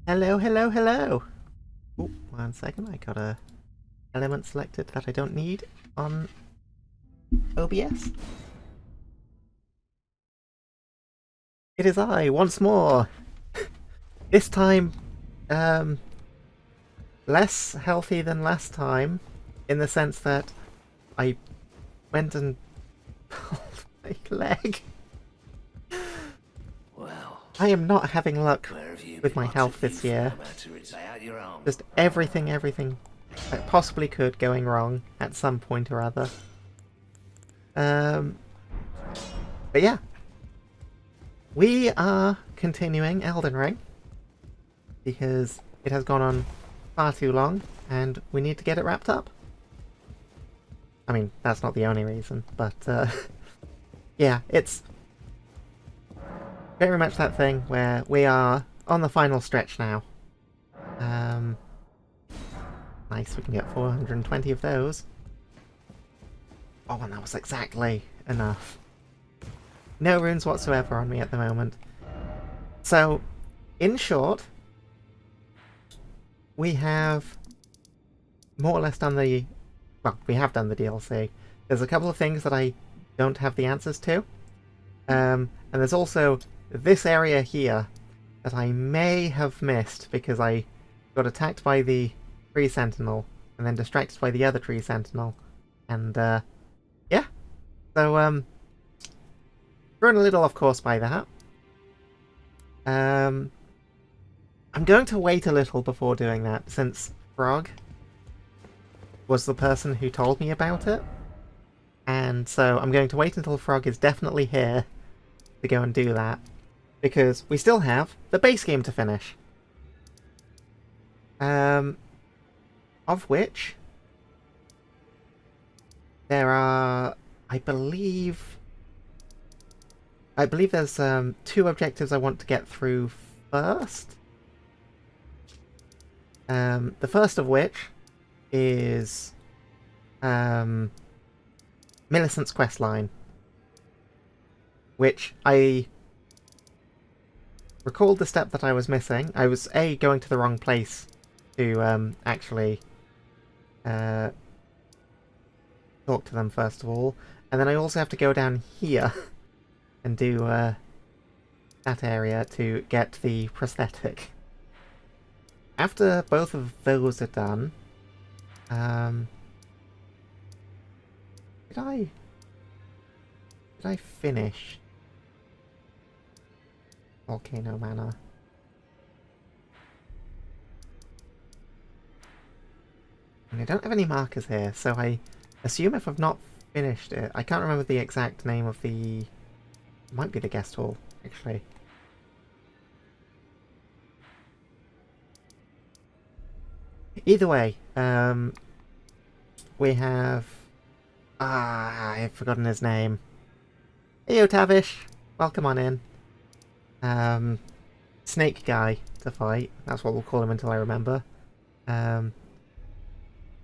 Hello, hello, hello! Oh, 1 second, I got a element selected that I don't need on OBS. It is I, once more! This time, um, less healthy than last time, in the sense that I went and pulled my leg. Well, I am not having luck where have you with been? my Lots health of this youth year. now about to retire out your own. Just everything that possibly could going wrong at some point or other. Um, but yeah, we are continuing Elden Ring because it has gone on far too long and we need to get it wrapped up. I mean, that's not the only reason, but yeah, it's very much that thing where we are on the final stretch now. Nice, we can get 420 of those. Oh, and that was exactly enough. No runes whatsoever on me at the moment. So, in short, we have more or less done the... Well, we have done the DLC. There's a couple of things that I don't have the answers to. And there's also this area here that I may have missed because I got attacked by the tree sentinel and then distracted by the other tree sentinel. And, yeah. So, thrown a little off course by that. I'm going to wait a little before doing that, since Frog was the person who told me about it. And so I'm going to wait until Frog is definitely here to go and do that. Because we still have the base game to finish. Of which there are, I believe there's two objectives I want to get through first. The first of which is Millicent's questline, which I recalled the step that I was missing. I was going to the wrong place to actually talk to them first of all, and then I also have to go down here and do that area to get the prosthetic. After both of those are done, did I finish Volcano Manor? And I don't have any markers here, so I assume if I've not finished it, I can't remember the exact name of the... It might be the guest hall, actually. Either way, we have... I've forgotten his name. Heyo, Tavish! Welcome on in. Snake guy to fight. That's what we'll call him until I remember.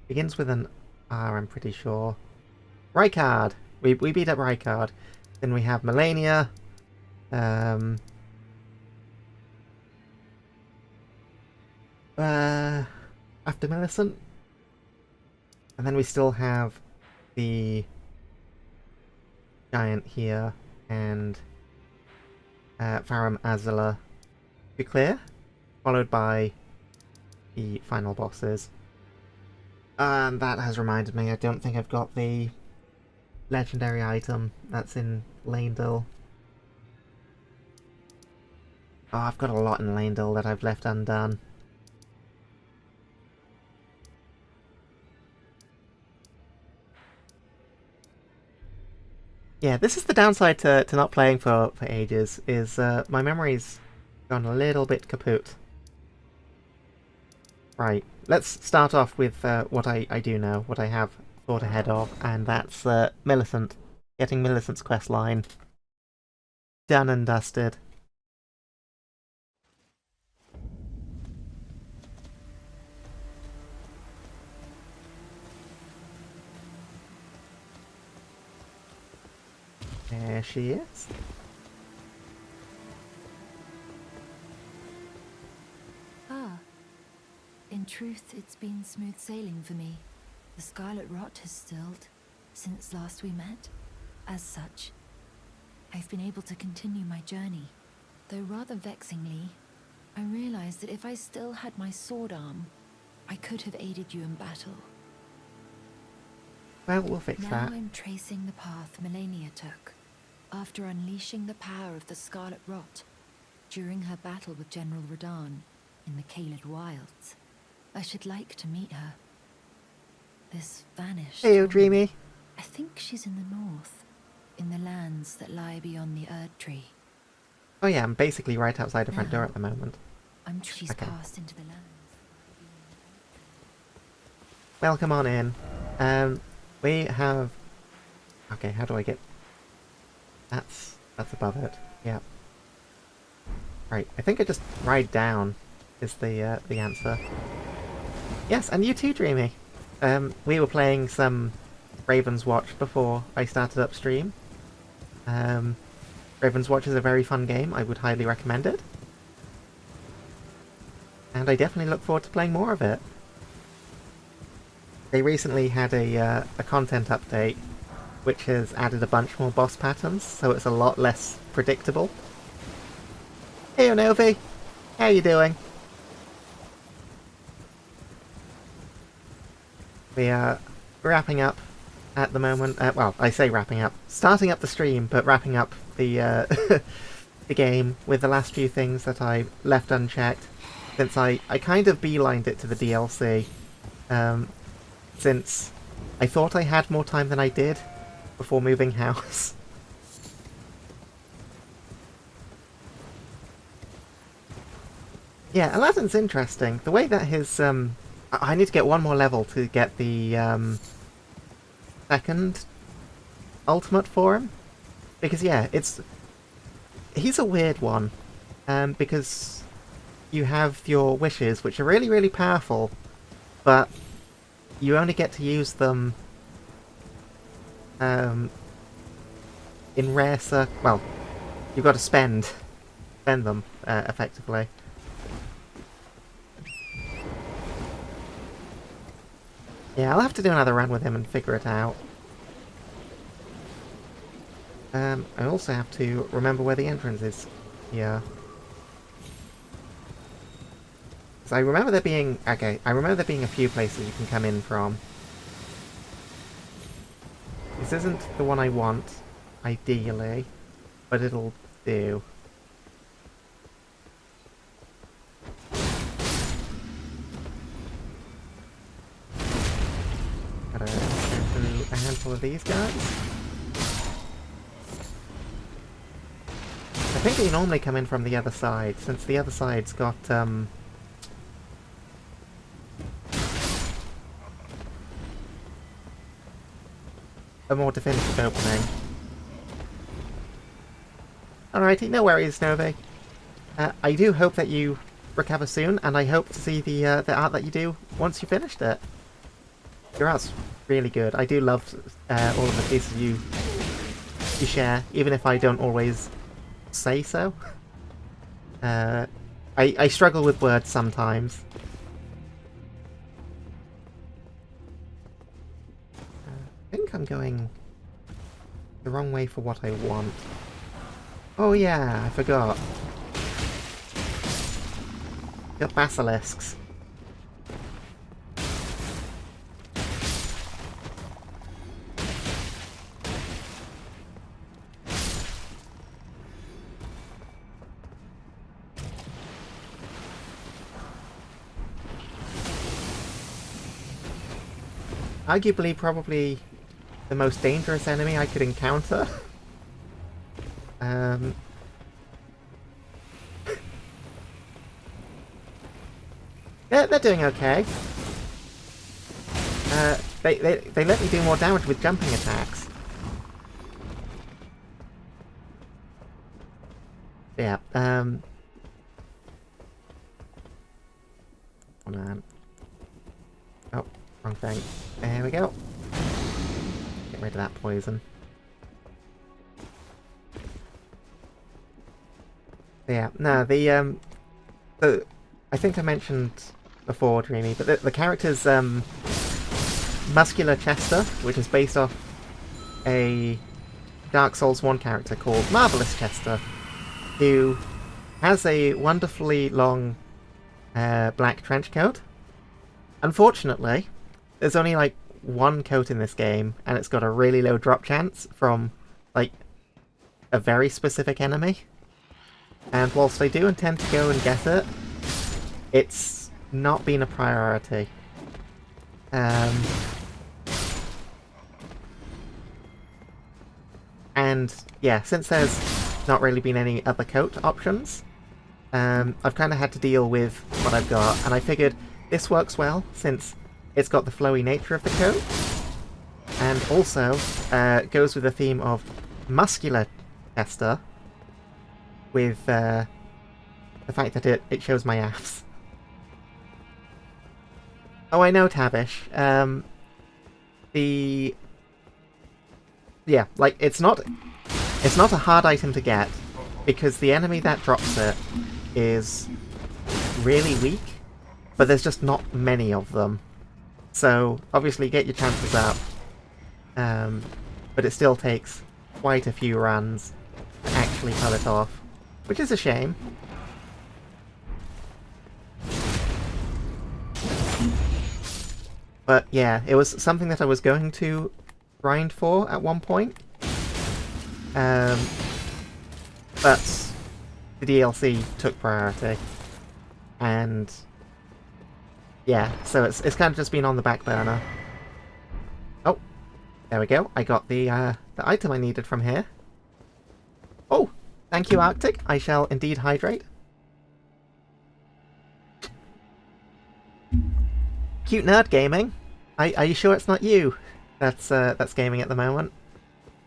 Begins with an R, I'm pretty sure. Rykard! We beat up Rykard. Then we have Melania. After Millicent. And then we still have the giant here and Farum Azula to clear, followed by the final bosses. And that has reminded me, I don't think I've got the legendary item that's in Lanedale. Oh, I've got a lot in Lanedale that I've left undone. Yeah, this is the downside to not playing for ages, is my memory's gone a little bit kaput. Right, let's start off with what I do know, what I have thought ahead of, and that's Millicent. Getting Millicent's quest line done and dusted. There she is. truth, it's been smooth sailing for me. The scarlet rot has stilled since last we met. As such, I've been able to continue my journey. Though rather vexingly, I realized that if I still had my sword arm, I could have aided you in battle. Well, we'll fix that. Now I'm tracing the path Melania took, after unleashing the power of the Scarlet Rot during her battle with General Radahn in the Caelid Wilds. I should like to meet her. This vanished Hey, woman, Dreamy. I think she's in the north, in the lands that lie beyond the Erd Tree. Oh yeah, I'm basically right outside the front door at the moment. She's Okay. passed into the lands. Welcome on in. We have... Okay, how do I get... That's above it. Yeah. Right, I think I just ride down is the answer. Yes, and you too, Dreamy. We were playing some Raven's Watch before I started upstream. Raven's Watch is a very fun game. I would highly recommend it. And I definitely look forward to playing more of it. They recently had a content update which has added a bunch more boss patterns, so it's a lot less predictable. Hey Onovi! How you doing? We are wrapping up at the moment. Well, I say wrapping up. Starting up the stream, but wrapping up the the game with the last few things that I left unchecked, since I kind of beelined it to the DLC. Since I thought I had more time than I did before moving house. Yeah, Aladdin's interesting. The way that his I need to get one more level to get the second ultimate for him. Because yeah, he's a weird one. Because you have your wishes, which are really, really powerful, but you only get to use them in rare well, you've got to spend them effectively. Yeah, I'll have to do another run with him and figure it out. I also have to remember where the entrance is here. So I remember there being... Okay, I remember there being a few places you can come in from. This isn't the one I want, ideally, but it'll do. Gotta go through a handful of these guys. I think they normally come in from the other side, since the other side's got, a more definitive opening. Alrighty, no worries, Novi. I do hope that you recover soon, and I hope to see the art that you do once you finished it. Your art's really good. I do love all of the pieces you share, even if I don't always say so. I struggle with words sometimes. I think I'm going the wrong way for what I want. Oh yeah, I forgot. Got basilisks. Arguably, probably the most dangerous enemy I could encounter. They're doing okay. They let me do more damage with jumping attacks. Yeah, hold on. Oh, wrong thing. There we go. Get rid of that poison. Yeah, no, the, so I think I mentioned before, Dreamy, but the character's muscular Chester, which is based off a Dark Souls 1 character called Marvelous Chester, who has a wonderfully long black trench coat. Unfortunately, there's only like one coat in this game, and it's got a really low drop chance from like a very specific enemy. And whilst I do intend to go and get it, it's not been a priority. And yeah, since there's not really been any other coat options, I've kind of had to deal with what I've got, and I figured this works well since it's got the flowy nature of the coat, and also goes with the theme of muscular Chester, with the fact that it shows my abs. Oh, I know, Tavish. Yeah, like, it's not a hard item to get, because the enemy that drops it is really weak, but there's just not many of them. So, obviously, get your chances up. But it still takes quite a few runs to actually pull it off, which is a shame. But yeah, it was something that I was going to grind for at one point. But the DLC took priority. And yeah, so it's kind of just been on the back burner. Oh, there we go. I got the item I needed from here. Oh, thank you, Arctic. I shall indeed hydrate. Cute Nerd Gaming. Are you sure it's not you that's gaming at the moment?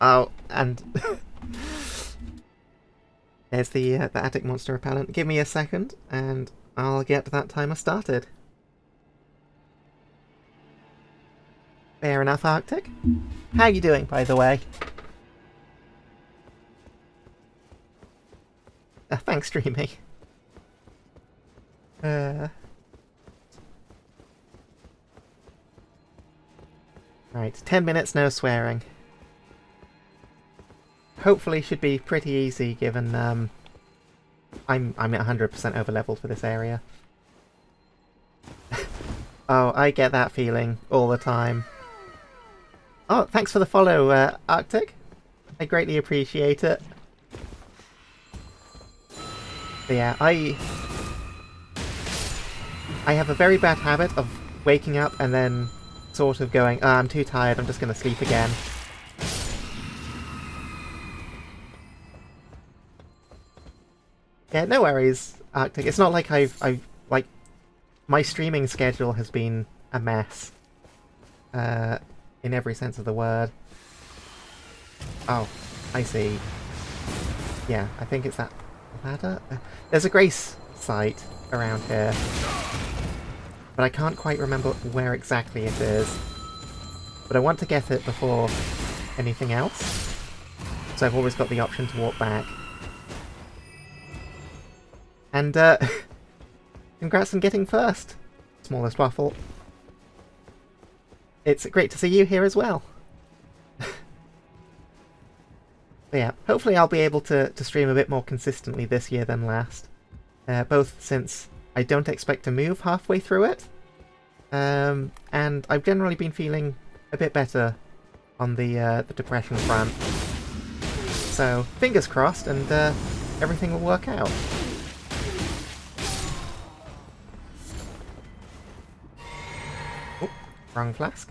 Oh, and there's the attic monster repellent. Give me a second, and I'll get that timer started. Fair enough, Arctic. How you doing, by the way? Thanks, Dreamy. Right, 10 minutes, no swearing. Hopefully should be pretty easy, given I'm at 100% over-leveled for this area. Oh, I get that feeling all the time. Oh, thanks for the follow, Arctic. I greatly appreciate it. But yeah, I have a very bad habit of waking up and then sort of going, oh, I'm too tired, I'm just going to sleep again. Yeah, no worries, Arctic. It's not like I've like, my streaming schedule has been a mess. In every sense of the word. Oh, I see. Yeah, I think it's that ladder. There's a grace site around here, but I can't quite remember where exactly it is. But I want to get it before anything else, so I've always got the option to walk back. And congrats on getting first, Smallest Waffle. It's great to see you here as well. But yeah, hopefully I'll be able to stream a bit more consistently this year than last. Both since I don't expect to move halfway through it, and I've generally been feeling a bit better on the depression front. So, fingers crossed, and everything will work out. Oh, wrong flask.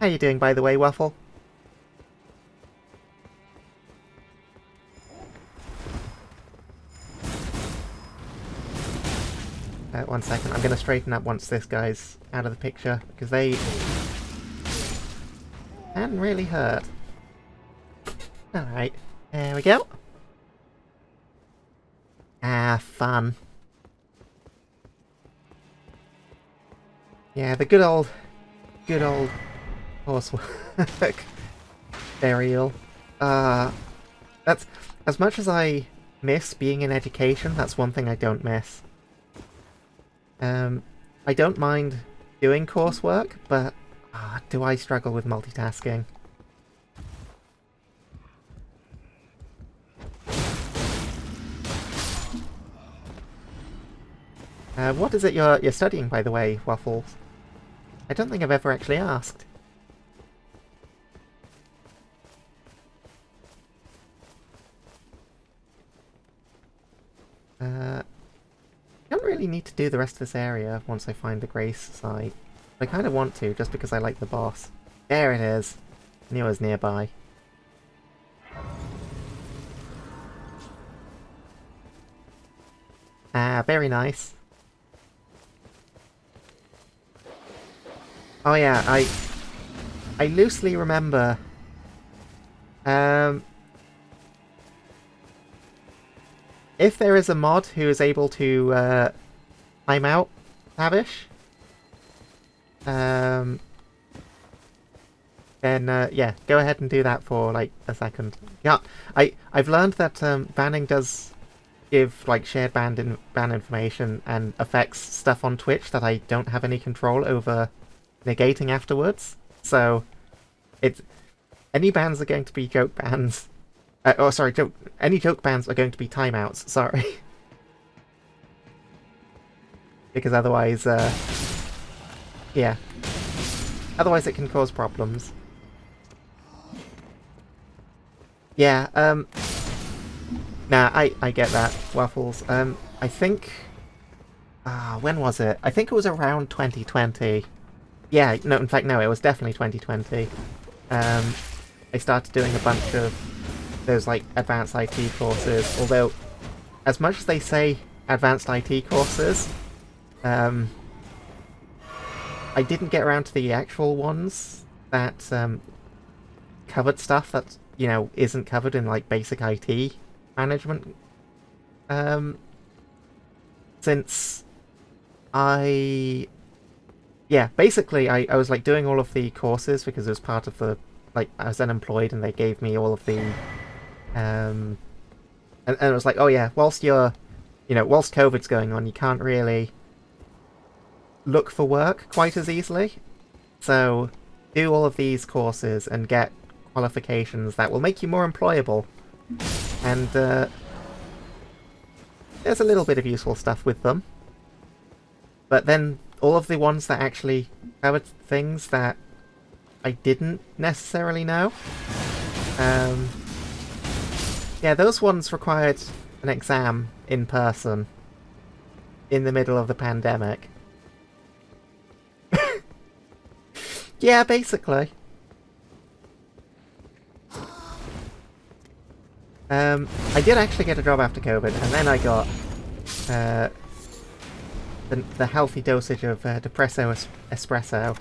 How you doing, by the way, Waffle? One second, I'm going to straighten up once this guy's out of the picture, because they can really hurt. Alright, there we go. Ah, fun. Yeah, the good old horsework burial. That's, as much as I miss being in education, that's one thing I don't miss. I don't mind doing coursework, but do I struggle with multitasking? What is it you're studying, by the way, Waffles? I don't think I've ever actually asked. I don't really need to do the rest of this area once I find the Grace site. I kind of want to, just because I like the boss. There it is. I knew it was nearby. Ah, very nice. Oh yeah, I loosely remember. If there is a mod who is able to time out Tavish, then yeah, go ahead and do that for like a second. Yeah, I've learned that banning does give like shared ban information and affects stuff on Twitch that I don't have any control over negating afterwards. So any bans are going to be joke bans. Any joke bans are going to be timeouts. Sorry, because otherwise, yeah, otherwise it can cause problems. Yeah, nah, I get that, Waffles. I think, when was it? I think it was around 2020. Yeah, no, in fact, no, it was definitely 2020. I started doing a bunch of those, like, advanced IT courses, although, as much as they say advanced IT courses, I didn't get around to the actual ones that, covered stuff that, you know, isn't covered in, like, basic IT management. Since yeah, basically I was like doing all of the courses because it was part of the, like, I was unemployed and they gave me all of the and it was like, oh yeah, whilst whilst COVID's going on, you can't really look for work quite as easily. So do all of these courses and get qualifications that will make you more employable. And there's a little bit of useful stuff with them. But then all of the ones that actually covered things that I didn't necessarily know, yeah, those ones required an exam in person in the middle of the pandemic. Yeah, basically. I did actually get a job after COVID, and then I got the healthy dosage of depresso espresso.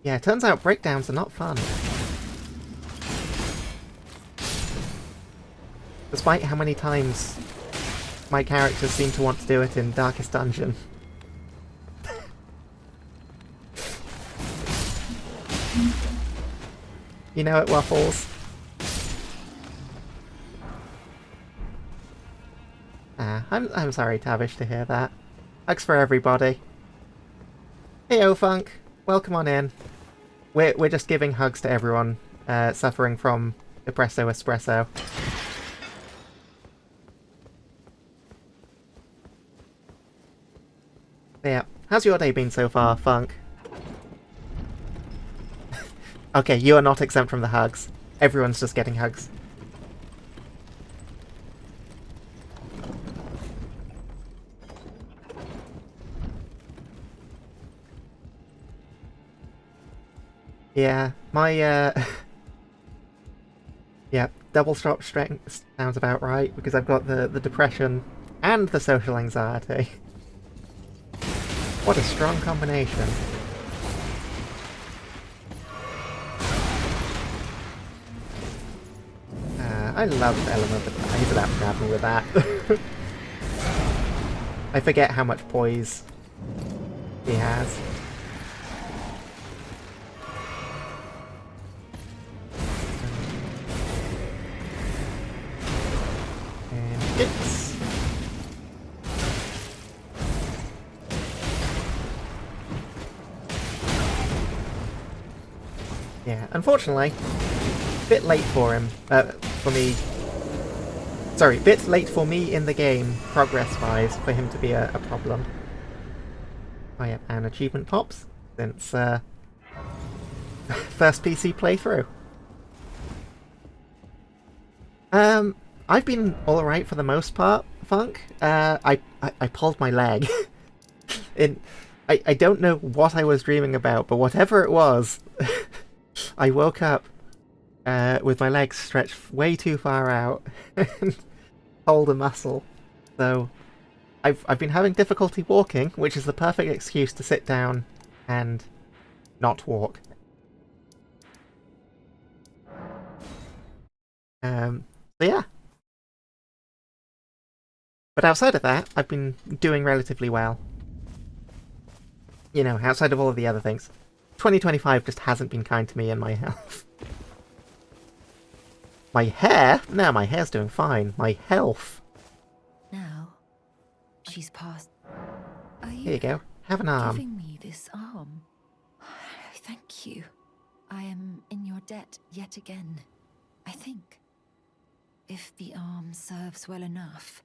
Yeah, it turns out breakdowns are not fun. Despite how many times my characters seem to want to do it in Darkest Dungeon. You know it, Waffles. I'm sorry, Tavish, to hear that. Hugs for everybody. Hey, O-Funk. Welcome on in. We're just giving hugs to everyone suffering from depresso espresso. Yeah. How's your day been so far, Funk? Okay, you are not exempt from the hugs. Everyone's just getting hugs. Yeah, my, yeah, double shot strength sounds about right, because I've got the depression and the social anxiety. What a strong combination. I love Element, but he's about to grab me with that. I forget how much poise he has. Yeah, unfortunately, bit late for him. For me. Sorry, bit late for me in the game, progress-wise, for him to be a problem. Oh yeah, and achievement pops since first PC playthrough. I've been all right for the most part, Funk. I pulled my leg. in, I don't know what I was dreaming about, but whatever it was, I woke up with my legs stretched way too far out and pulled a muscle. So I've been having difficulty walking, which is the perfect excuse to sit down and not walk. So yeah. But outside of that, I've been doing relatively well. You know, outside of all of the other things. 2025 just hasn't been kind to me and my health. My hair? No, my hair's doing fine. My health. Now, she's passed. Are Here you you go. Have an arm. giving me this arm? Thank you. I am in your debt yet again, I think. If the arm serves well enough,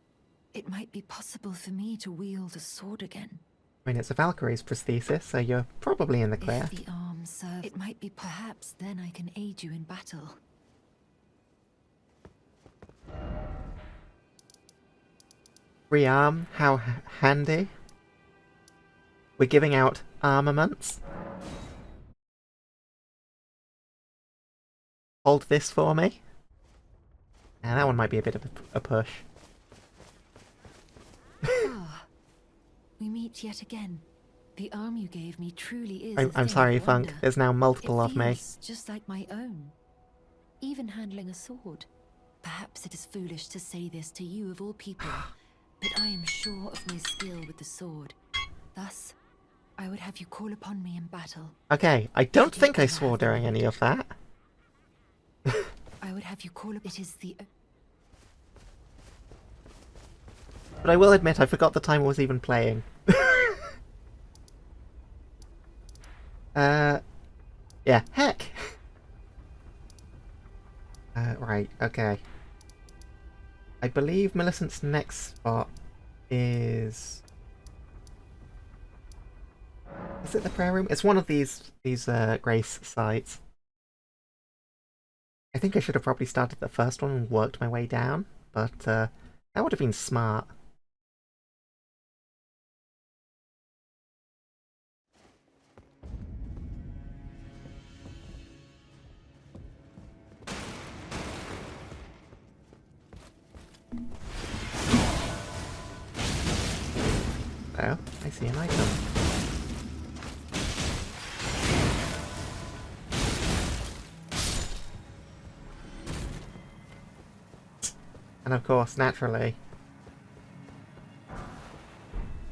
it might be possible for me to wield a sword again. I mean, it's a Valkyrie's prosthesis, so you're probably in the clear. If the arm serves, it might be perhaps then I can aid you in battle. Free arm, how handy. We're giving out armaments. Hold this for me. And that one might be a bit of a push. Ah, we meet yet again. The arm you gave me truly is. I'm sorry, Funk. There's now multiple of me. Just like my own. Even handling a sword. Perhaps it is foolish to say this to you of all people, but I am sure of my skill with the sword. Thus, I would have you call upon me in battle. Okay, I don't think I swore during any of that. I would have you call. It is the. But I will admit I forgot the time I was even playing. Yeah, heck! Right, okay. I believe Millicent's next spot is... Is it the prayer room? It's one of these grace sites. I think I should have probably started the first one and worked my way down, but that would have been smart. Oh, I see an item. And of course, naturally,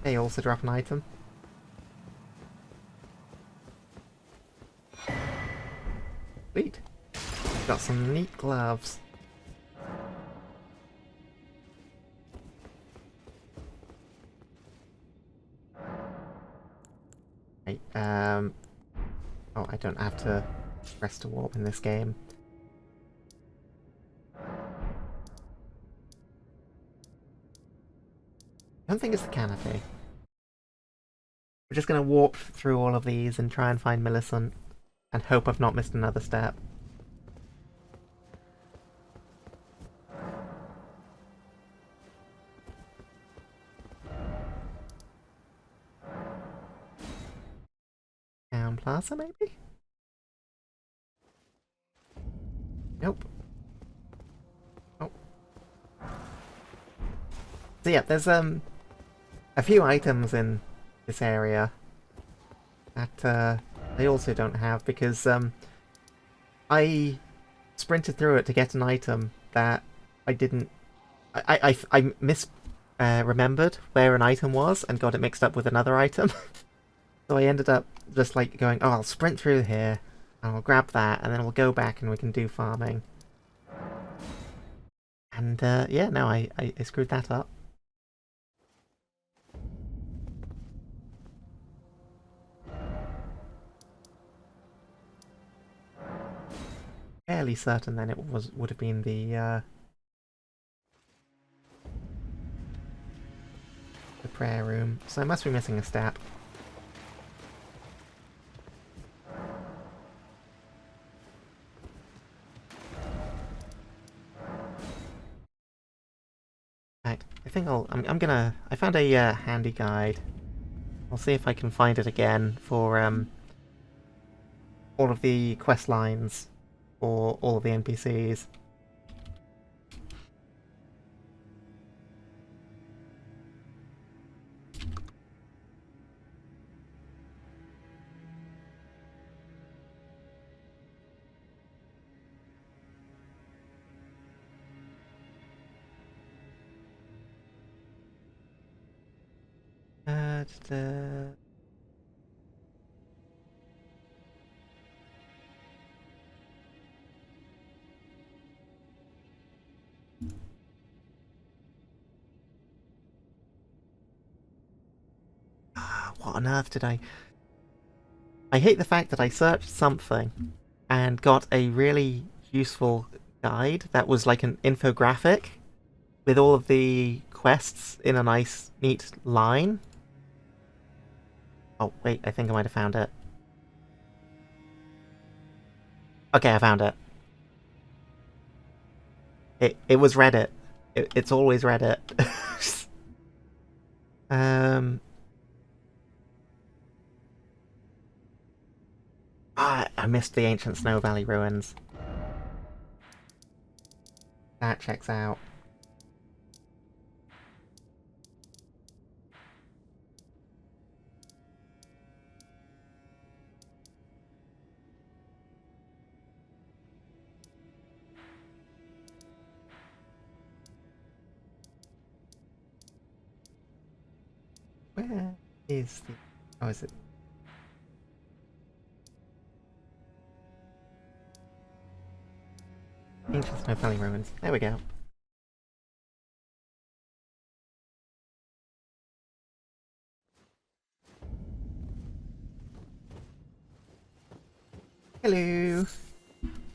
they also drop an item. Sweet. Got some neat gloves. Right, oh, I don't have to press to warp in this game. I don't think it's the canopy. We're just gonna warp through all of these and try and find Millicent, and hope I've not missed another step. Town Plaza, maybe? Nope. Oh. So yeah, there's a few items in this area that they also don't have because I sprinted through it to get an item that I didn't. I remembered where an item was and got it mixed up with another item. So I ended up just like going, oh, I'll sprint through here and I'll grab that and then we'll go back and we can do farming. And yeah, no, I screwed that up. fairly certain then it would have been the prayer room. So I must be missing a step. Right, I think I'm gonna. I found a handy guide. I'll see if I can find it again for all of the quest lines for all of the NPCs. Just, what on earth did I hate the fact that I searched something and got a really useful guide that was like an infographic with all of the quests in a nice, neat line. Oh, wait, I think I might have found it. Okay, I found it. It was Reddit. It's always Reddit. um... I missed the ancient Snow Valley ruins. That checks out. Where is the... Oh, is it? Ancient Snow Valley ruins. There we go. Hello.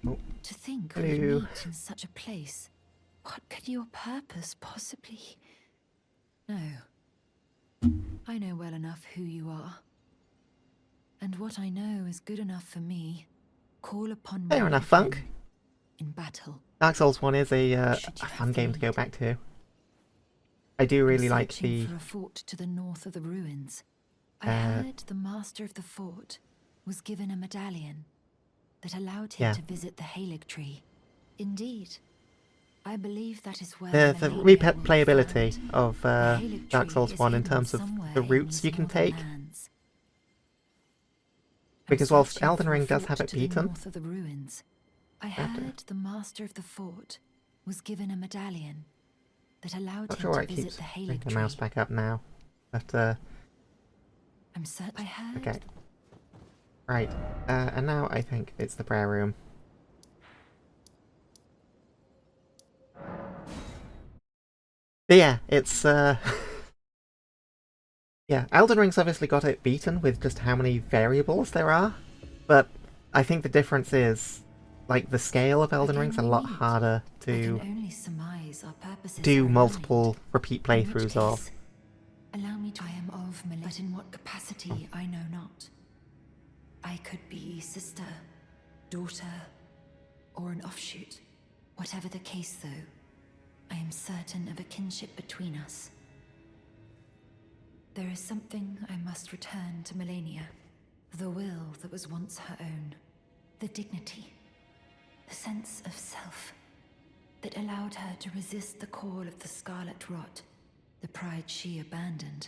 Oh. To think Hello. we'd meet in such a place. What could your purpose possibly... No. I know well enough who you are. And what I know is good enough for me. Call upon me Fair enough, Funk. in battle. Dark Souls 1 is a fun game to go back to. I do really like the... for a fort to the north of the ruins. I heard the master of the fort was given a medallion that allowed him to visit the Halig tree. Indeed, I believe that is where the replayability of Dark Souls 1 in terms of the routes you can take. Because whilst Elden Ring does have it beaten, I heard the master of the fort was given a medallion that allowed him to visit the Halig tree. The mouse back up now, but I'm certain I heard. Okay. Right, and now I think it's the prayer room. But yeah, it's yeah, Elden Ring's obviously got it beaten with just how many variables there are, but I think the difference is, like, the scale of Elden Ring's a lot harder to do multiple repeat playthroughs of. Allow me to... I am of Malay, but in what capacity I know not. I could be sister, daughter, or an offshoot. Whatever the case, though, I am certain of a kinship between us. There is something I must return to Melania. The will that was once her own. The dignity. The sense of self that allowed her to resist the call of the Scarlet Rot. The pride she abandoned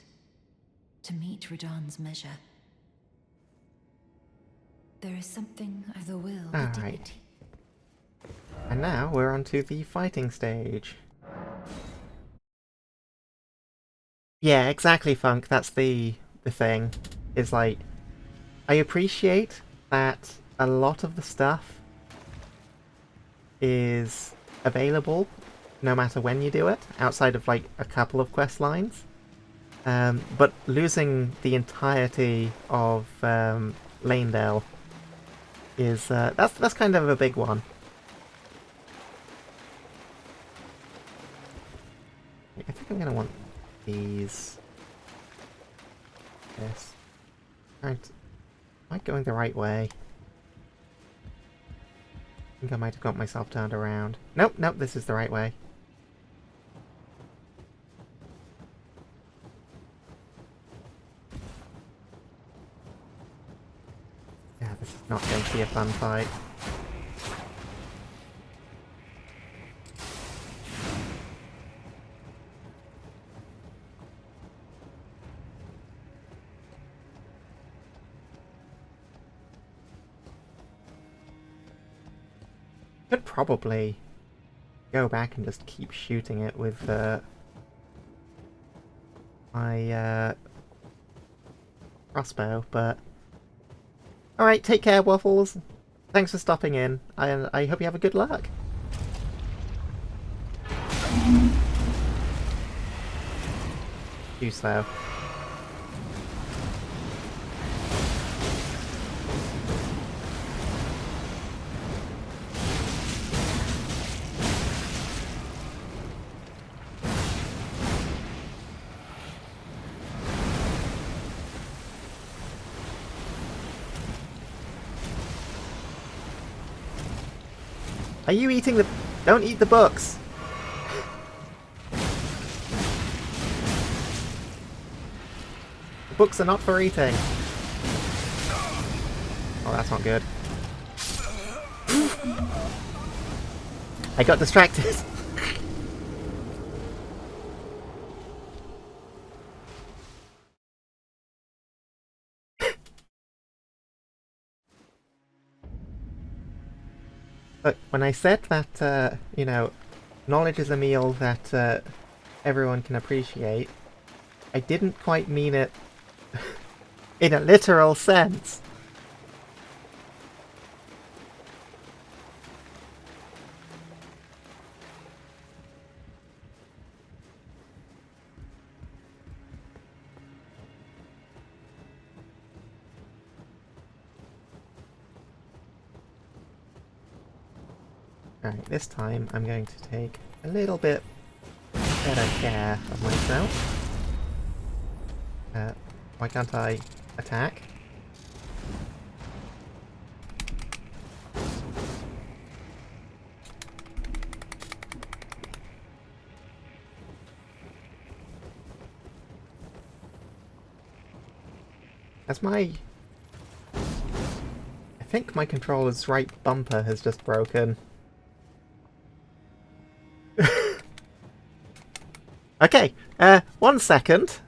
to meet Radahn's measure. There is something of the will, the dignity. And now we're on to the fighting stage. Yeah, exactly, Funk. That's the thing. Is like, I appreciate that a lot of the stuff is available no matter when you do it, outside of like a couple of quest lines. But losing the entirety of Lanedale is that's kind of a big one. I'm gonna want these. This. Right. Am I going the right way? I think I might have got myself turned around. Nope, nope, this is the right way. Yeah, this is not going to be a fun fight. Could probably go back and just keep shooting it with my crossbow, but alright, take care, Waffles. Thanks for stopping in. I hope you have a good luck. Too slow. Are you eating the... Don't eat the books! The books are not for eating. Oh, that's not good. I got distracted. Look, when I said that, you know, knowledge is a meal that everyone can appreciate, I didn't quite mean it in a literal sense. Alright, this time I'm going to take a little bit better care of myself. Why can't I attack? As my... I think my controller's right bumper has just broken. Okay, 1 second.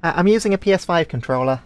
I'm using a PS5 controller.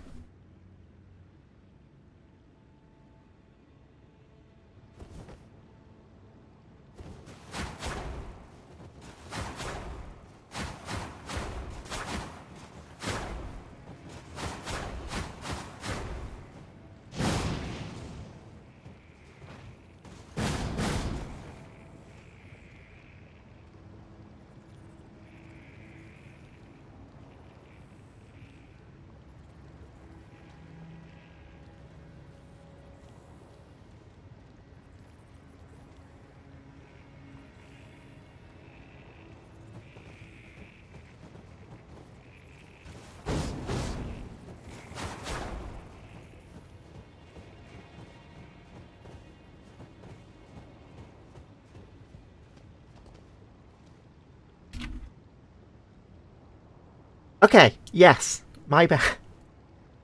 Okay, yes, my bad.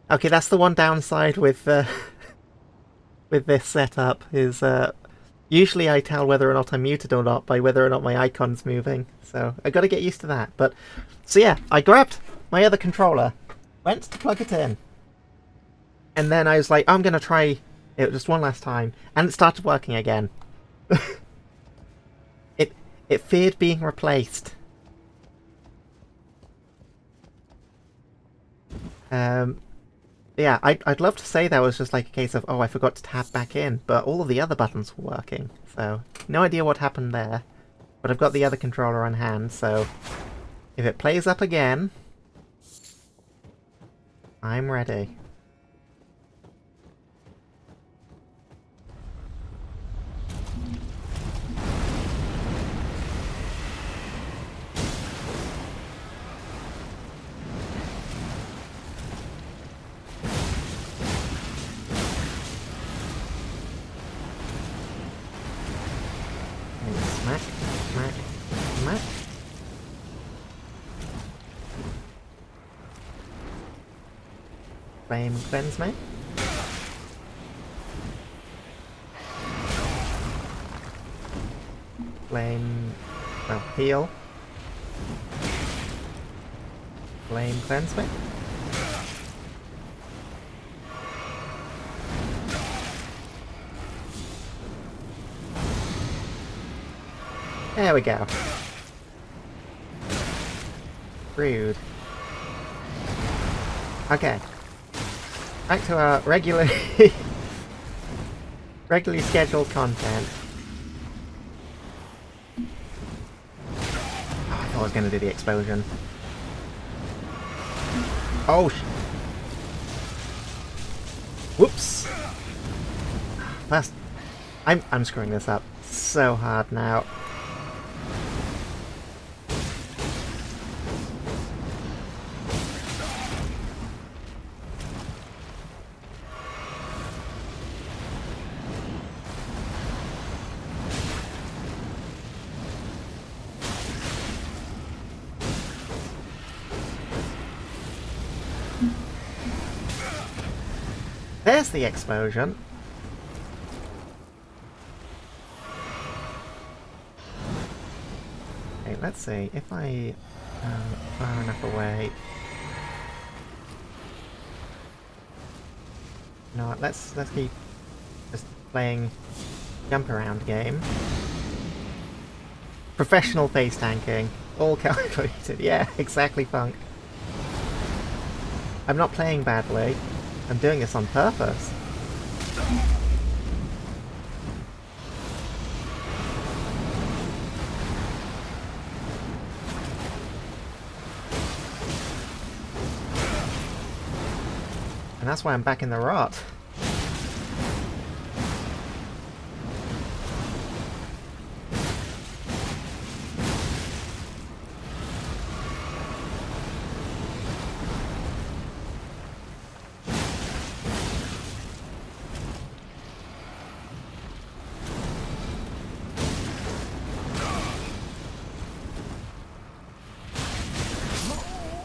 Okay, that's the one downside with with this setup is Usually I tell whether or not I'm muted or not by whether or not my icon's moving. So I gotta get used to that. But so yeah, I grabbed my other controller, went to plug it in, and then I was like, I'm gonna try it just one last time, and it started working again. It feared being replaced. Yeah, I'd love to say that was just like a case of, oh, I forgot to tab back in, but all of the other buttons were working, so no idea what happened there. But I've got the other controller on hand, so if it plays up again, I'm ready. Smack, smack, smack. Flame cleanse me. Flame, well, heal. Flame cleanse me. There we go. Rude. Okay. Back to our regularly scheduled content. Oh, I thought I was going to do the explosion. Oh, whoops. First, I'm screwing this up so hard now. There's the explosion. Okay, let's see if I far enough away. You know what? Let's keep just playing jump around game. Professional face tanking, all calculated. Yeah, exactly, Funk. I'm not playing badly. I'm doing this on purpose. And that's why I'm back in the rot.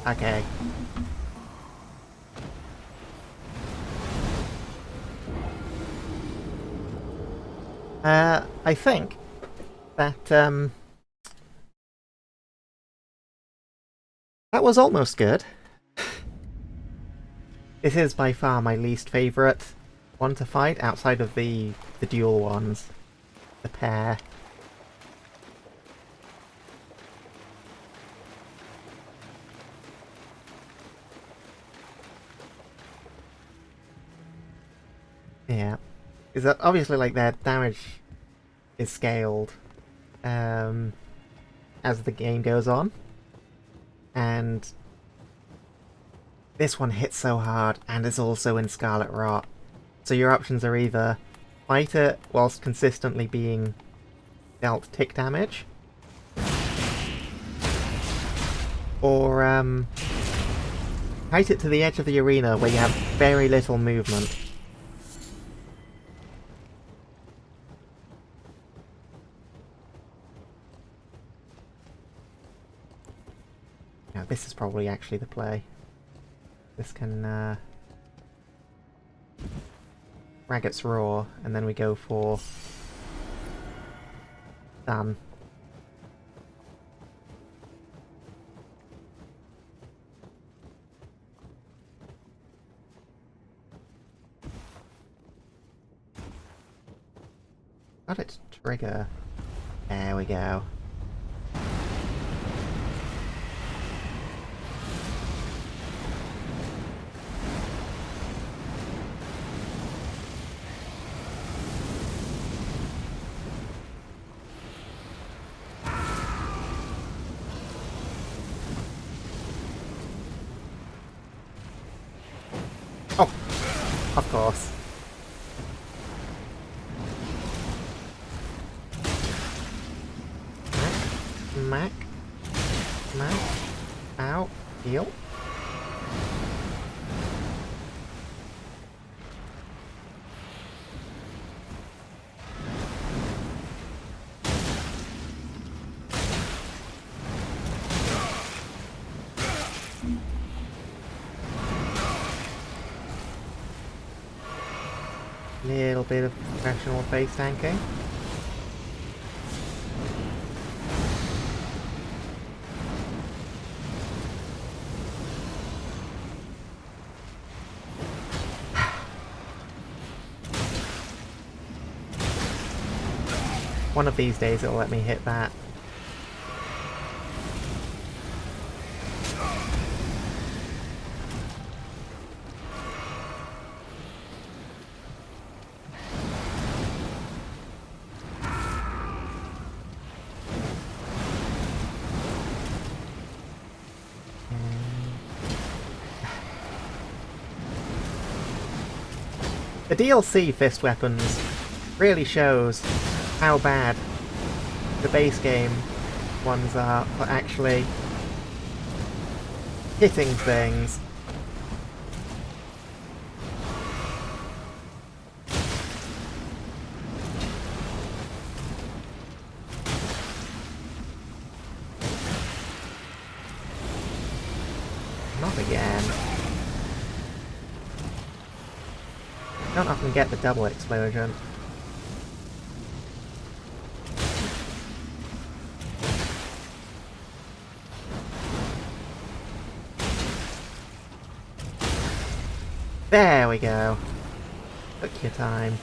Okay. I think that, that was almost good. This is by far my least favourite one to fight, outside of the dual ones. The pair. Yeah. Is that obviously like their damage is scaled as the game goes on. And this one hits so hard and is also in Scarlet Rot. So your options are either fight it whilst consistently being dealt tick damage, or fight it to the edge of the arena where you have very little movement. Now this is probably actually the play. This can Raggot's Roar, and then we go for Done. Got it to trigger. There we go. Oh, of course. Mac. Ow. Heal. Little bit of professional face tanking. One of these days it'll let me hit that. The DLC fist weapons really shows how bad the base game ones are for actually hitting things. Not again. Don't often get the double explosion. There we go. Took your time.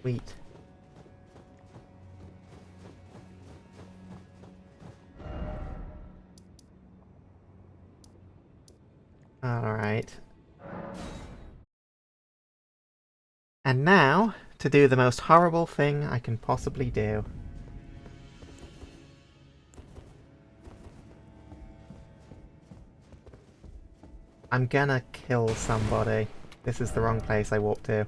Sweet. Alright. And now, to do the most horrible thing I can possibly do. I'm gonna kill somebody. This is the wrong place I walked to.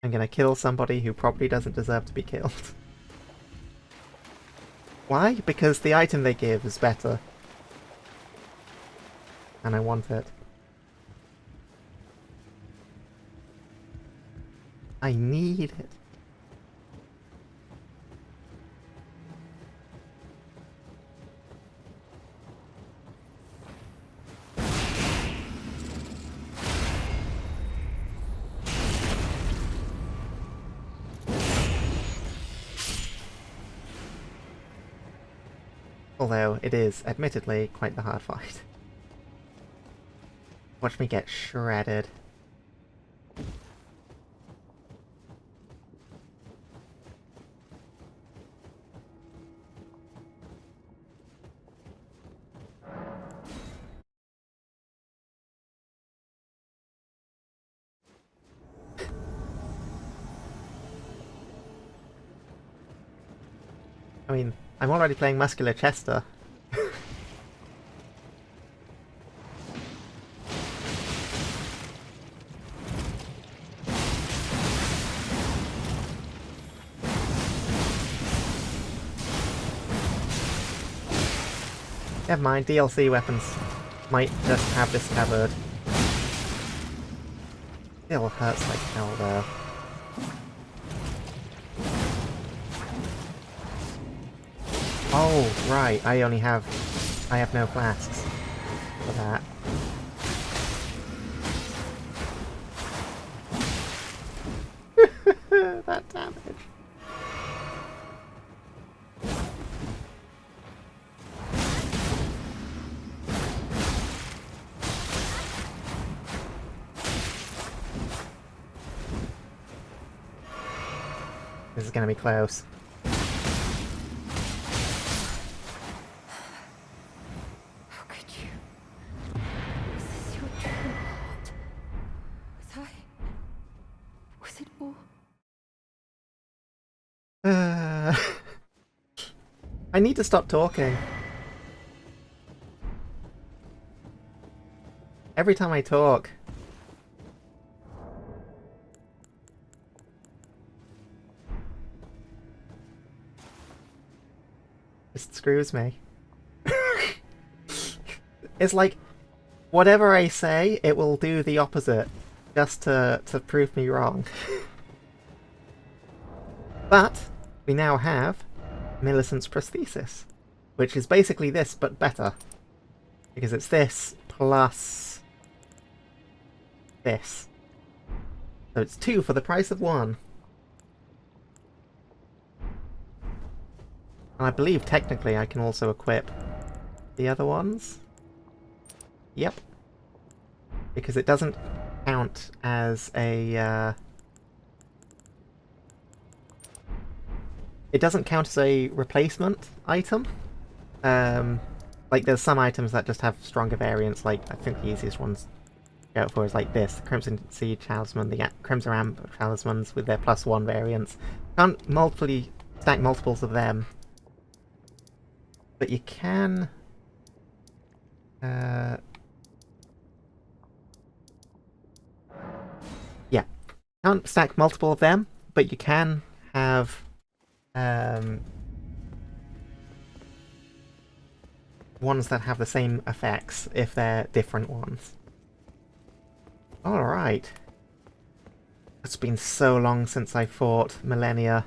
I'm gonna kill somebody who probably doesn't deserve to be killed. Why? Because the item they give is better. And I want it. I need it. Although it is, admittedly, quite the hard fight. Watch me get shredded. I mean, I'm already playing Muscular Chester. Never mind, DLC weapons might just have this covered. Still hurts like hell though. Oh, right. I have no flasks for that. That damage. This is gonna be close. How could you? Was this your true heart? Was it all? I need to stop talking. Every time I talk. Just screws me. It's like, whatever I say, it will do the opposite. Just to prove me wrong. But, we now have Millicent's prosthesis. Which is basically this, but better. Because it's this plus this. So it's 2 for the price of 1. And I believe technically I can also equip the other ones. Yep. Because it doesn't count as a... It doesn't count as a replacement item. Like there's some items that just have stronger variants, like I think the easiest ones to go for is like this, the Crimson Seed Talisman, the Crimson Amber Talismans with their +1 variants. Can't stack multiples of them. But you can... Yeah. Can't stack multiple of them, but you can have... ones that have the same effects if they're different ones. Alright. It's been so long since I fought Millennia.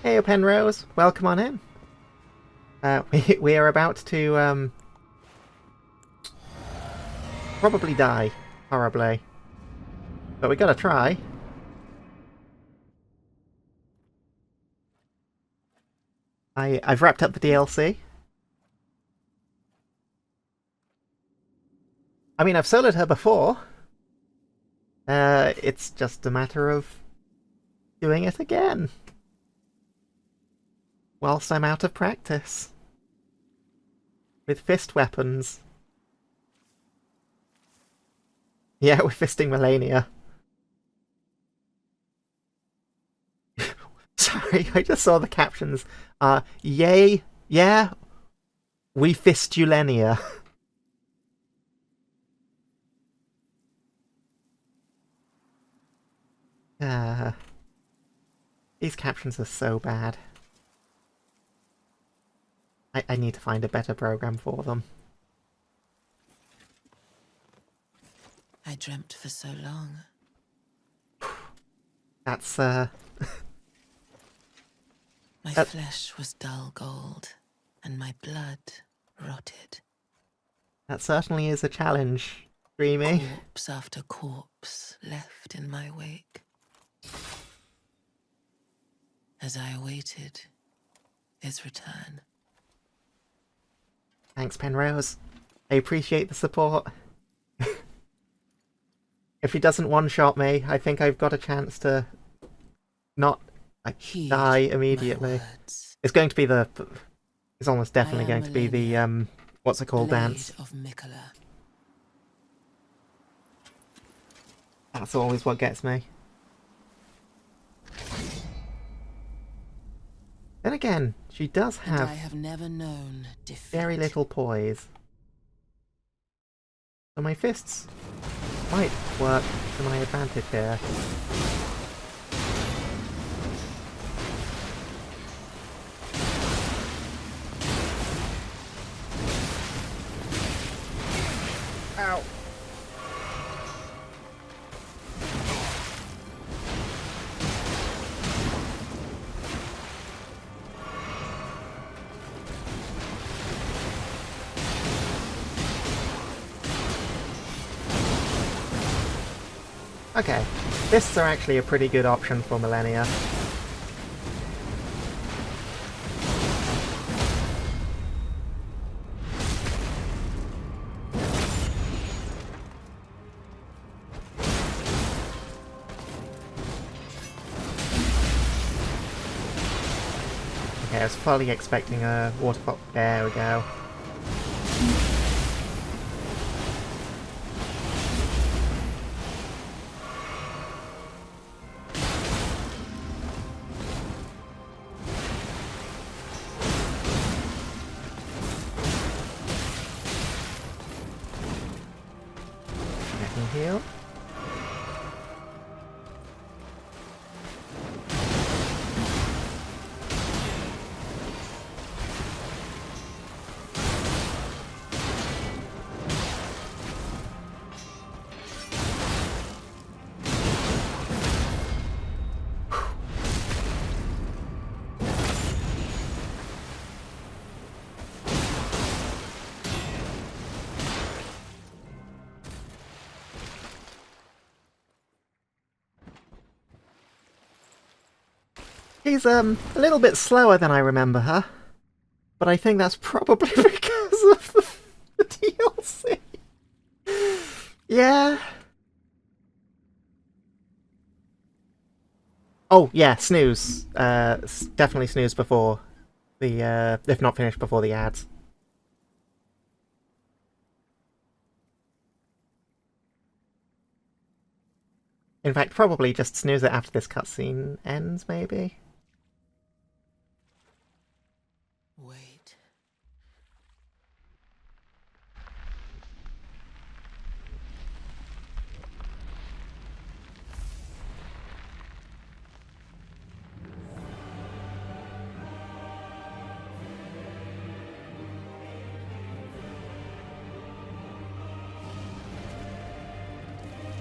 Hey, Penrose. Welcome on in. We are about to probably die horribly. But we gotta try. I've wrapped up the DLC. I mean, I've soloed her before. It's just a matter of doing it again. Whilst I'm out of practice. With fist weapons. Yeah, we're fisting Millennia. Sorry, I just saw the captions. Yay, yeah, we fist Eulenia. These captions are so bad. I need to find a better program for them. I dreamt for so long. That's, My flesh was dull gold, and my blood rotted. That certainly is a challenge, Dreamy. Corpse after corpse left in my wake. As I awaited his return. Thanks, Penrose. I appreciate the support. If he doesn't one-shot me, I think I've got a chance to not die immediately. It's going to be the... It's almost definitely going to be the, what's it called, dance. Of Mikola. That's always what gets me. Then again, she does have, I have never known defeat. Very little poise. So my fists might work to my advantage here. Ow. Okay, fists are actually a pretty good option for Millennia. Okay, I was fully expecting a waterfall. There we go. I can heal. She's a little bit slower than I remember her, but I think that's probably because of the DLC. Yeah. Oh yeah, snooze. Definitely snooze before the if not finished before the ads. In fact, probably just snooze it after this cutscene ends, maybe. Wait.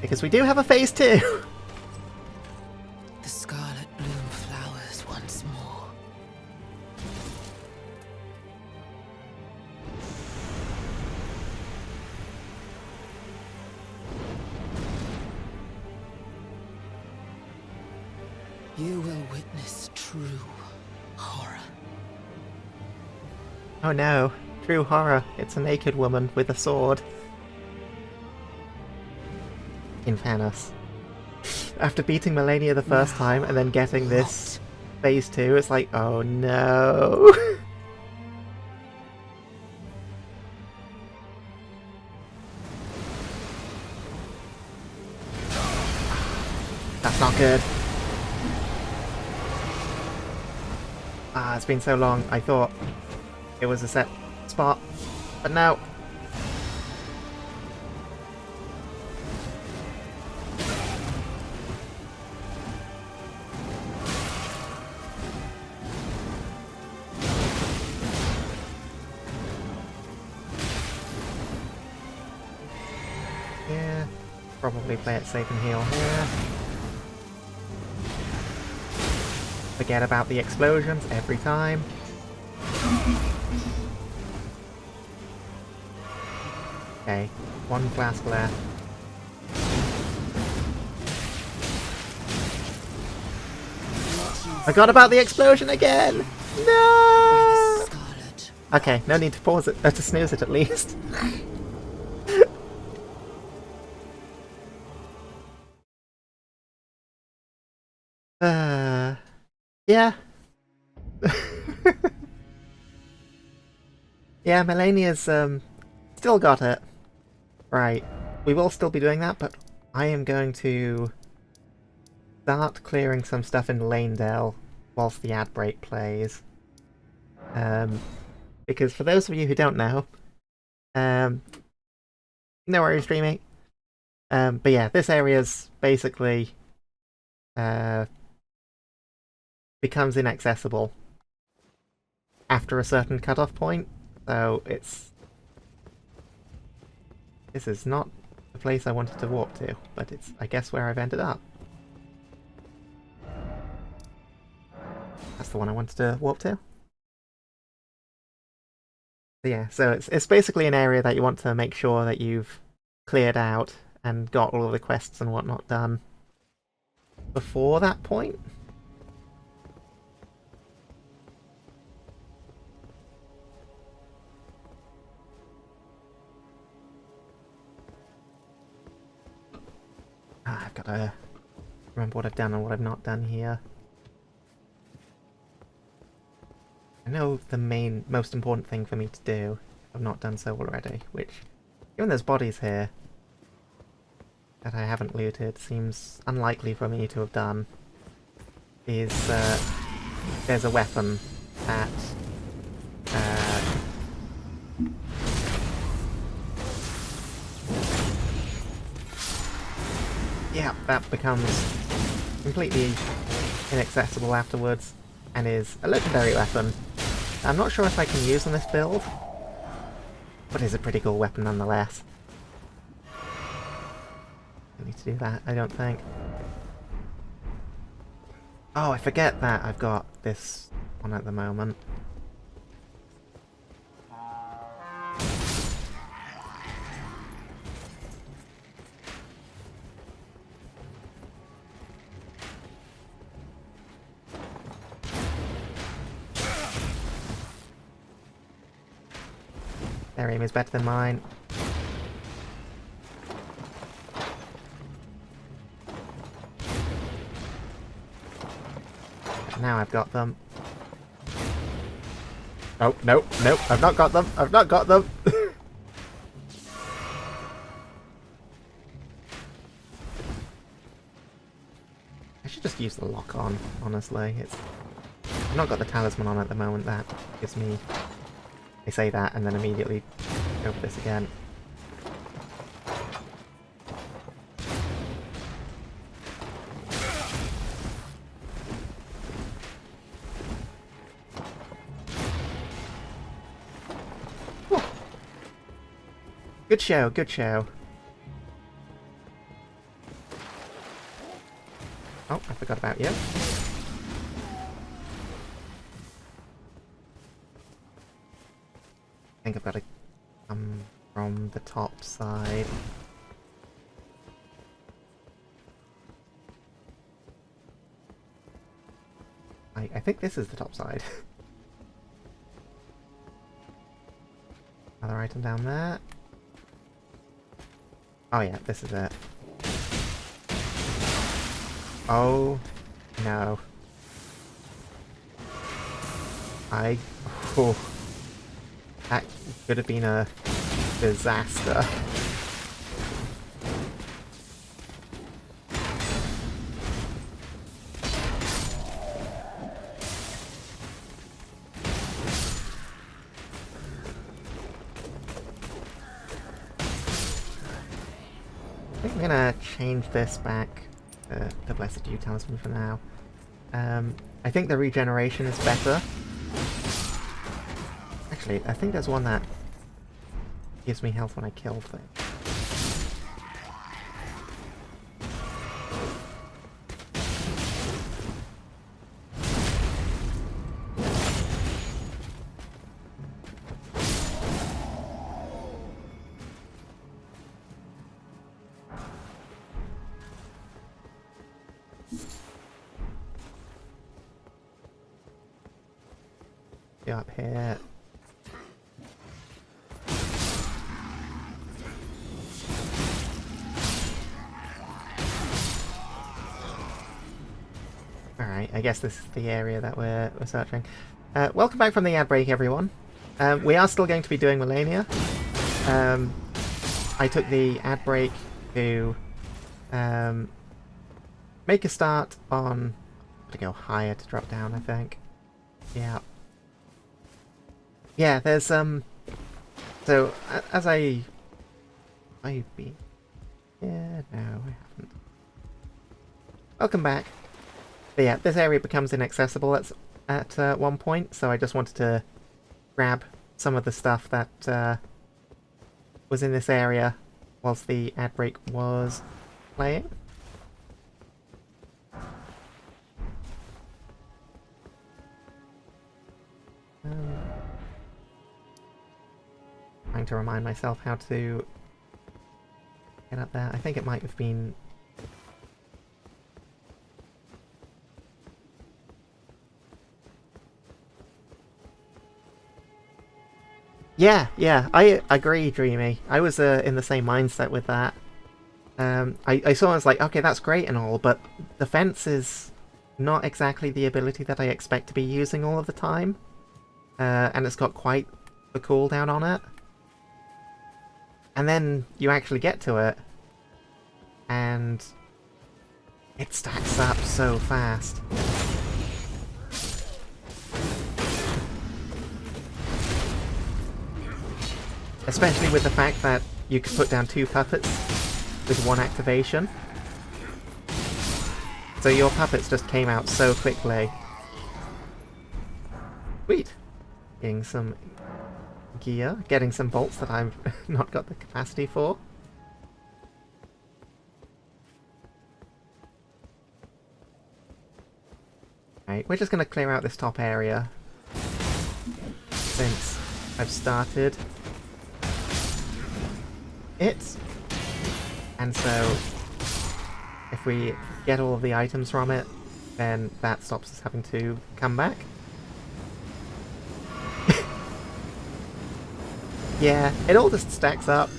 Because we do have a phase 2! The scarlet bloom flowers once more. You will witness true horror. Oh no, true horror. It's a naked woman with a sword. In fairness. After beating Melania the first time and then getting this phase 2, it's like, oh no. That's not good. Ah, it's been so long. I thought it was a set spot, but no. Yeah, probably play it safe and heal here. Forget about the explosions every time. Okay, one flask left. Forgot about the explosion again! No! Scarlet. Okay, no need to pause it, to snooze it at least. Yeah. Yeah, Melania's still got it. Right. We will still be doing that, but I am going to start clearing some stuff in Lanedale whilst the ad break plays. Because for those of you who don't know, no worries, Dreamy. But yeah, this area's basically becomes inaccessible after a certain cutoff point. So this is not the place I wanted to warp to, but it's, I guess, where I've ended up. That's the one I wanted to warp to. So yeah, so it's basically an area that you want to make sure that you've cleared out and got all of the quests and whatnot done before that point. I've got to remember what I've done and what I've not done here. I know the most important thing for me to do, I've not done so already, which, given there's bodies here that I haven't looted, seems unlikely for me to have done, is there's a weapon that yeah, that becomes completely inaccessible afterwards, and is a legendary weapon. I'm not sure if I can use on this build, but it's a pretty cool weapon nonetheless. I need to do that, I don't think. Oh, I forget that I've got this on at the moment. Their aim is better than mine. But now I've got them. Oh, no, no, I've not got them. I've not got them. I should just use the lock on, honestly. I've not got the talisman on at the moment. That gives me... I say that and then immediately go for this again. Whew. Good show, good show. Oh, I forgot about you. I think I've got to come from the top side. I think this is the top side. Another item down there. Oh yeah, this is it. Oh no. Oh, that could have been a disaster. I think I'm gonna change this back to the Blessed Dew Talisman for now. I think the regeneration is better. Actually, I think there's one that gives me health when I kill things. Go up here. Alright, I guess this is the area that we're searching. Welcome back from the ad break, everyone. We are still going to be doing Melania. I took the ad break to make a start on... to go higher to drop down, I think. Yeah. Yeah, there's so as I've been... Yeah, no, I haven't. Welcome back. But yeah, this area becomes inaccessible at one point, so I just wanted to grab some of the stuff that was in this area whilst the ad break was playing. Trying to remind myself how to get up there. I think it might have been... Yeah, I agree, Dreamy. I was in the same mindset with that. I saw it, I was like, okay, that's great and all, but defense is not exactly the ability that I expect to be using all of the time. And it's got quite the cooldown on it. And then you actually get to it, and it stacks up so fast. Especially with the fact that you can put down 2 puppets with 1 activation. So your puppets just came out so quickly. Sweet. Getting some gear, getting some bolts that I've not got the capacity for. Right, we're just going to clear out this top area since I've started it. And so if we get all of the items from it, then that stops us having to come back. Yeah, it all just stacks up.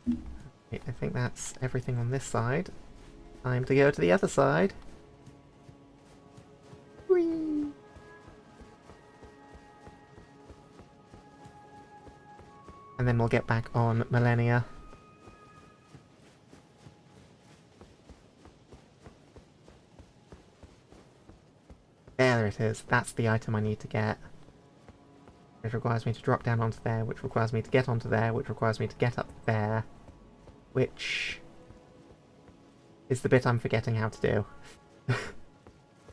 Okay, I think that's everything on this side. Time to go to the other side. Whee! And then we'll get back on Millennia. There it is. That's the item I need to get. Which requires me to drop down onto there, which requires me to get onto there, which requires me to get up there. Which is the bit I'm forgetting how to do.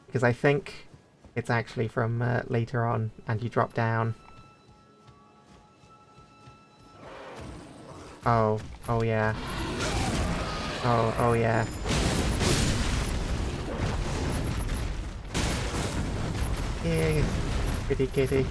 Because I think it's actually from later on, and you drop down. Oh yeah. Oh yeah. Yeah, kitty kitty.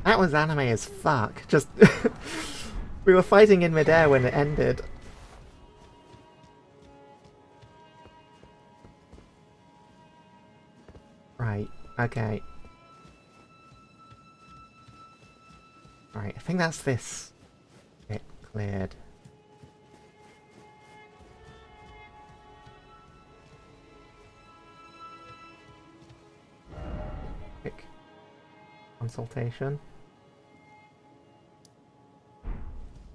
That was anime as fuck. Just we were fighting in midair when it ended. Right, okay. Right, I think that's this bit cleared. Quick consultation.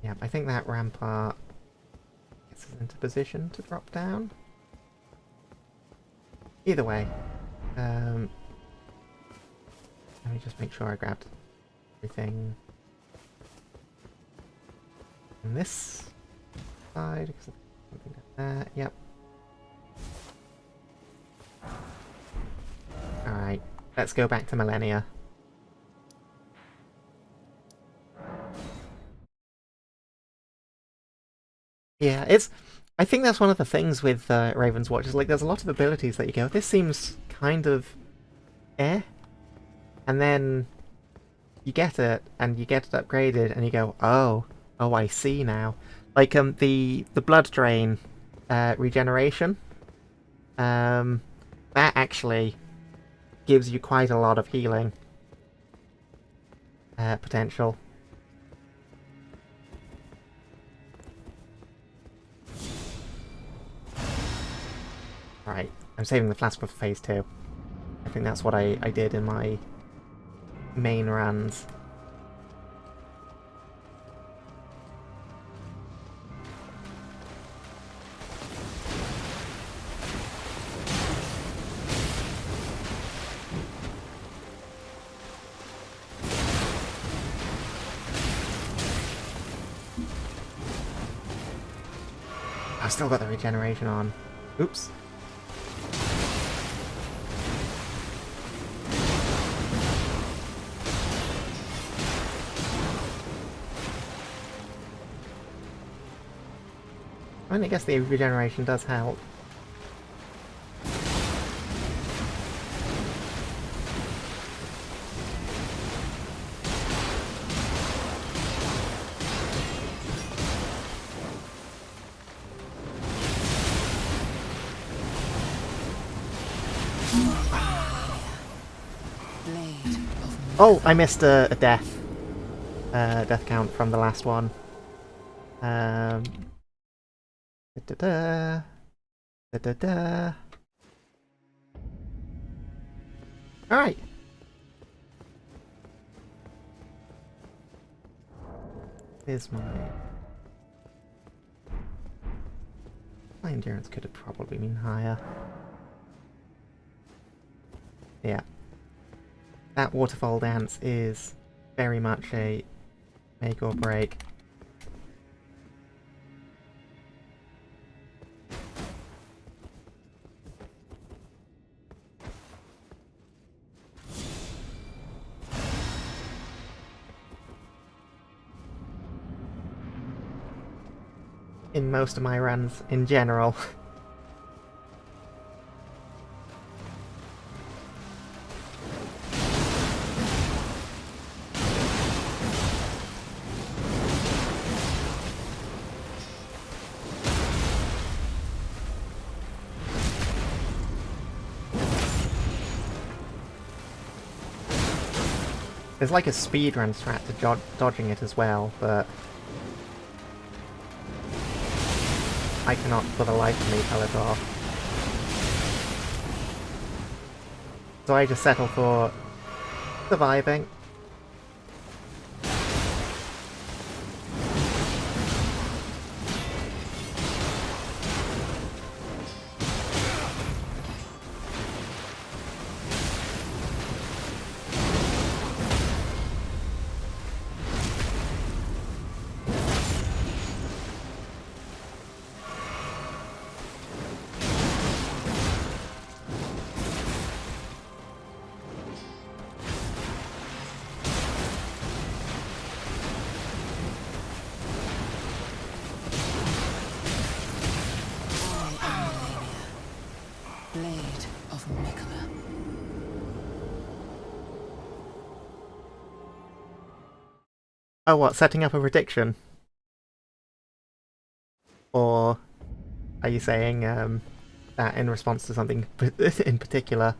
Yep, I think that rampart gets us into position to drop down. Either way, let me just make sure I grabbed everything on this side, because something like that. Yep. Alright, let's go back to Millennia. Yeah, it's... I think that's one of the things with Raven's Watch, is like there's a lot of abilities that you go, this seems kind of eh, and then you get it, and you get it upgraded, and you go, oh, I see now. Like the blood drain regeneration, that actually gives you quite a lot of healing potential. Right, I'm saving the flask for phase 2. I think that's what I did in my main runs. I've still got the regeneration on. Oops. And I guess the regeneration does help. Oh, I missed a death. Death count from the last one. Da da da. Da da da. Alright. Here's my endurance could have probably been higher. Yeah. That waterfall dance is very much a make or break. In most of my runs, in general. There's like a speedrun strat to dodging it as well, but I cannot for the life of me tell it off. So I just settle for surviving. Oh, what, setting up a prediction? Or are you saying that in response to something in particular?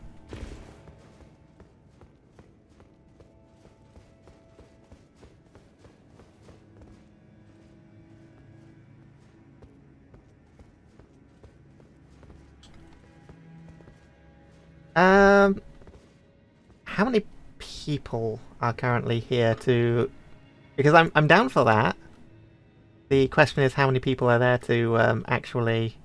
How many people are currently here to... Because I'm down for that. The question is how many people are there to actually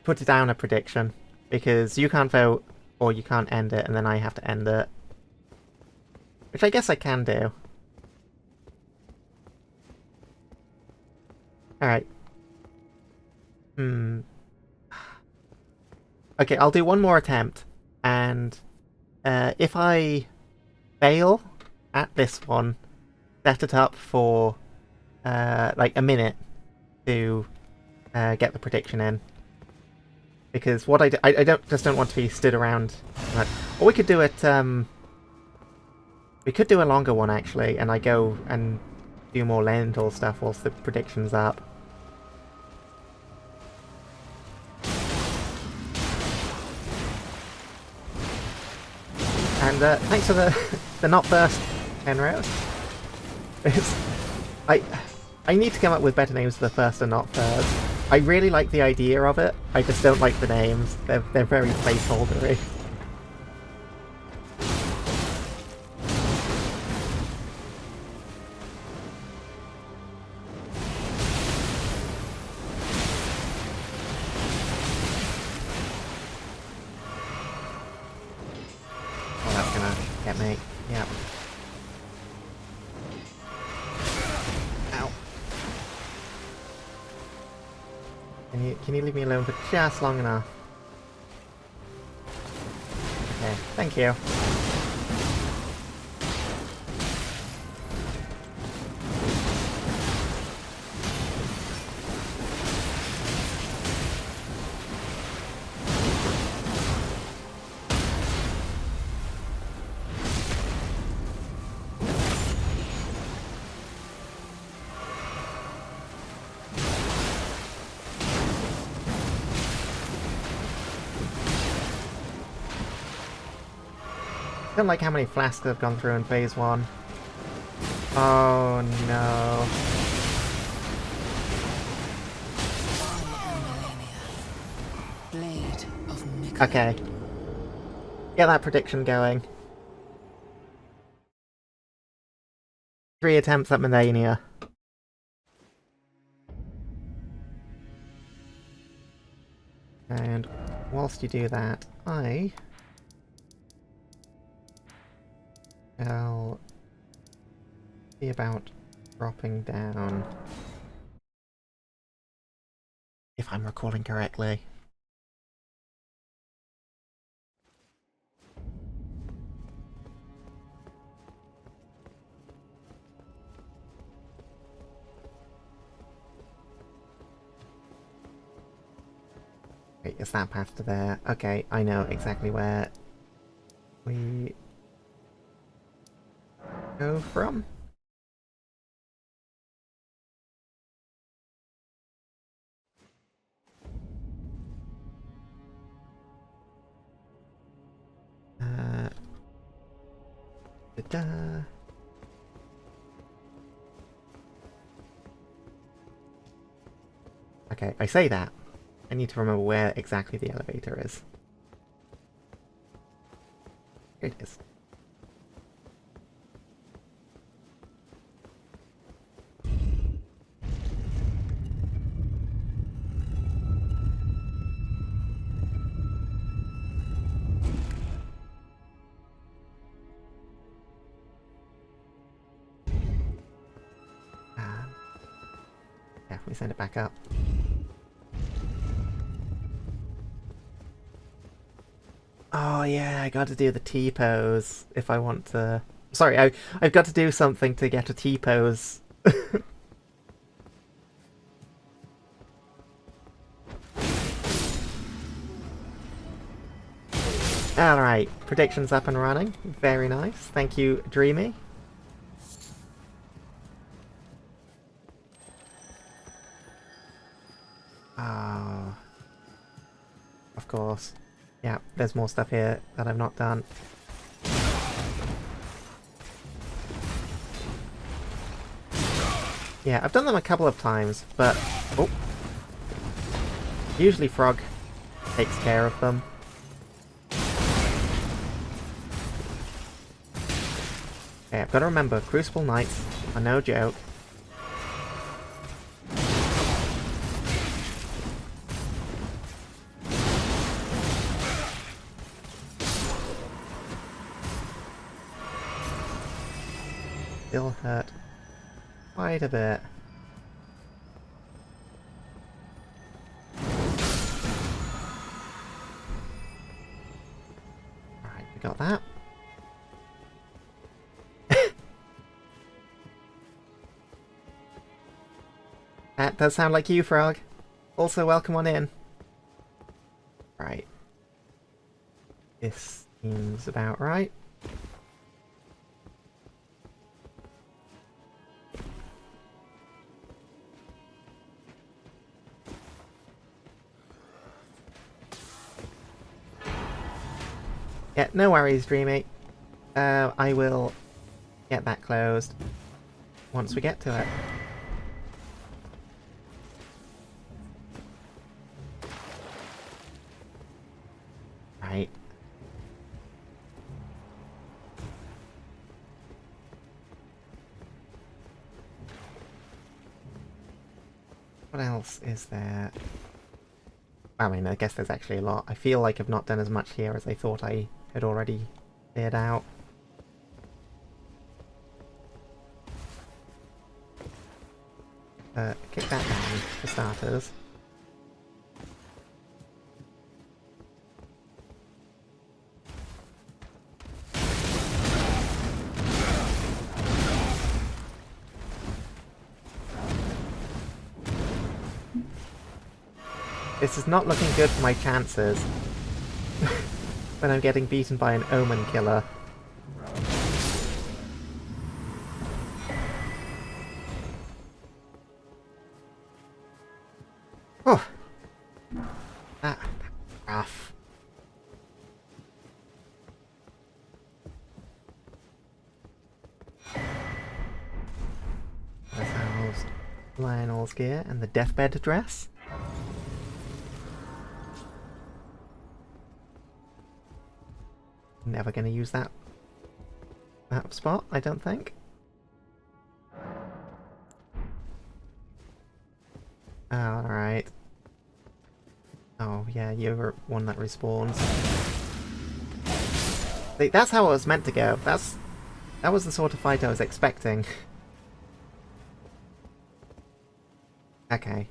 put down a prediction. Because you can't vote or you can't end it and then I have to end it. Which I guess I can do. Alright. Okay, I'll do one more attempt, and if I fail at this one, set it up for like a minute to get the prediction in. Because what I don't want to be stood around. Or we could do it. We could do a longer one actually, and I go and do more lentil stuff whilst the prediction's up. And thanks for the not first Enros. I need to come up with better names for the first and not third. I really like the idea of it. I just don't like the names. They're very placeholdery. Get me. Yep. Ow. Can you leave me alone for just long enough? Okay, thank you. Don't like how many flasks I've gone through in phase 1. Oh no. Blade of Mikkel. Okay. Get that prediction going. 3 attempts at Melania. And whilst you do that, I shall see about dropping down, if I'm recalling correctly. Wait, is that path to there? Okay, I know exactly where we go from. Da-da. Okay, I say that. I need to remember where exactly the elevator is. Here it is. Yeah, we send it back up. Oh yeah, I got to do the T-pose if I want to... Sorry, I've got to do something to get a T-pose. Alright, predictions up and running. Very nice. Thank you, Dreamy. Ah, of course. Yeah, there's more stuff here that I've not done. Yeah, I've done them a couple of times, but... Oh. Usually Frog takes care of them. Okay, I've got to remember, Crucible Knights are no joke. Still hurt quite a bit. Alright, we got that. That does sound like you, Frog. Also, welcome on in. Right. This seems about right. Yeah, no worries, Dreamy. I will get that closed once we get to it. Right. What else is there? I mean, I guess there's actually a lot. I feel like I've not done as much here as I thought I had already cleared out. Kick that down, for starters. This is not looking good for my chances when I'm getting beaten by an Omen Killer. Oh, that's rough. Lionel's gear and the deathbed dress. Never going to use that spot, I don't think. Alright. Oh, yeah, you're one that respawns. See, that's how it was meant to go. That was the sort of fight I was expecting. Okay.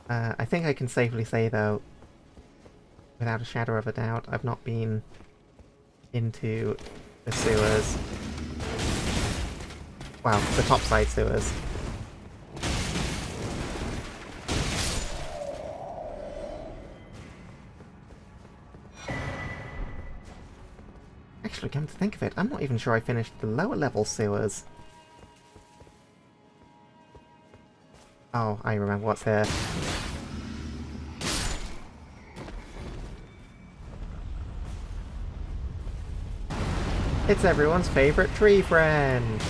I think I can safely say, though, without a shadow of a doubt, I've not been into the sewers. Well, the topside sewers. Actually, come to think of it, I'm not even sure I finished the lower level sewers. Oh, I remember what's here. It's everyone's favourite tree friend!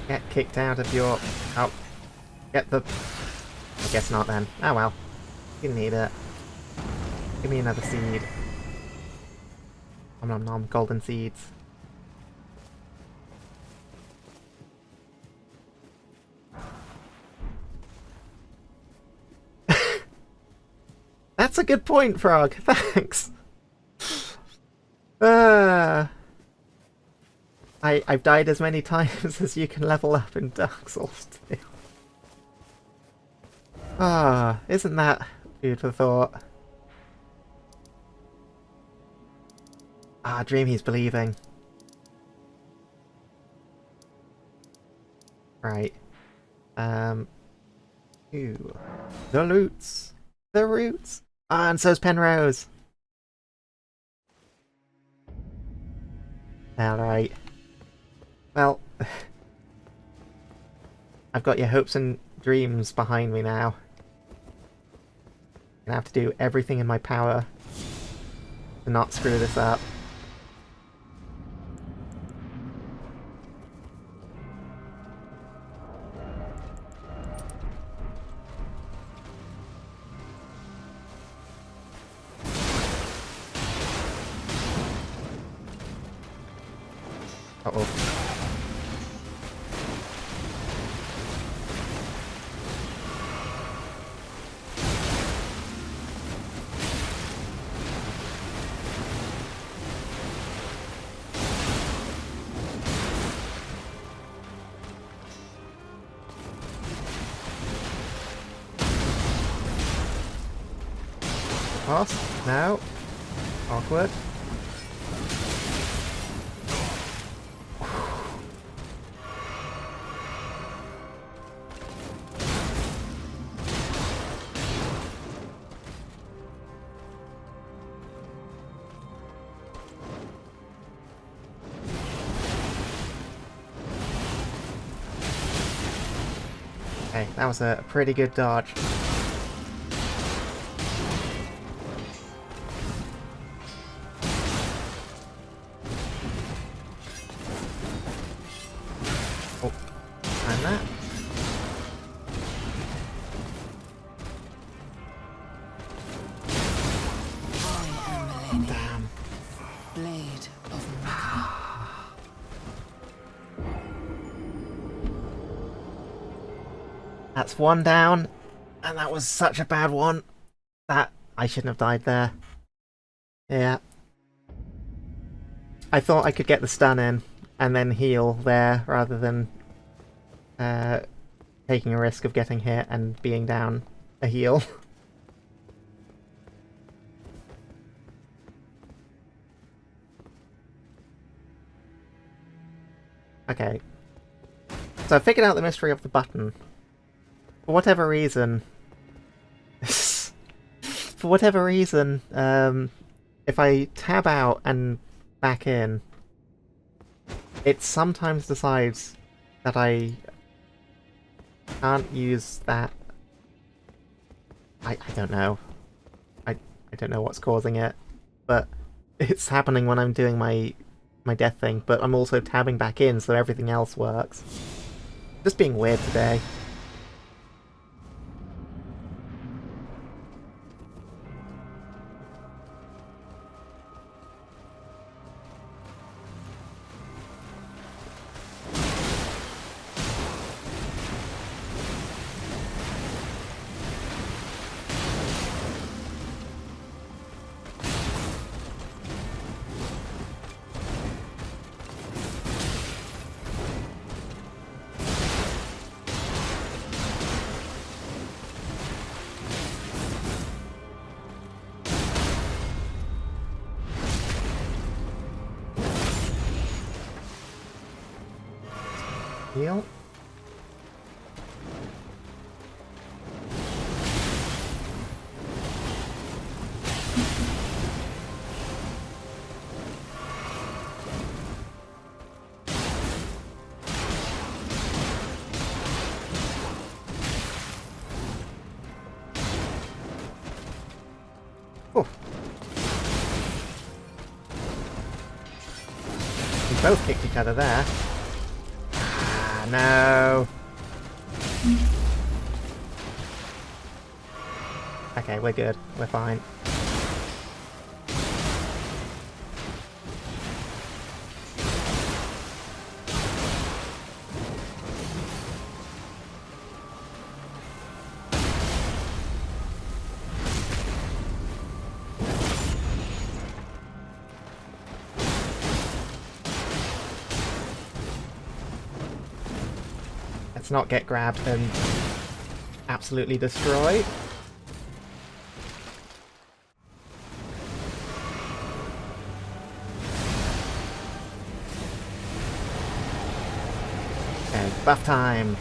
Get kicked out of your... Oh. Get the... I guess not then. Oh well. You need it. Give me another seed. Nom nom nom. Golden seeds. That's a good point, Frog. Thanks. I've died as many times as you can level up in Dark Souls 2. Isn't that food for thought? Dream he's believing. Right. Ooh. The roots. The roots. And so's Penrose. Alright. Well, I've got your hopes and dreams behind me now. I'm gonna have to do everything in my power to not screw this up. Uh-oh. Pass? No. Awkward. Okay, that was a pretty good dodge. Oh, and that. I am Milady, Damn. Blade of Mecca. That's one down, and that was such a bad one. That I shouldn't have died there. Yeah. I thought I could get the stun in and then heal there rather than taking a risk of getting hit and being down a heal. Okay. So I figured out the mystery of the button. For whatever reason, for whatever reason, if I tab out and back in, it sometimes decides that I can't use that. I don't know. I don't know what's causing it, but it's happening when I'm doing my death thing, but I'm also tabbing back in so everything else works. Just being weird today. Heal. Oh. We both kicked each other there. Ah, no. Okay, we're good. We're fine. Let's not get grabbed and absolutely destroyed. Okay, buff time.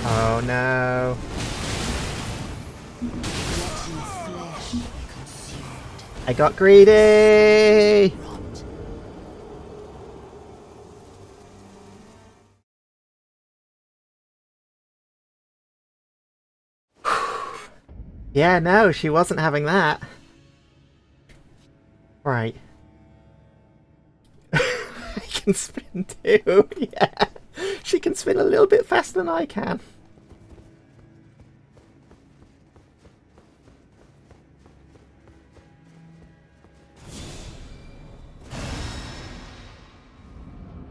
Oh no. I got greedy! Yeah, no, she wasn't having that. Right. I can spin too, yeah. She can spin a little bit faster than I can.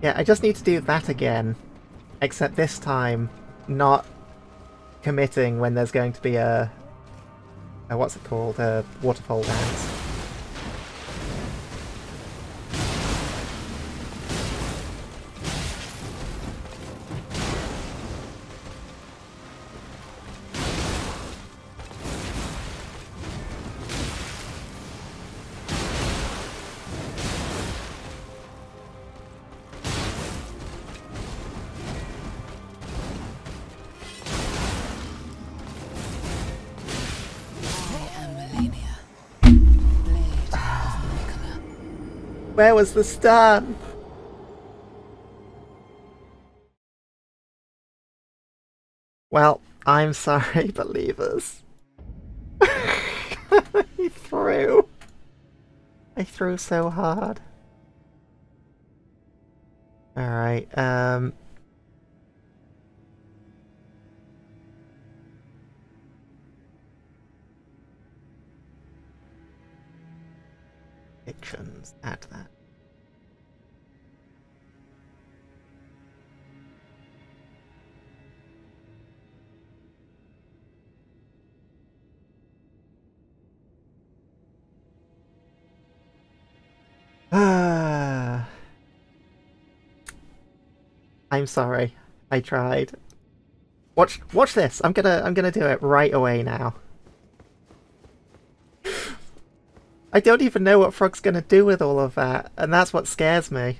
Yeah, I just need to do that again. Except this time, not committing when there's going to be a what's it called? A waterfall dance. Where was the stun? Well, I'm sorry, believers. I threw. I threw so hard. Alright, Fictions, add that. Ah. I'm sorry. I tried. Watch this. I'm gonna do it right away now. I don't even know what Frog's gonna do with all of that, and that's what scares me.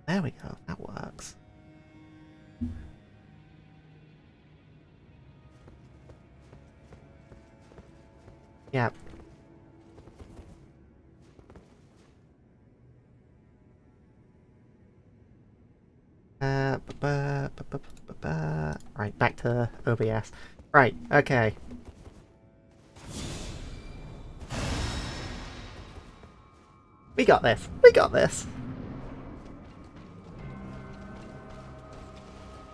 There we go. That works. Yep. Right, back to OBS. Right, okay. We got this. We got this.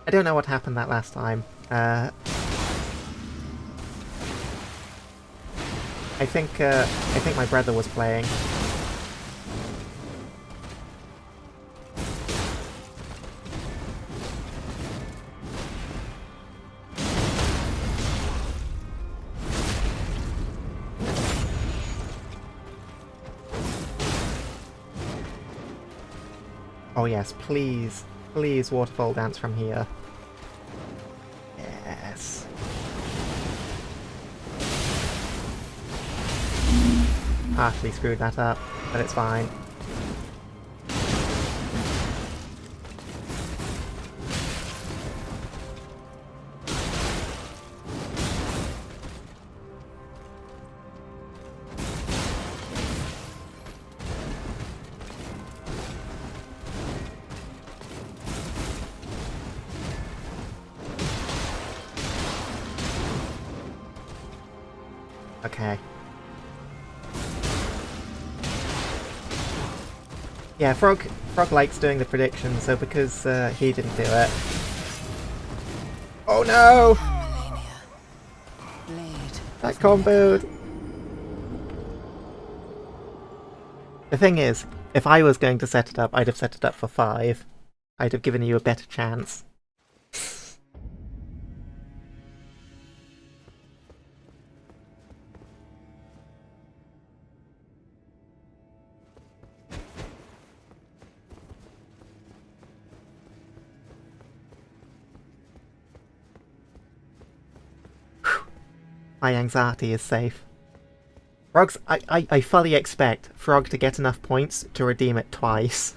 I don't know what happened that last time. I think my brother was playing. Oh yes, please, please waterfall dance from here. Yes. Partially screwed that up, but it's fine. Okay. Yeah, Frog likes doing the predictions, so because he didn't do it. Oh no! That comboed! The thing is, if I was going to set it up, I'd have set it up for 5. I'd have given you a better chance. My anxiety is safe. Frog's... I fully expect Frog to get enough points to redeem it twice.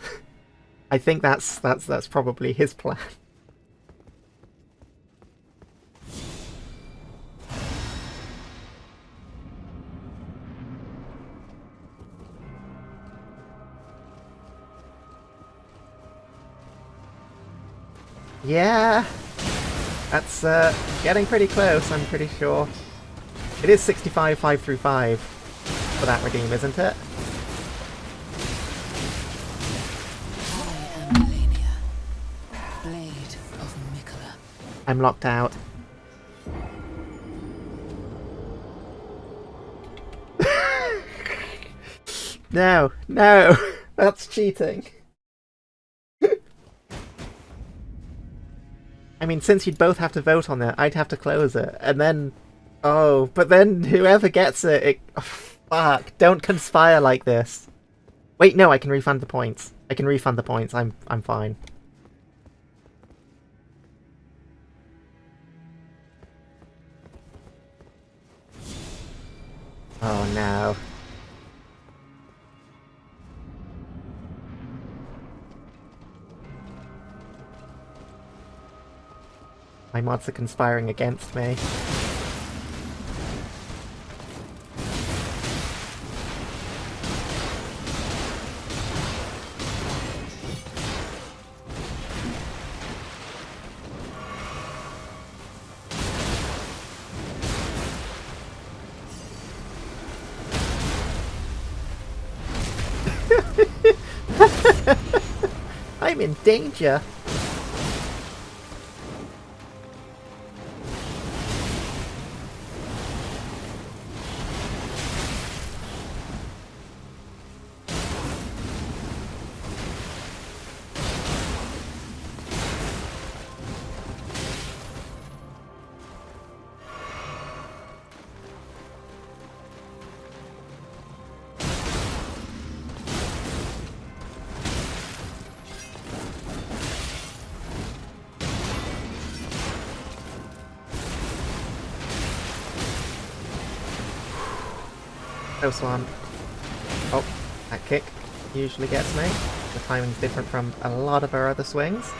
I think that's probably his plan. Yeah! That's getting pretty close, I'm pretty sure. It is 65 5 through 5 for that redeem, isn't it? I am Melania, Blade of Mikola. I'm locked out. No, no! That's cheating. I mean, since you'd both have to vote on it, I'd have to close it, and then... Oh, but then whoever gets it... Oh, fuck, don't conspire like this. Wait, no, I can refund the points. I can refund the points, I'm fine. Oh no. My mods are conspiring against me. I'm in danger! Close one. Oh, that kick usually gets me. The timing's different from a lot of our other swings.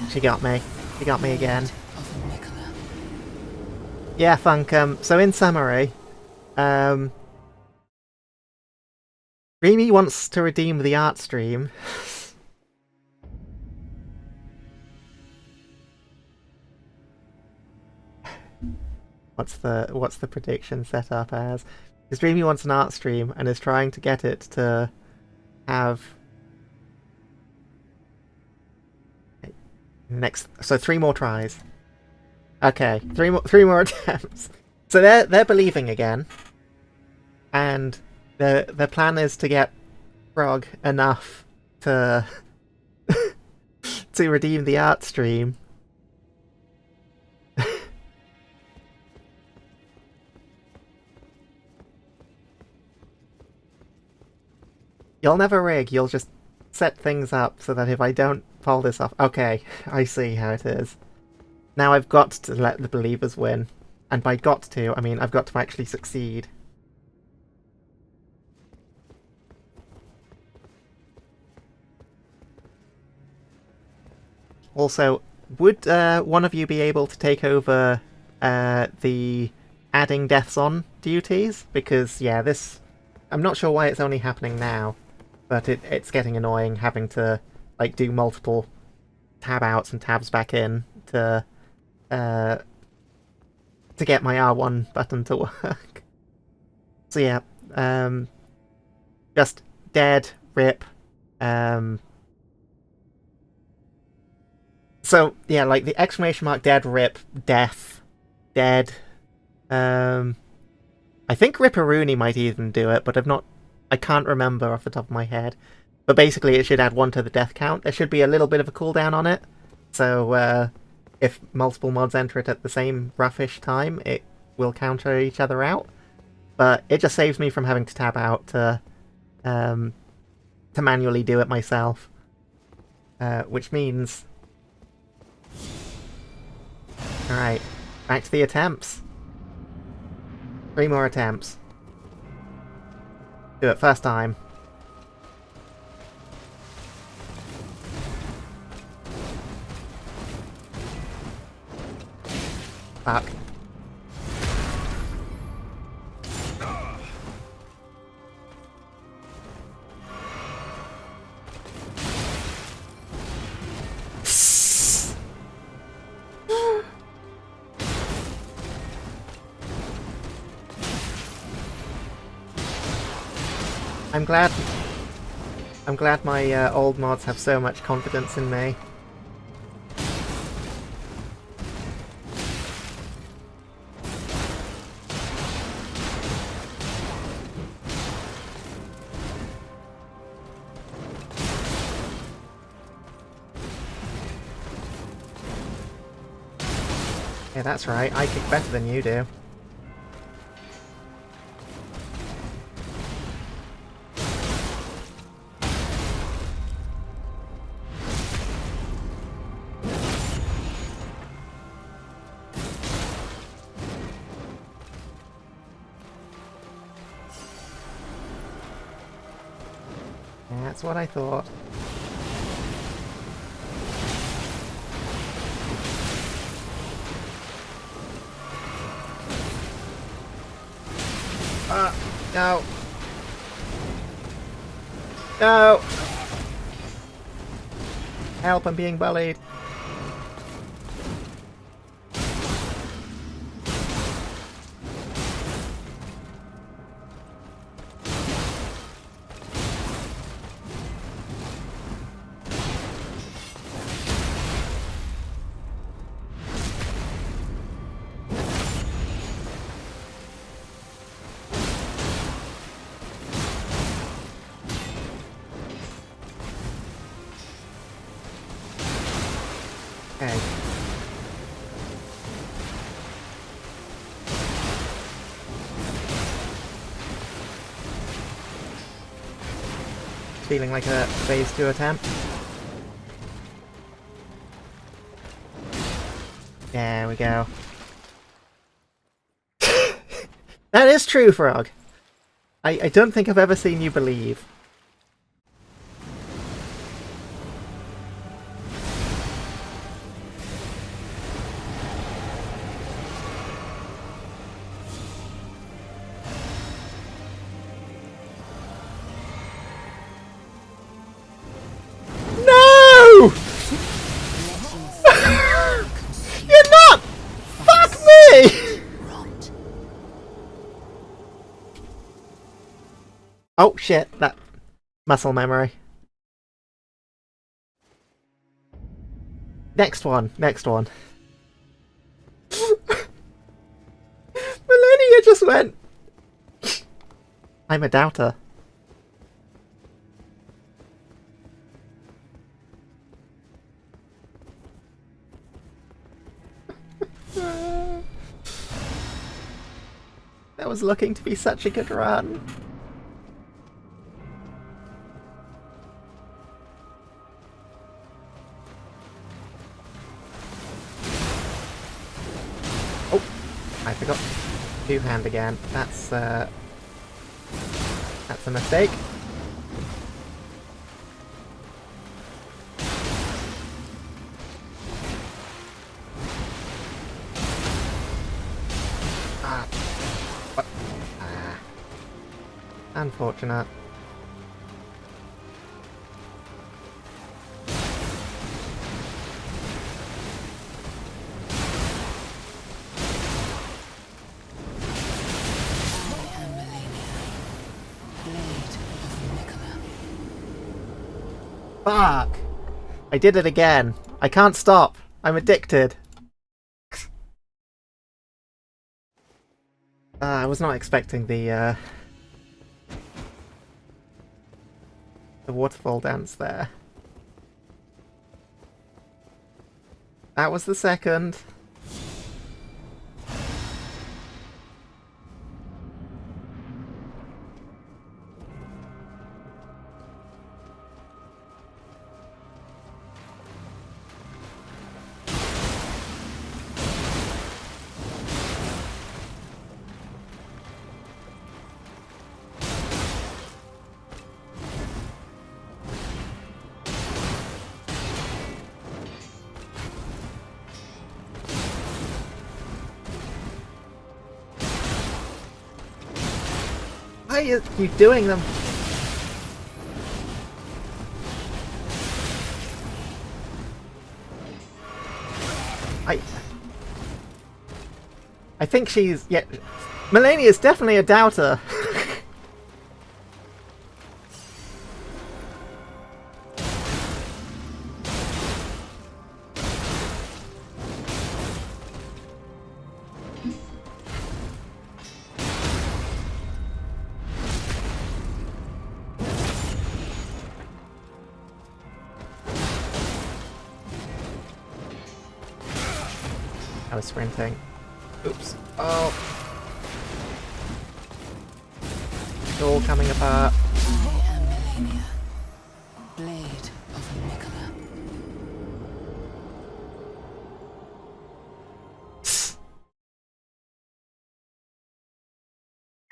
She got me. She got me again. Yeah, Funk. So in summary, Dreamy wants to redeem the art stream. What's the prediction set up as? Because Dreamy wants an art stream and is trying to get it to have so 3 more tries. Okay, three more attempts. So they're believing again, and the plan is to get Frog enough to to redeem the art stream. You'll never rig. You'll just set things up so that if I don't pull this off, okay, I see how it is. Now I've got to let the believers win. And by got to, I mean I've got to actually succeed. Also, would one of you be able to take over the adding deaths on duties? Because, yeah, this... I'm not sure why it's only happening now, but it's getting annoying having to like do multiple tab outs and tabs back in to get my R1 button to work. So yeah, just dead, rip. So yeah, like the exclamation mark dead, rip, death, dead. I think Ripperoonie might even do it, but I can't remember off the top of my head. But basically it should add 1 to the death count. There should be a little bit of a cooldown on it. So if multiple mods enter it at the same roughish time, it will counter each other out. But it just saves me from having to tab out to manually do it myself. Which means... Alright, back to the attempts. 3 more attempts. Do it first time. Fuck. I'm glad my old mods have so much confidence in me. Yeah, that's right. I kick better than you do. That's what I thought. No. No! Help, I'm being bullied. Okay. Feeling like a phase 2 attempt. There we go. That is true, Frog. I don't think I've ever seen you believe. No! You're not! Fuck me! Rot. Oh shit, that muscle memory. Next one, next one. Millennia just went. I'm a doubter. That was looking to be such a good run. Oh, I forgot two-hand again. That's a mistake. What? Unfortunate. I am Melania, blade of Nicola. Fuck! I did it again. I can't stop. I'm addicted. I was not expecting the waterfall dance there. That was the second. Why are you doing them? I think she's... yeah. Melania is definitely a doubter. I was sprinting. Oops. Oh. It's all coming apart. I am Melania, blade of Nicola.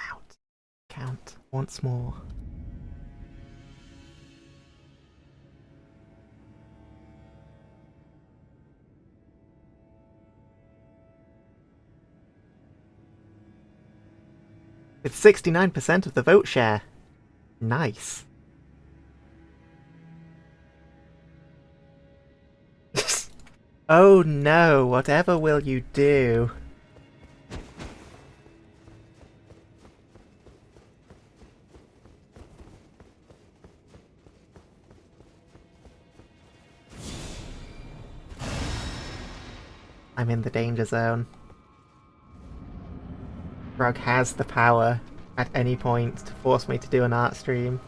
Out. Count once more. It's 69% of the vote share. Nice. Oh no, whatever will you do? I'm in the danger zone. Rug has the power at any point to force me to do an art stream.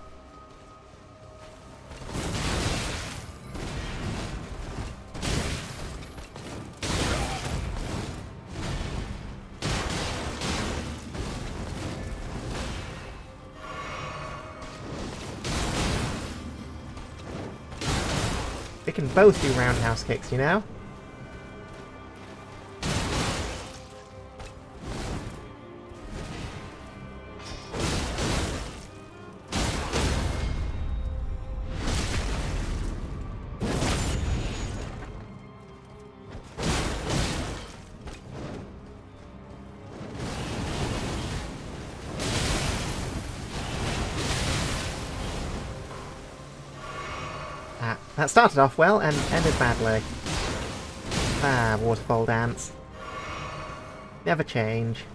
We can both do roundhouse kicks, you know? That started off well and ended badly. Ah, waterfall dance. Never change.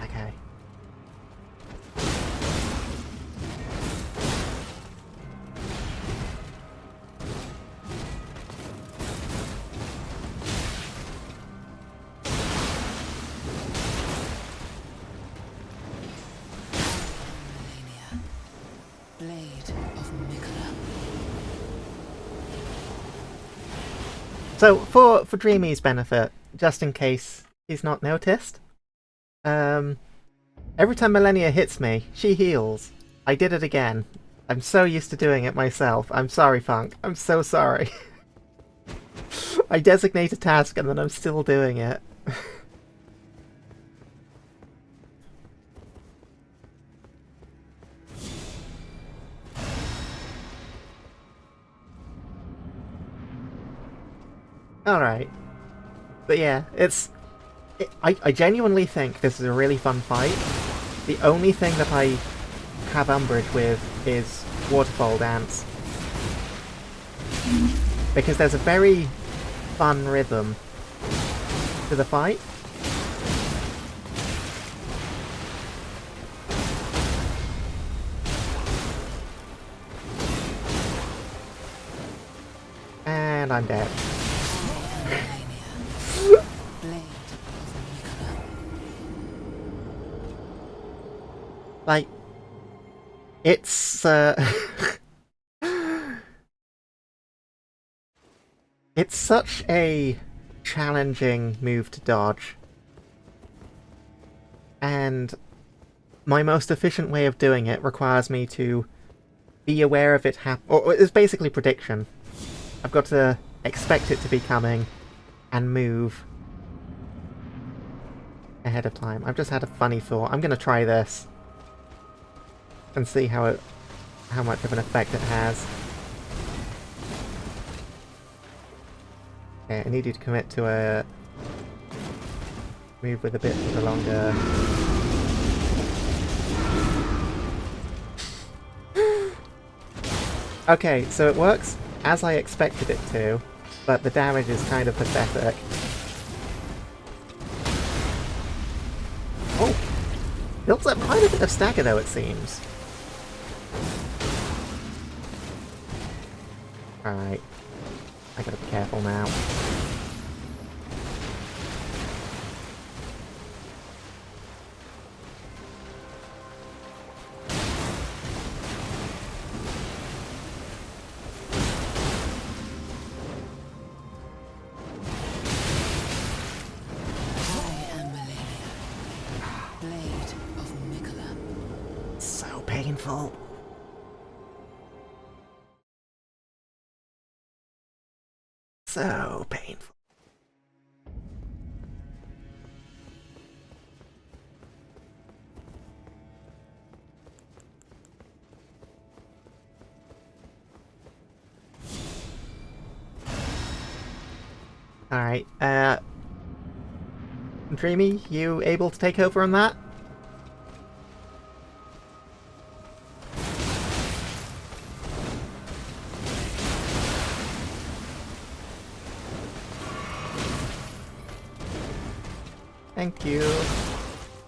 Okay. Blade of Mikola. So, for Dreamy's benefit, just in case he's not noticed, every time Millennia hits me, she heals. I did it again. I'm so used to doing it myself. I'm sorry, Funk. I'm so sorry. I designate a task and then I'm still doing it. Alright. But yeah, I genuinely think this is a really fun fight. The only thing that I have umbrage with is Waterfall Dance. Because there's a very fun rhythm to the fight. And I'm dead. Like, it's it's such a challenging move to dodge. And my most efficient way of doing it requires me to be aware of it or it's basically prediction. I've got to expect it to be coming and move ahead of time. I've just had a funny thought. I'm gonna try this and see how much of an effect it has. Okay, I need you to commit to a move with a bit of a longer. Okay, so it works as I expected it to, but the damage is kind of pathetic. Oh! Builds up quite a bit of stagger though, it seems. Alright. I gotta be careful now. Blade of Mikola. So painful. So painful. Alright, Dreamy, you able to take over on that? Thank you.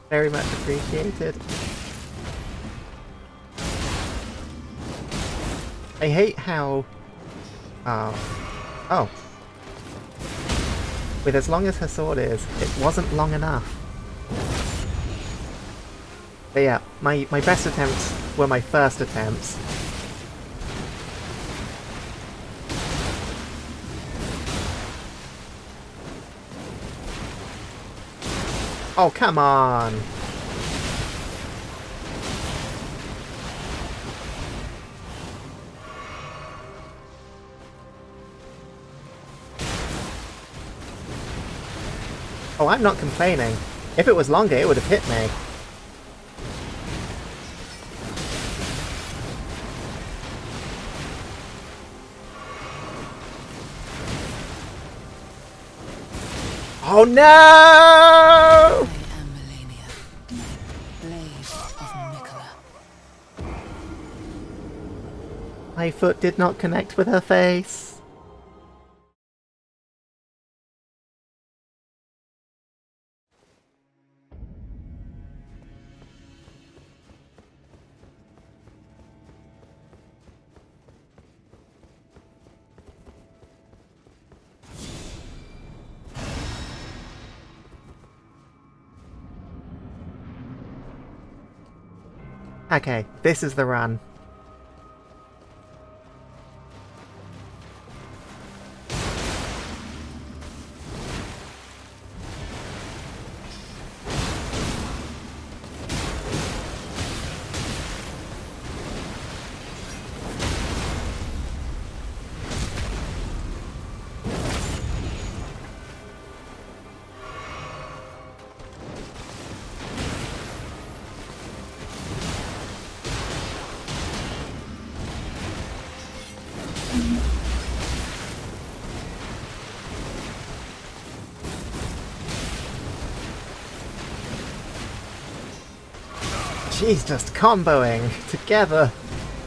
Very much appreciated. I hate how... oh. With as long as her sword is, it wasn't long enough. But yeah, my best attempts were my first attempts. Oh, come on! Oh, I'm not complaining. If it was longer, it would have hit me. Oh no! I am Melania, blade of Mikola. My foot did not connect with her face. Okay, this is the run. She's just comboing together.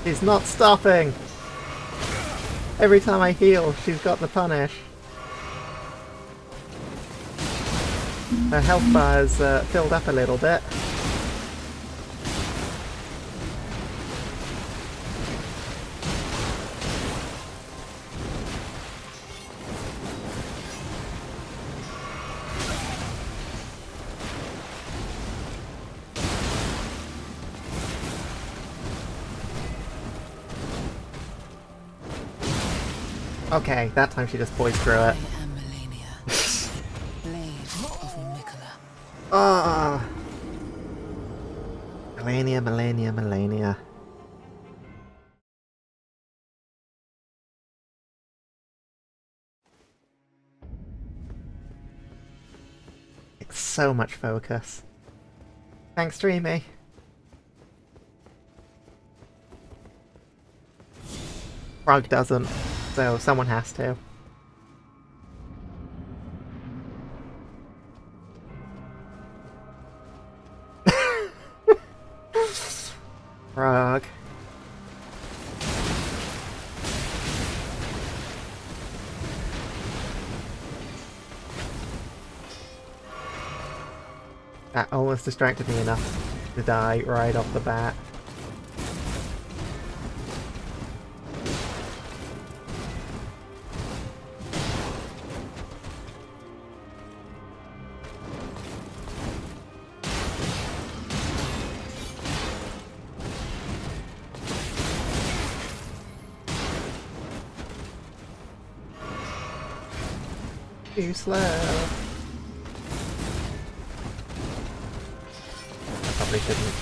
She's not stopping. Every time I heal, she's got the punish. Her health bar is filled up a little bit. Okay, that time she just poised through it. I am Melania, blade of Mikola. Ah, Melania, Melania, Melania. It's so much focus. Thanks, Dreamy. Frog doesn't, so someone has to. Frog. That almost distracted me enough to die right off the bat. Too slow. I probably shouldn't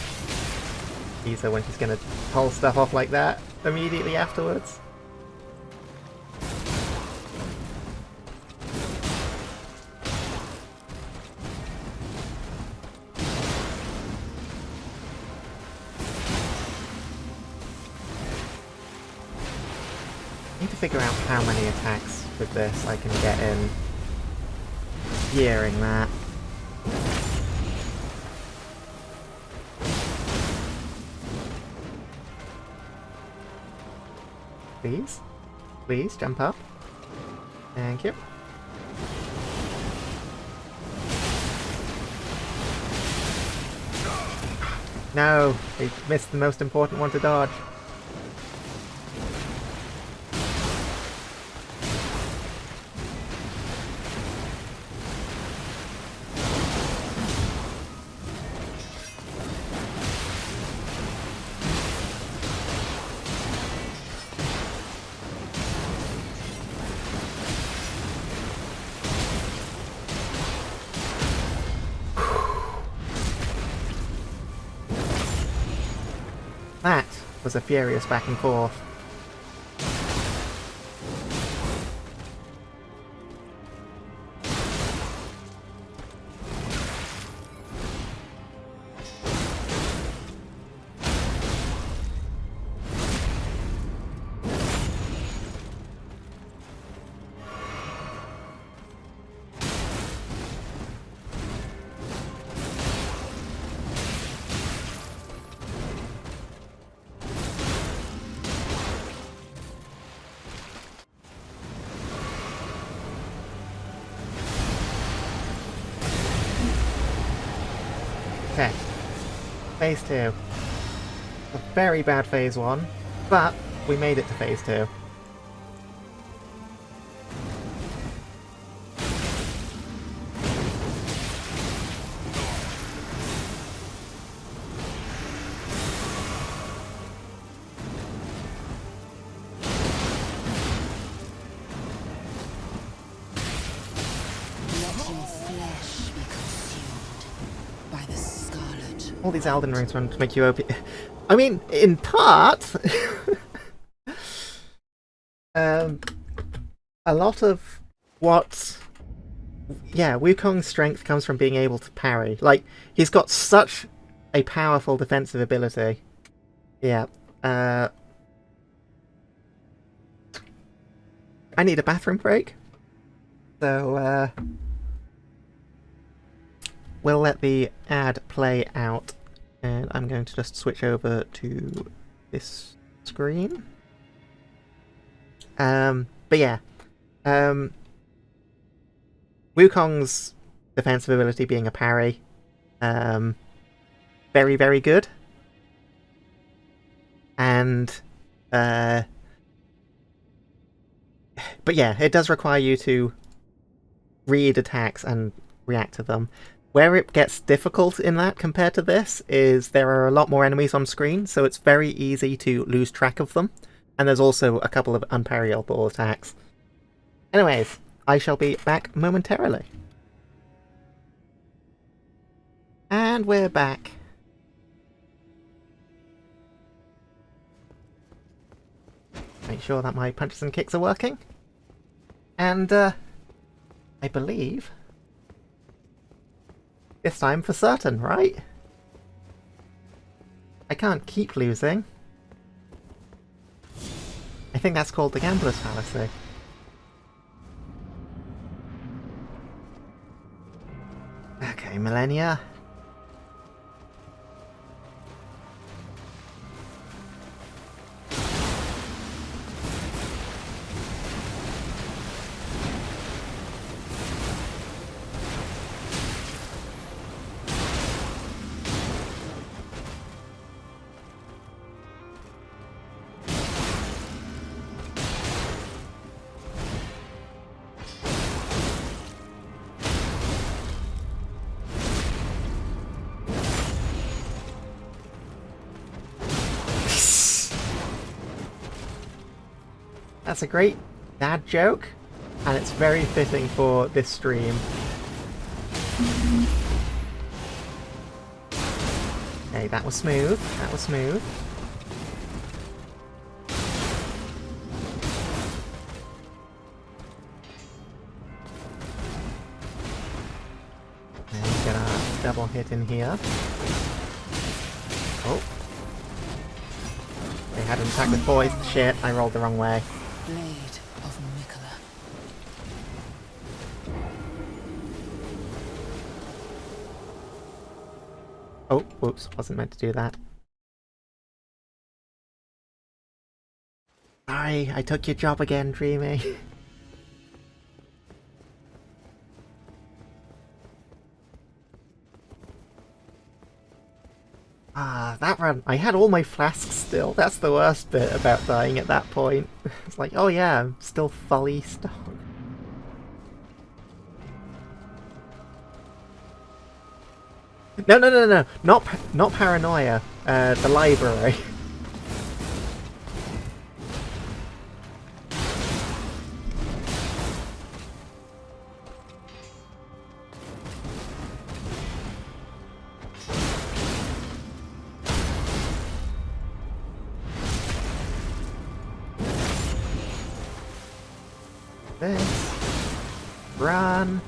tease her when she's gonna pull stuff off like that immediately afterwards. I need to figure out how many attacks with this I can get in. Hearing that. Please? Please, jump up. Thank you. No, they missed the most important one to dodge. That was a furious back and forth. Okay. Phase 2. A very bad phase 1, but we made it to phase 2. Let your flesh be consumed by the scarlet. All these Elden rings want to make you OP. I mean, in part, a lot of what, yeah, Wukong's strength comes from being able to parry. Like, he's got such a powerful defensive ability. Yeah. I need a bathroom break. So, we'll let the ad play out. And I'm going to just switch over to this screen. But yeah. Wukong's defensive ability being a parry. Very, very good. And but yeah, it does require you to read attacks and react to them. Where it gets difficult in that compared to this is there are a lot more enemies on screen, so it's very easy to lose track of them. And there's also a couple of unparryable attacks. Anyways, I shall be back momentarily. And we're back. Make sure that my punches and kicks are working. And, I believe this time for certain, right? I can't keep losing. I think that's called the gambler's fallacy. Okay, Millennia. That's a great dad joke, and it's very fitting for this stream. Okay, that was smooth. That was smooth. And get a double hit in here. Oh. They had an attack with boys. Shit, I rolled the wrong way. Blade of Mikola. Oh, whoops, wasn't meant to do that. Sorry, I took your job again, Dreamy. Ah, that run. I had all my flasks still. That's the worst bit about dying at that point. It's like, oh yeah, I'm still fully stocked. No, no, no, no, not paranoia. The library. This. Run.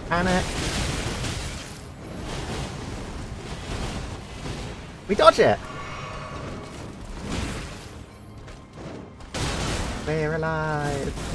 Panic. We dodge it. We're alive.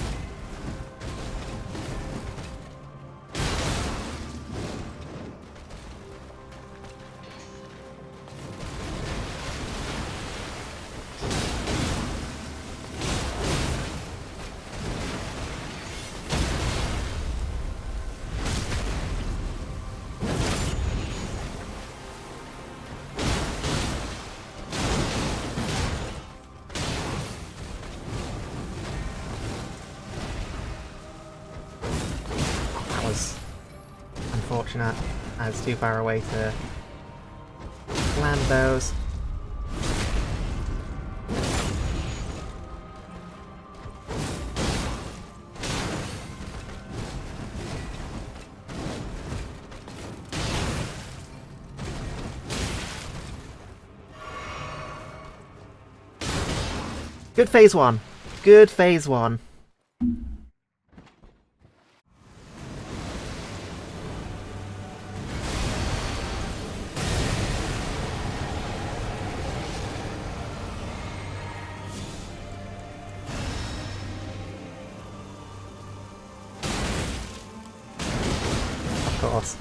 Unfortunate. I was too far away to land those. Good phase one. Good phase one. Of course.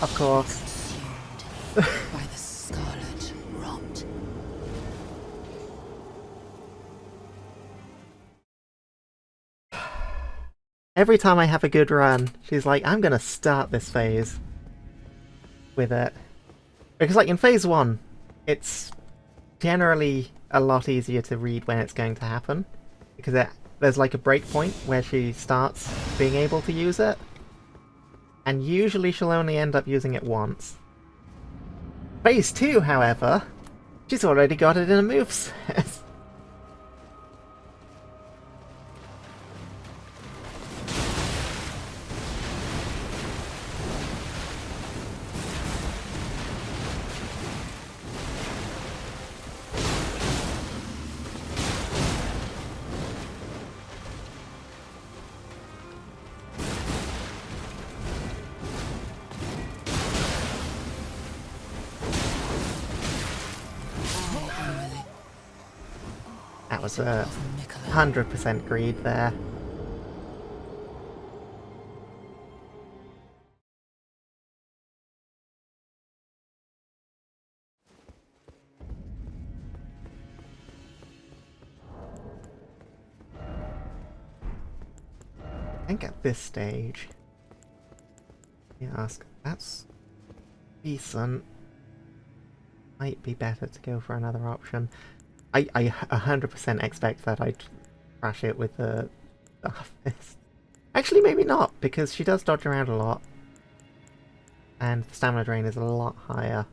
Of course. By the scarlet rot. Every time I have a good run, she's like, I'm gonna start this phase with it. Because like in phase one, it's generally a lot easier to read when it's going to happen. Because there's like a breakpoint where she starts being able to use it. And usually she'll only end up using it once. Phase 2, however, she's already got it in a moveset. That was a 100% greed there. I think at this stage, you ask, that's decent. Might be better to go for another option. I 100% expect that I'd crash it with the Fist. Actually, maybe not, because she does dodge around a lot. And the stamina drain is a lot higher.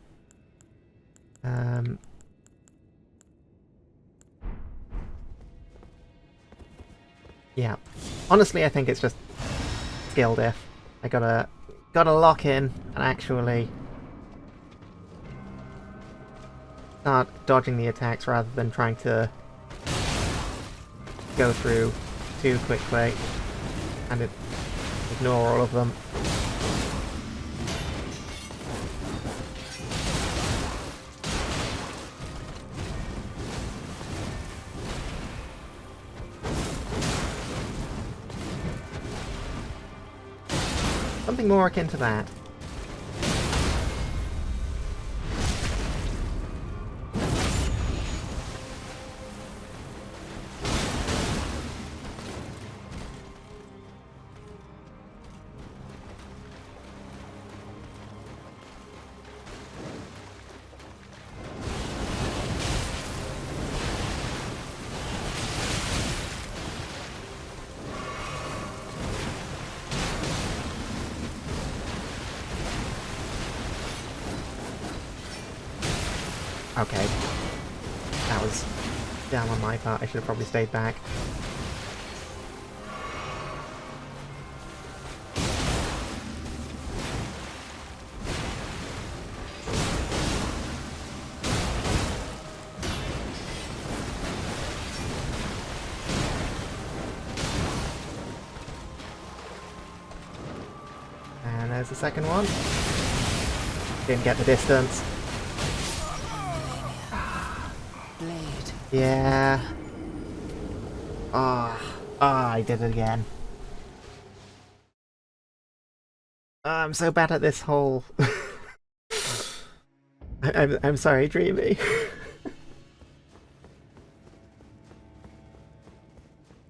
Yeah. Honestly, I think it's just skill diff. I gotta lock in and actually start dodging the attacks rather than trying to go through too quickly and ignore all of them. Something more akin to that. Okay. That was down on my part. I should have probably stayed back. And there's the second one. Didn't get the distance. Blade. Yeah. I did it again. I'm so bad at this whole... I'm sorry, Dreamy.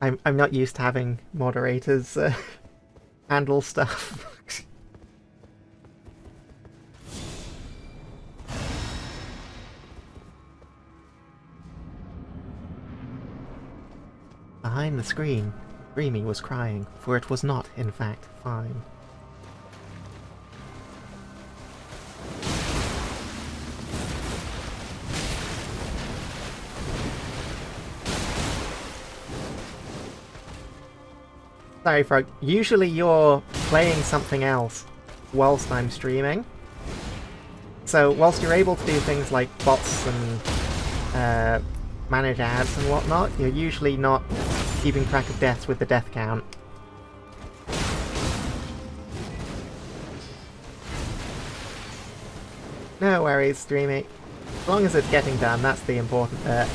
I'm not used to having moderators handle stuff. Behind the screen, Dreamy was crying, for it was not, in fact, fine. Sorry, Frog. Usually you're playing something else whilst I'm streaming. So whilst you're able to do things like bots and manage ads and whatnot, you're usually not keeping track of deaths with the death count. No worries, Dreamy. As long as it's getting done, that's the important bit.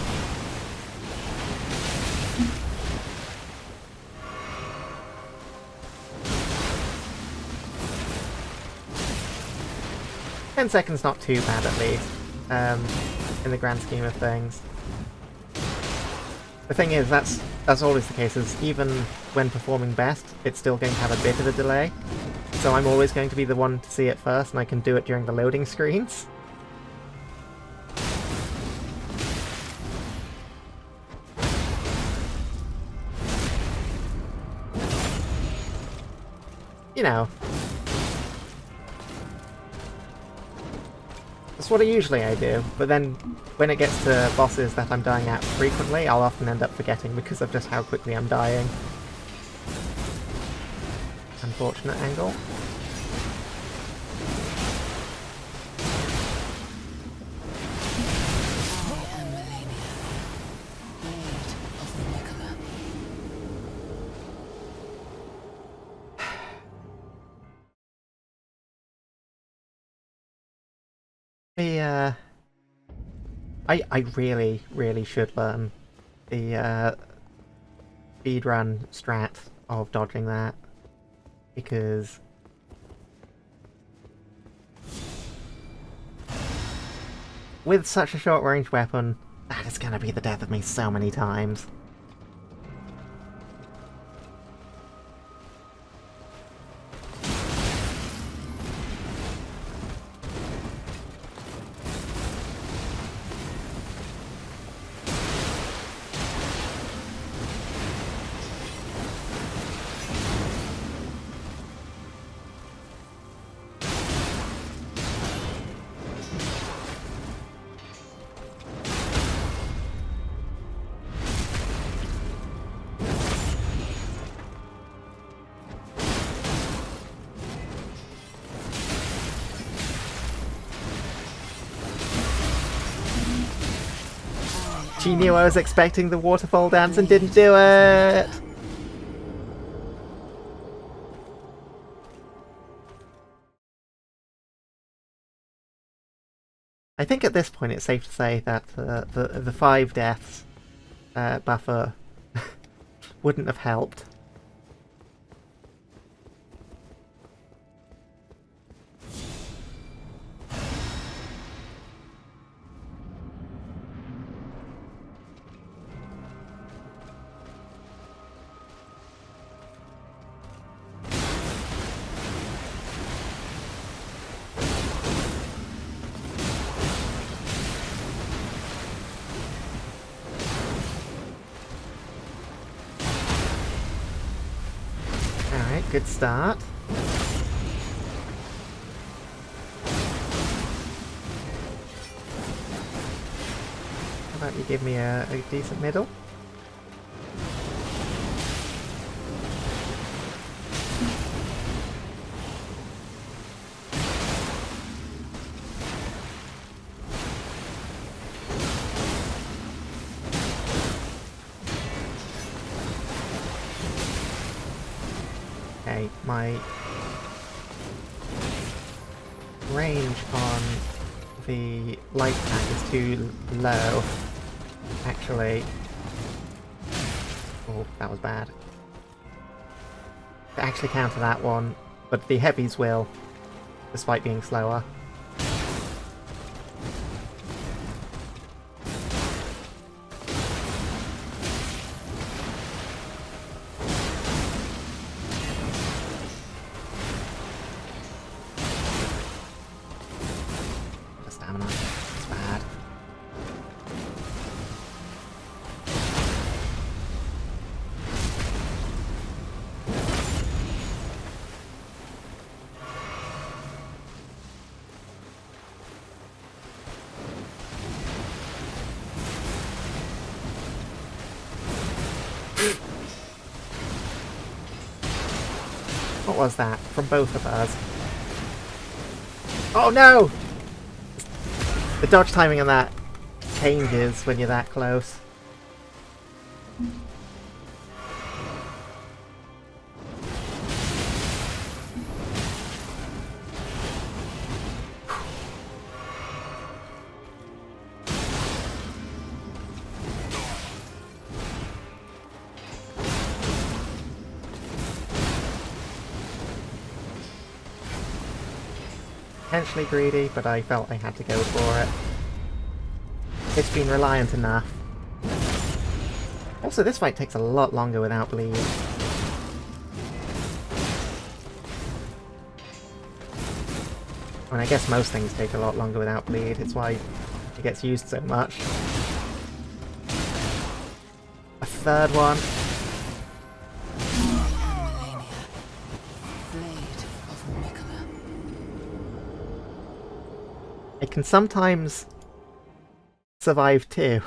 Ten seconds not too bad at least, in the grand scheme of things. The thing is, that's always the case, is even when performing best, it's still going to have a bit of a delay. So I'm always going to be the one to see it first, and I can do it during the loading screens. You know. That's what I do, but then when it gets to bosses that I'm dying at frequently, I'll often end up forgetting because of just how quickly I'm dying. Unfortunate angle. I really, really should learn the speedrun strat of dodging that, because with such a short range weapon, that is gonna be the death of me so many times. She knew I was expecting the waterfall dance and didn't do it! I think at this point it's safe to say that the 5 deaths buffer wouldn't have helped. Good start. about you give me a decent middle? Okay, my range on the light attack is too low, actually. Oh, that was bad. To actually counter that one, but the heavies will, despite being slower. The stamina is bad. What was that? From both of us. Oh no! The dodge timing on that changes when you're that close. Potentially greedy, but I felt I had to go for it. It's been reliant enough. Also, this fight takes a lot longer without bleed. I mean, I guess most things take a lot longer without bleed. It's why it gets used so much. A third one. I can sometimes survive two,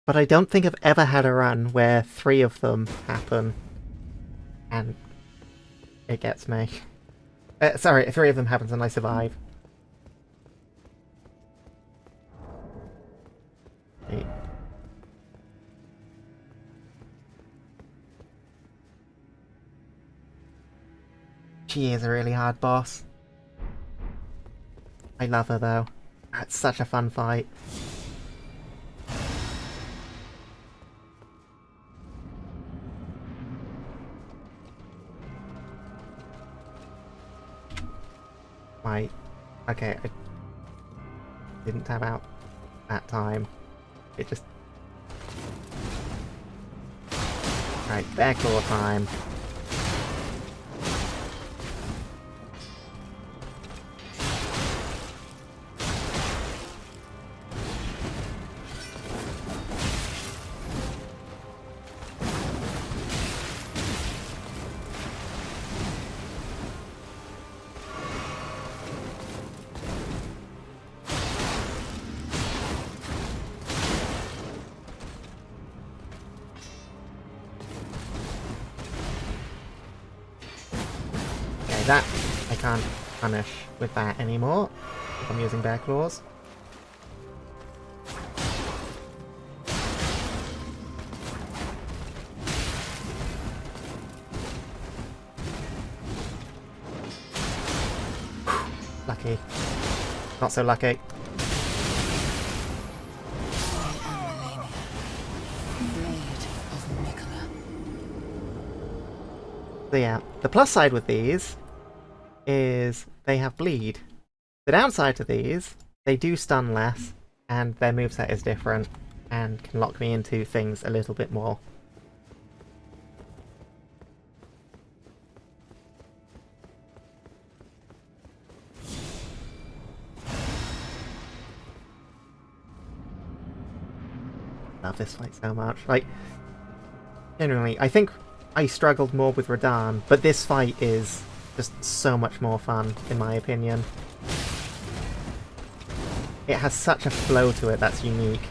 but I don't think I've ever had a run where 3 of them happen and it gets me. Sorry, 3 of them happens and I survive. Wait. She is a really hard boss. I love her though. It's such a fun fight. Right. Okay, I didn't tab out that time. It just... Right, bear claw time. That I can't punish with that anymore if I'm using bear claws. Lucky. Not so lucky. So yeah, the plus side with these is they have bleed. The downside to these, they do stun less, and their moveset is different, and can lock me into things a little bit more. Love this fight so much. Like, generally, I think I struggled more with Radahn, but this fight is just so much more fun, in my opinion. It has such a flow to it that's unique.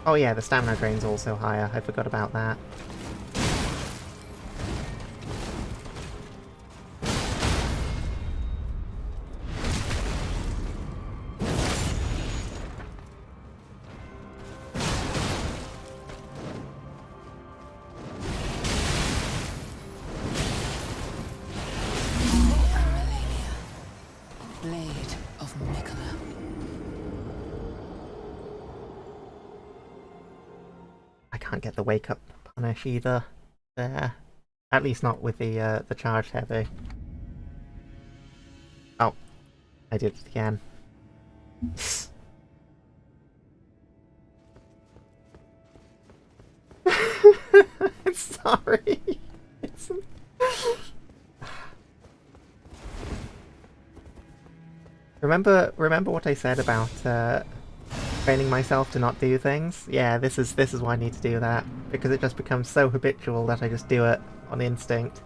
Oh yeah, the stamina drain's also higher. I forgot about that. Blade of Mikola. I can't get the wake up punish either. There. At least not with the charged heavy. Oh, I did it again. Sorry. It's... Remember what I said about training myself to not do things? Yeah, this is why I need to do that, because it just becomes so habitual that I just do it on instinct.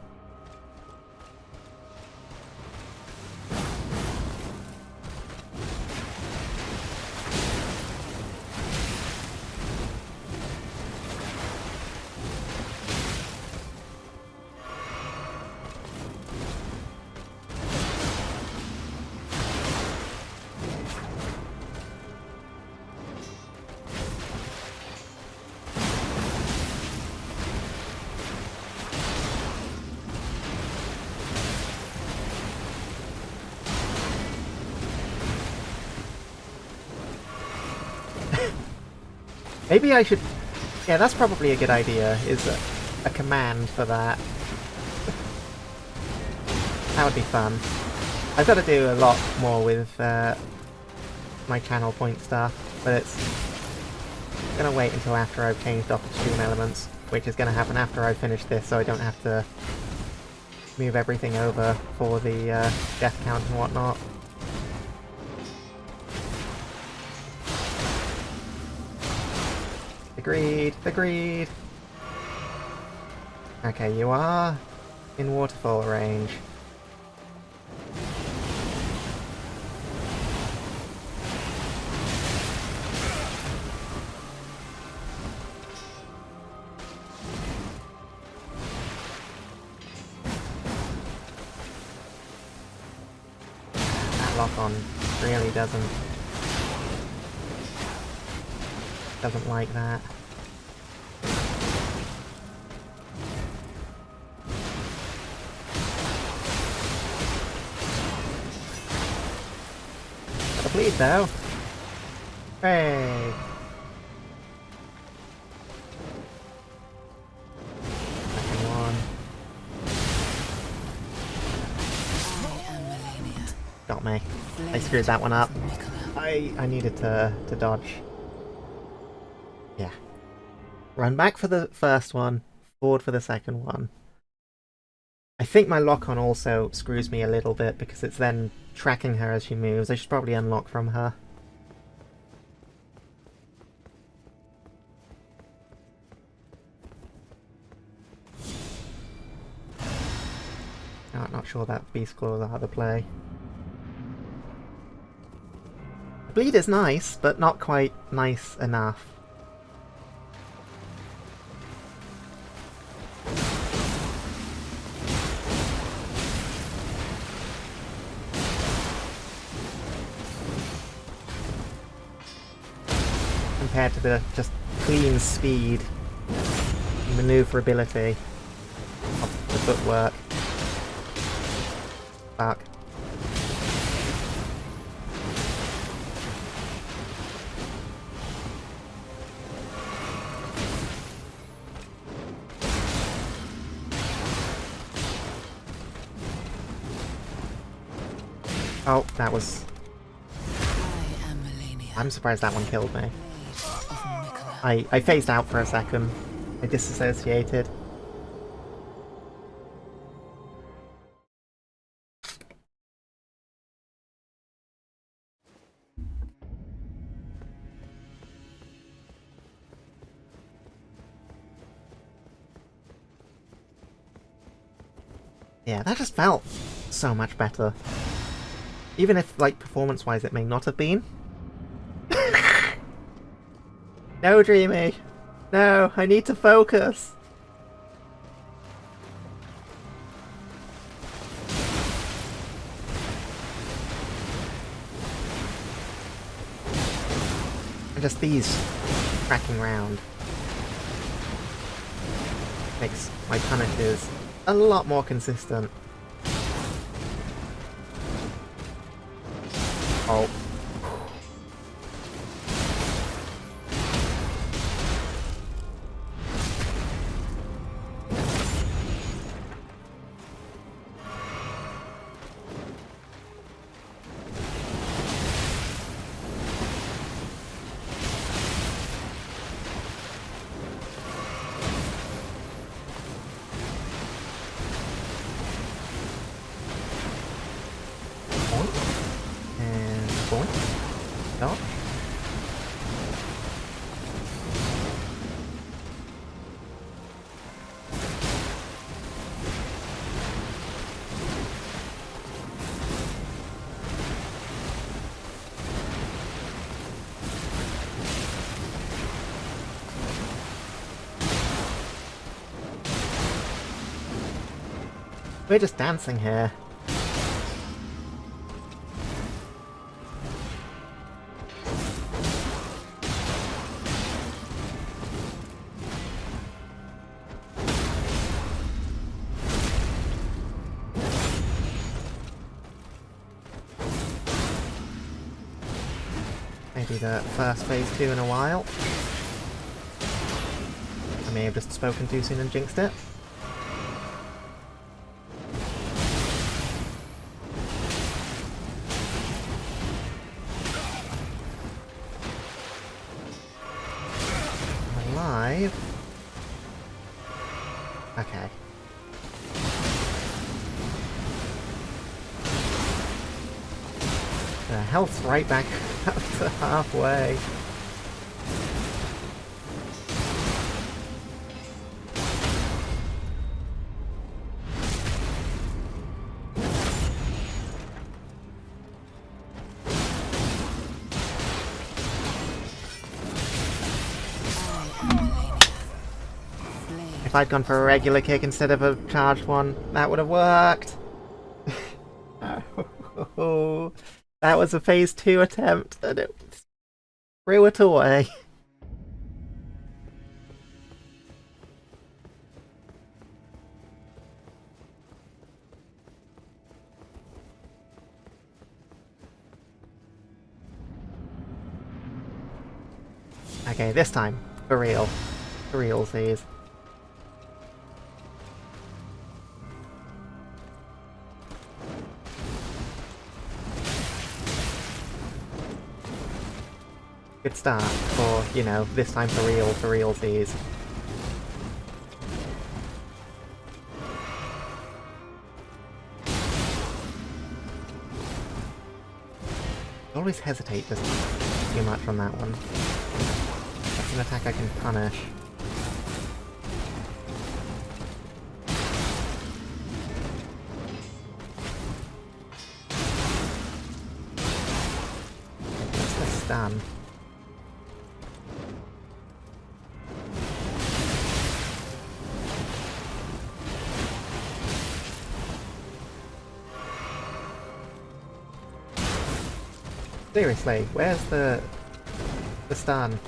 Maybe I should... Yeah, that's probably a good idea, is a command for that. That would be fun. I've got to do a lot more with my channel point stuff, but it's going to wait until after I've changed off the stream elements, which is going to happen after I finish this, so I don't have to move everything over for the death count and whatnot. Agreed, agreed. Okay, you are in waterfall range. That lock-on really doesn't like that. Got a bleed though. Hey. Second one. Got me. I screwed that one up. I needed to dodge. Yeah. Run back for the first one, forward for the second one. I think my lock-on also screws me a little bit because it's then tracking her as she moves. I should probably unlock from her. Oh, not sure that Beast Claw is how to play. The bleed is nice, but not quite nice enough. Compared to the just clean speed and maneuverability of the footwork. Fuck. Oh, that was... I'm surprised that one killed me. I phased out for a second. I disassociated. Yeah, that just felt so much better. Even if, like, performance-wise it may not have been. No, Dreamy. No, I need to focus. And just these cracking round makes my punishes a lot more consistent. Oh. And boink. Dodge. We're just dancing here. Maybe the first phase 2 in a while. I may have just spoken too soon and jinxed it. I'm alive. Okay. The health's right back up to halfway. If I'd gone for a regular kick instead of a charged one, that would have worked. That was a phase 2 attempt, and it threw it away. Okay, this time, for real. For realsies. Good start for, you know, this time for realsies. I always hesitate just too much on that one. That's an attack I can punish. What's the stun? Seriously, where's the stun?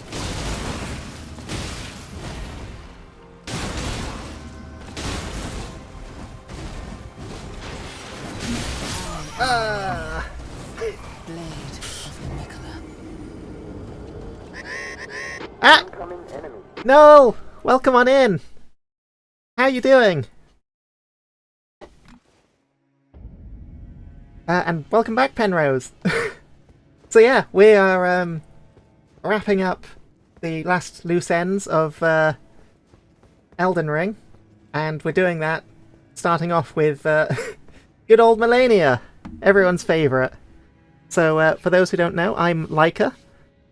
Ah! Blade of Nicola. Ah! No! Welcome on in! How you doing? And welcome back, Penrose! So yeah, we are wrapping up the last loose ends of Elden Ring, and we're doing that starting off with good old Melania, everyone's favourite. So for those who don't know, I'm Leica.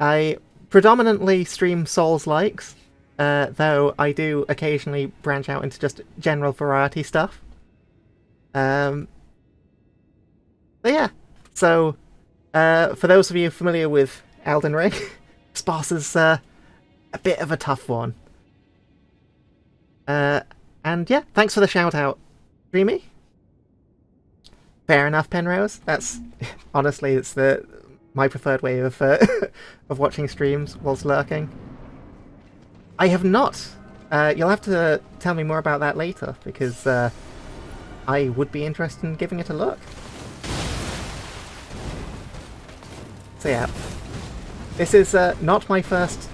I predominantly stream Souls-likes, though I do occasionally branch out into just general variety stuff. But yeah, so for those of you familiar with Elden Ring, this boss is a bit of a tough one. And yeah, thanks for the shout out, Dreamy. Fair enough, Penrose. That's honestly, it's my preferred way of of watching streams whilst lurking. I have not. You'll have to tell me more about that later, because I would be interested in giving it a look. So yeah, this is not my first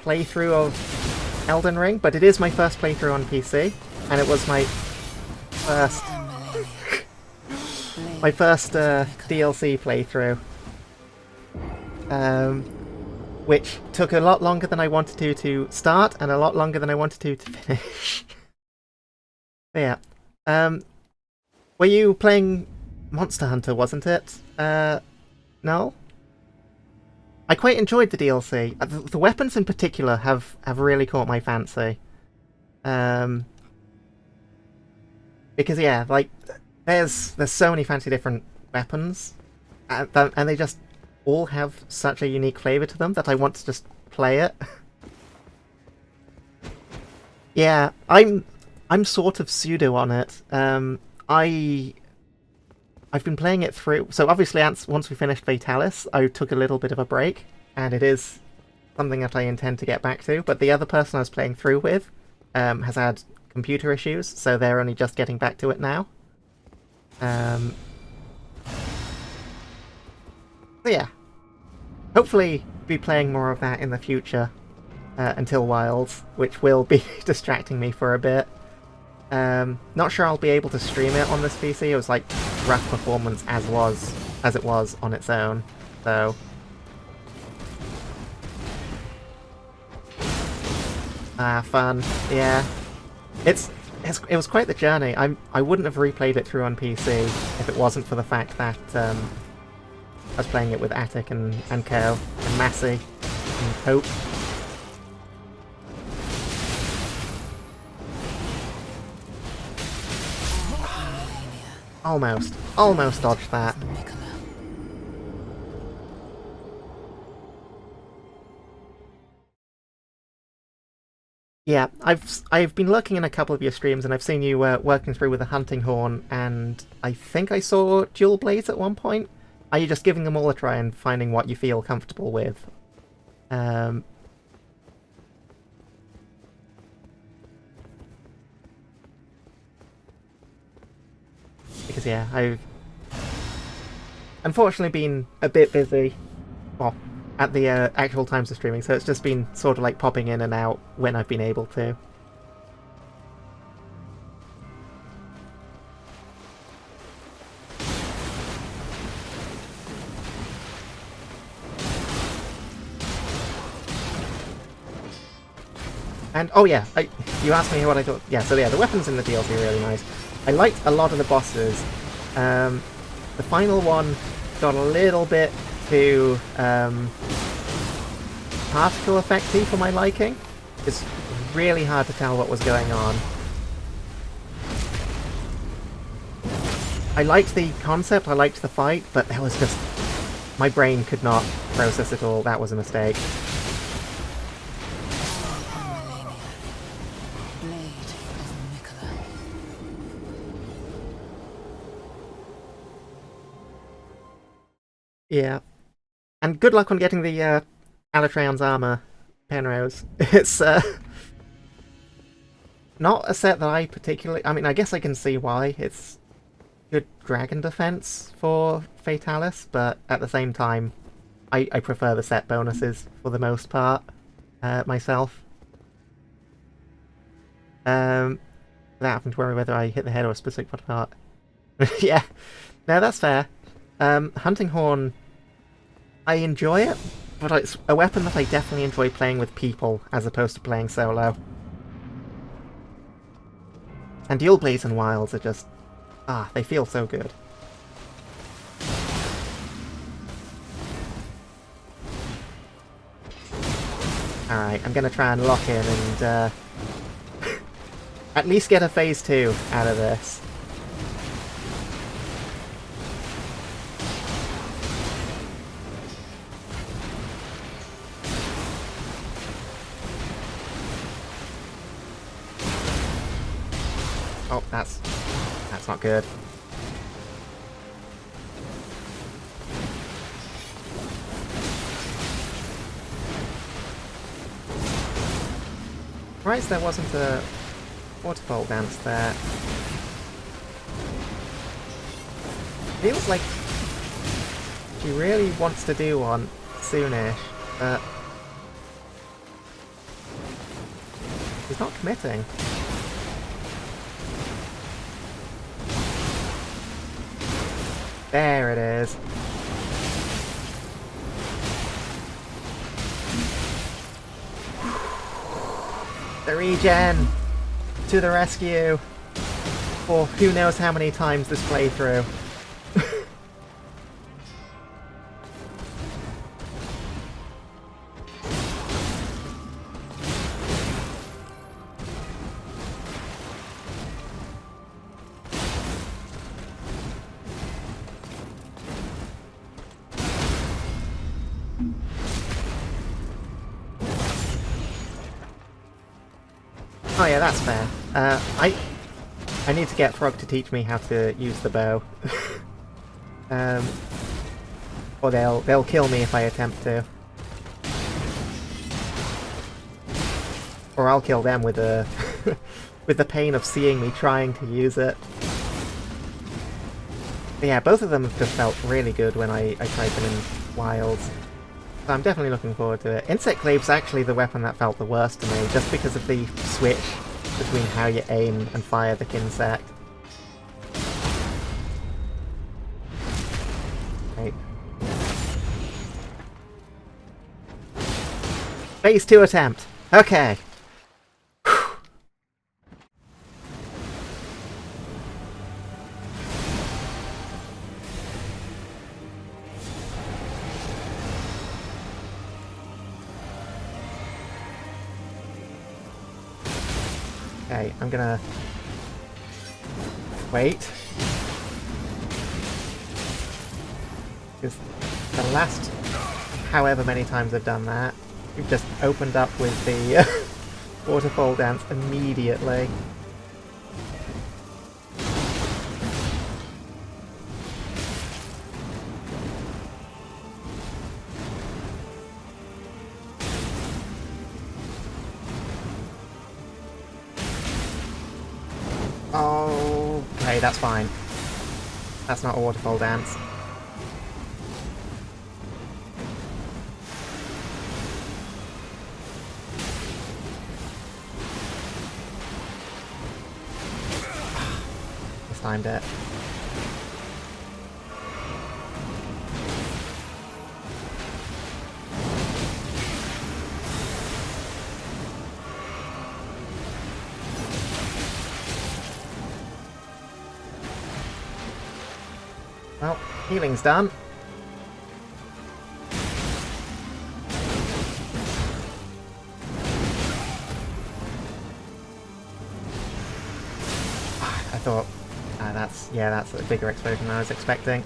playthrough of Elden Ring, but it is my first playthrough on PC, and it was my first DLC playthrough, which took a lot longer than I wanted to start, and a lot longer than I wanted to finish. But yeah, were you playing Monster Hunter, wasn't it? No? I quite enjoyed the DLC. The weapons in particular have really caught my fancy. Because yeah, like there's so many fancy different weapons, and they just all have such a unique flavor to them that I want to just play it. Yeah, I'm sort of pseudo on it. I've been playing it through, so obviously once we finished Fatalis, I took a little bit of a break, and it is something that I intend to get back to, but the other person I was playing through with has had computer issues, so they're only just getting back to it now. So yeah, hopefully be playing more of that in the future, until Wilds, which will be distracting me for a bit. Not sure I'll be able to stream it on this PC. It was like rough performance as it was on its own. So fun. Yeah. It was quite the journey. I wouldn't have replayed it through on PC if it wasn't for the fact that I was playing it with Attic and Co and Massey and Hope. Almost dodged that. Yeah, I've been looking in a couple of your streams, and I've seen you working through with a hunting horn, and I think I saw dual blades at one point. Are you just giving them all a try and finding what you feel comfortable with? Because yeah, I've unfortunately been a bit busy, well, at the actual times of streaming, so it's just been sort of like popping in and out when I've been able to. And oh yeah, you asked me what I thought. Yeah, so yeah, the weapons in the DLC are really nice. I liked a lot of the bosses. The final one got a little bit too particle effecty for my liking. It's really hard to tell what was going on. I liked the concept, I liked the fight, but there was just... my brain could not process it all. That was a mistake. Yeah. And good luck on getting the Alatreon's armor, Penrose. It's not a set that I particularly... I mean, I guess I can see why. It's good dragon defense for Fatalis, but at the same time, I prefer the set bonuses for the most part, myself. Without having to worry whether I hit the head or a specific part. Yeah, no, that's fair. Hunting Horn, I enjoy it, but it's a weapon that I definitely enjoy playing with people as opposed to playing solo. And Dual Blades and Wilds are just... they feel so good. Alright, I'm gonna try and lock in and at least get a phase 2 out of this. That's not good. Right, there wasn't a waterfall dance there. Feels like she really wants to do one soonish, but she's not committing. There it is. The regen! To the rescue! For who knows how many times this playthrough. Oh yeah, that's fair. I need to get Frog to teach me how to use the bow. Or they'll kill me if I attempt to. Or I'll kill them with the with the pain of seeing me trying to use it. But yeah, both of them have just felt really good when I tried them in Wilds. So I'm definitely looking forward to it. Insect Clave's actually the weapon that felt the worst to me, just because of the switch between how you aim and fire the insect. Right. Phase 2 attempt. Okay. Okay, I'm gonna wait. Because the last however many times I've done that, we've just opened up with the waterfall dance immediately. Oh, okay, that's fine. That's not a waterfall dance. Mistimed it. Well, healing's done. I thought, that's a bigger explosion than I was expecting.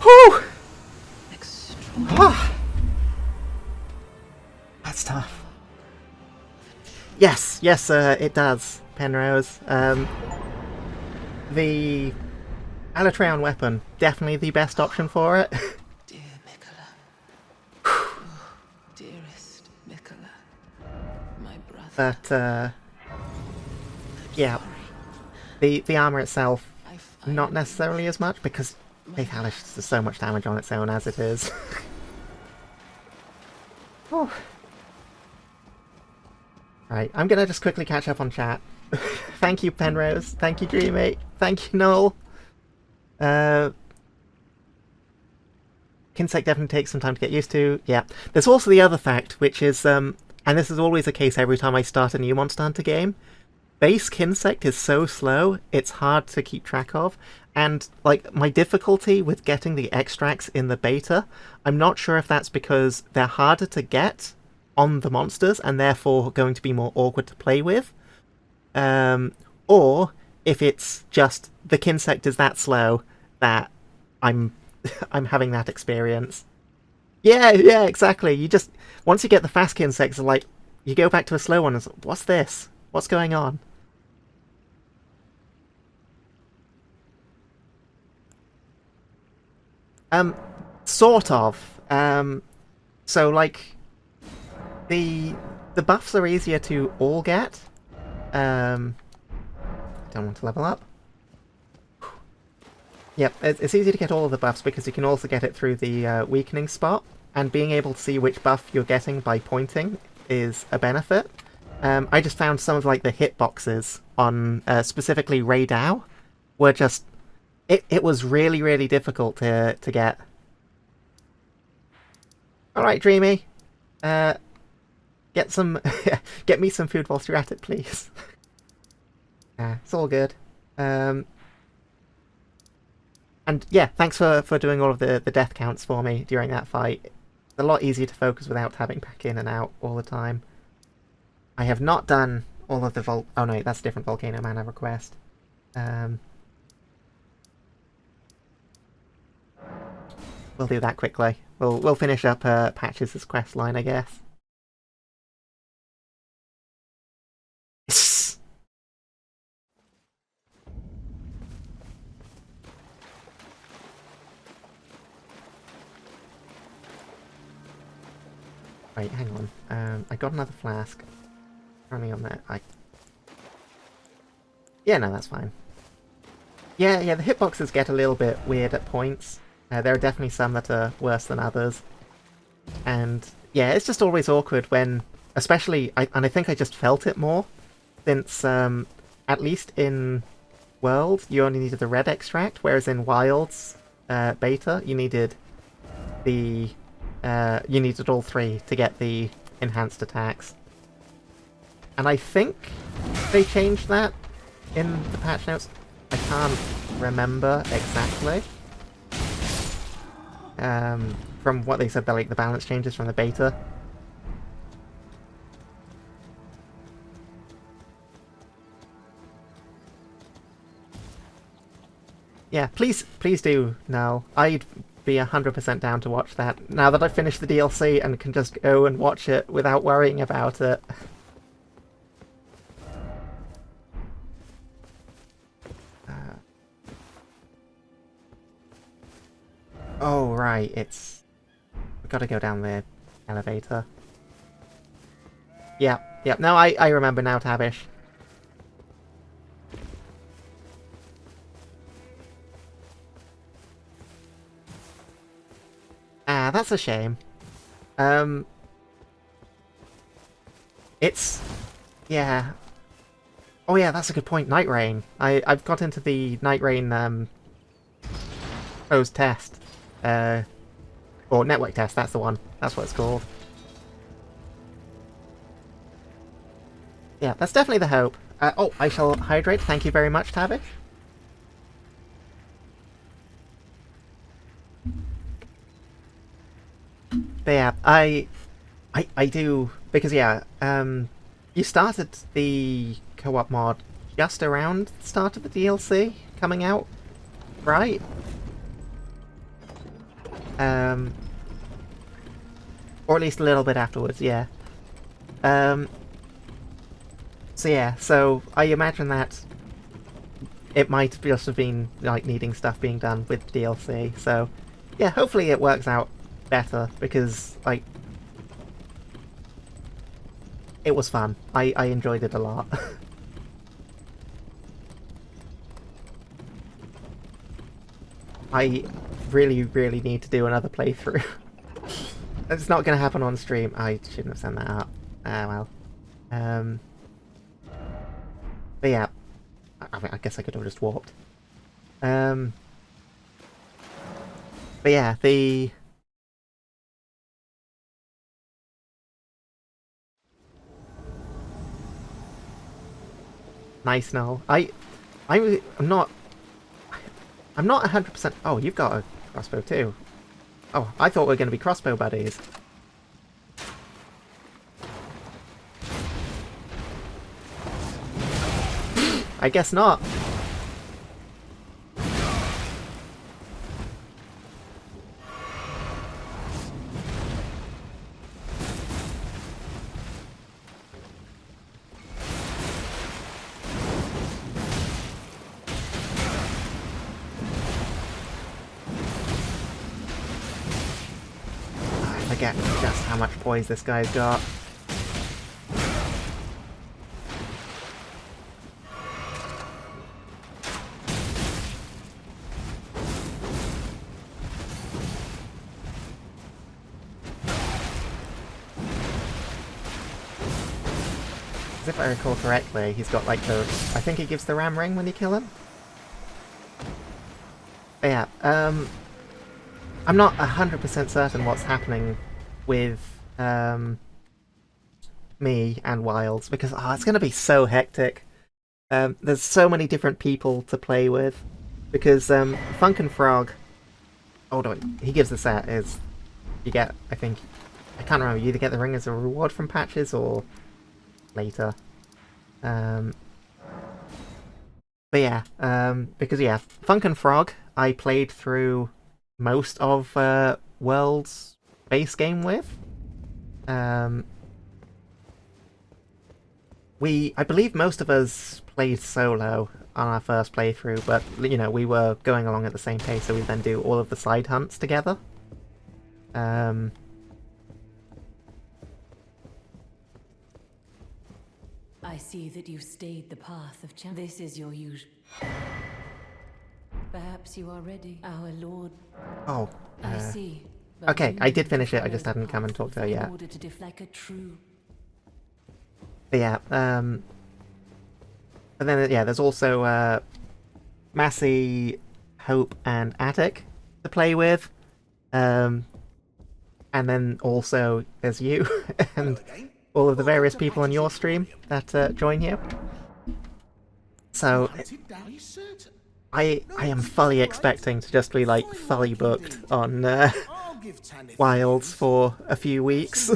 Whew! That's tough. Yes, it does, Penrose. The Alatreon weapon, definitely the best option for it. Dear Mikola. Oh, dearest Mikola. My brother. But, yeah. The armor itself, not necessarily as much, because Faith Alice does so much damage on its own as it is. Oh. Right, I'm gonna just quickly catch up on chat. Thank you, Penrose. Thank you, Dreamy. Thank you, Noel. Uh, Kinsect definitely takes some time to get used to. Yeah. There's also the other fact, which is, and this is always the case every time I start a new Monster Hunter game, base Kinsect is so slow, it's hard to keep track of. And, like, my difficulty with getting the extracts in the beta, I'm not sure if that's because they're harder to get on the monsters and therefore going to be more awkward to play with, or if it's just the Kinsect is that slow that I'm I'm having that experience. Yeah, exactly. You just once you get the fast Kinsects, like you go back to a slow one and it's, what's this? What's going on? Um, sort of. So like the the buffs are easier to all get. I don't want to level up. Yep, it's easy to get all of the buffs because you can also get it through the weakening spot, and being able to see which buff you're getting by pointing is a benefit. I just found some of like the hitboxes on specifically Raydao were just it was really difficult to get. All right, Dreamy, get some get me some food whilst you're at it, please. It's all good. And yeah, thanks for doing all of the death counts for me during that fight. It's a lot easier to focus without tabbing back in and out all the time. I have not done all of the oh no, that's a different Volcano Mana request. We'll do that quickly. We'll finish up Patches' quest line, I guess. Wait, hang on. I got another flask. Running on that. Yeah, no, that's fine. Yeah, the hitboxes get a little bit weird at points. There are definitely some that are worse than others. And yeah, it's just always awkward when, especially, and I think I just felt it more, since at least in World, you only needed the red extract, whereas in Wilds beta, you needed all three to get the enhanced attacks. And I think they changed that in the patch notes. I can't remember exactly. From what they said, the balance changes from the beta. Yeah, please do, Nell. I'd be 100% down to watch that, now that I've finished the DLC and can just go and watch it without worrying about it. Oh, right, we've got to go down the elevator. Yeah, no, I remember now, Tabish. Ah, that's a shame. It's... yeah. Oh yeah, that's a good point, Night Rain. I've got into the Night Rain, closed test. Or network test, that's the one. That's what it's called. Yeah, that's definitely the hope. Oh, I shall hydrate. Thank you very much, Tavish. But yeah, I do, because yeah, you started the co-op mod just around the start of the DLC coming out, right? Or at least a little bit afterwards, yeah. So yeah, so I imagine that it might just have been like needing stuff being done with the DLC. So yeah, hopefully it works out better, because like it was fun. I enjoyed it a lot. I really need to do another playthrough. It's not going to happen on stream. I shouldn't have sent that up. Well. But yeah, I guess I could have just walked. But yeah, the nice Null. I'm not 100%. Oh, you've got a crossbow too. Oh, I thought we were going to be crossbow buddies. I guess not. I forget just how much poise this guy's got. If I recall correctly, he's got like the... I think he gives the ram ring when you kill him. But yeah, I'm not 100% certain what's happening with me and Wilds, because it's going to be so hectic. There's so many different people to play with, because Funk and Frog... Oh no, he gives the set is... You get, I think... I can't remember, you either get the ring as a reward from patches or later. But yeah, because yeah, Funk and Frog I played through most of World's base game with. I believe most of us played solo on our first playthrough, but you know, we were going along at the same pace, so we then do all of the side hunts together. I see that you've stayed the path of champion. This is your usual. Perhaps you are ready, our lord. Oh. I see. Okay, I did finish it. I just hadn't come and talked to her yet. In order to like a true. But yeah, but then yeah, there's also Massey, Hope, and Attic to play with, and then also there's you and all of the various people on your stream that join you. So I am fully expecting to just be like fully booked on Wilds for a few weeks.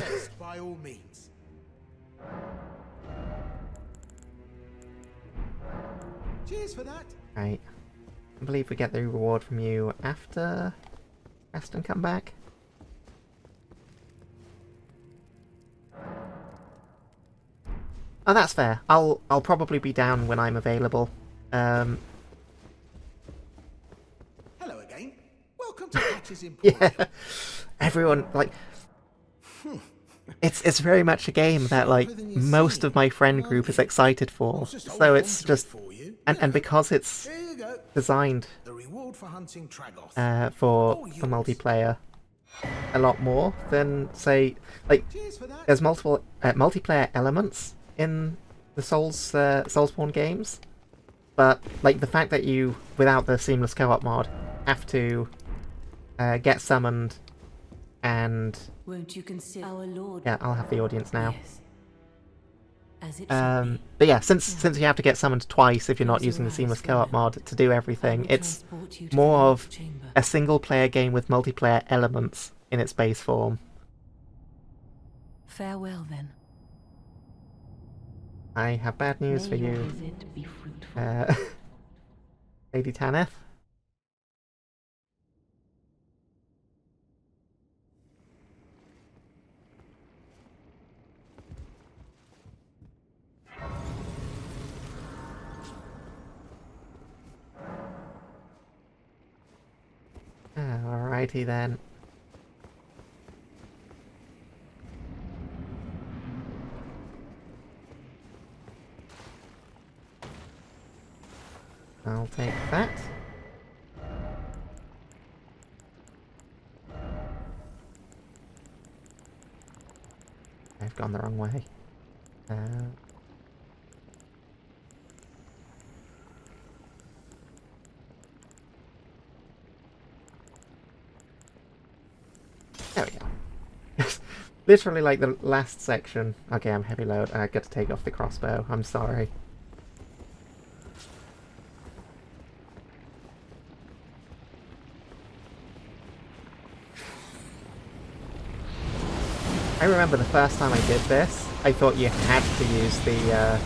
Cheers for that. Right. I believe we get the reward from you after Aston come back. Oh, that's fair. I'll probably be down when I'm available. Hello again. Welcome to Patches Emporium. Yeah. Everyone like it's very much a game that like most of my friend group is excited for. So it's just and because it's designed The reward for hunting Tragoth. for multiplayer a lot more than say like Cheers for that. there's multiple multiplayer elements in the Soulspawn games, but like the fact that you without the seamless co-op mod have to get summoned and Won't you consider our lord? yeah, I'll have the audience now. Yes. As it should be. But yeah, since you have to get summoned twice if you're not using the seamless co-op mod to do everything, it's Transport you to more the of chamber. a single player game with multiplayer elements in its base form. Farewell then. I have bad news for May your you, visit be fruitful. Lady Tanith. Alrighty then. I'll take that. I've gone the wrong way. There we go. Literally like the last section. Okay, I'm heavy load. I got to take off the crossbow. I'm sorry. I remember the first time I did this, I thought you had to use the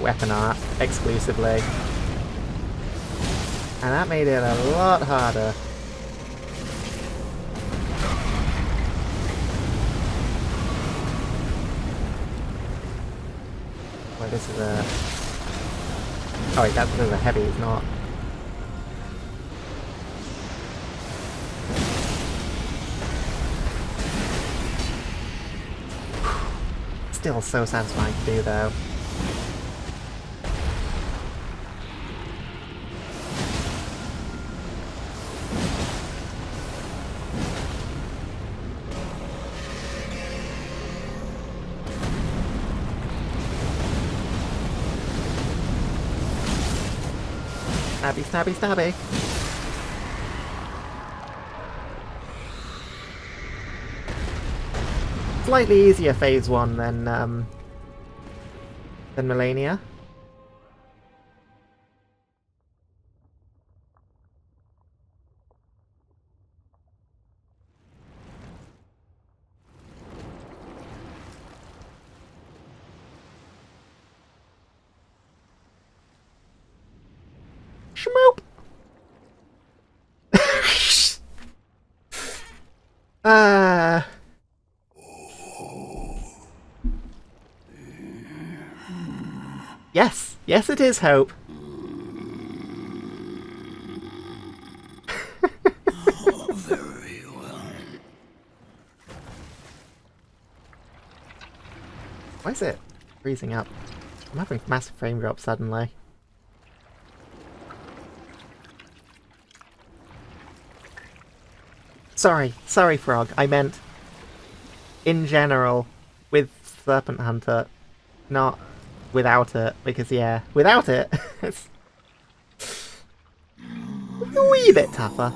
weapon art exclusively. And that made it a lot harder. Well, this is a... Oh wait, that's because a heavy is not. Still so satisfying to do though. Stabby, stabby, stabby. Slightly easier phase 1 than Millennia. Schmoop! Yes! Yes, it is Hope! Very well. Why is it freezing up? I'm having massive frame drop suddenly. Sorry, Frog. I meant in general with Serpent Hunter, not without it. Because yeah, without it, it's a wee bit tougher.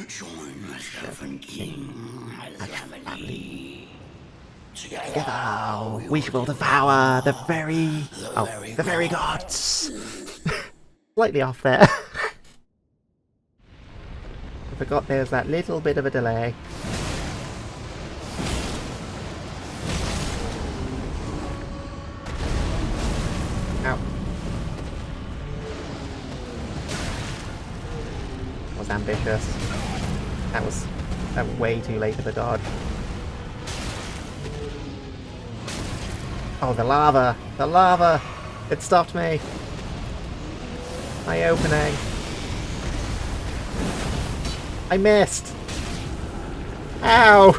Join the Serpent King as family. Together we will devour the very gods. Slightly off there. I forgot there's that little bit of a delay. Ow. Was ambitious. That was way too late of a dodge. Oh, the lava! The lava! It stopped me! My opening! I missed! Ow!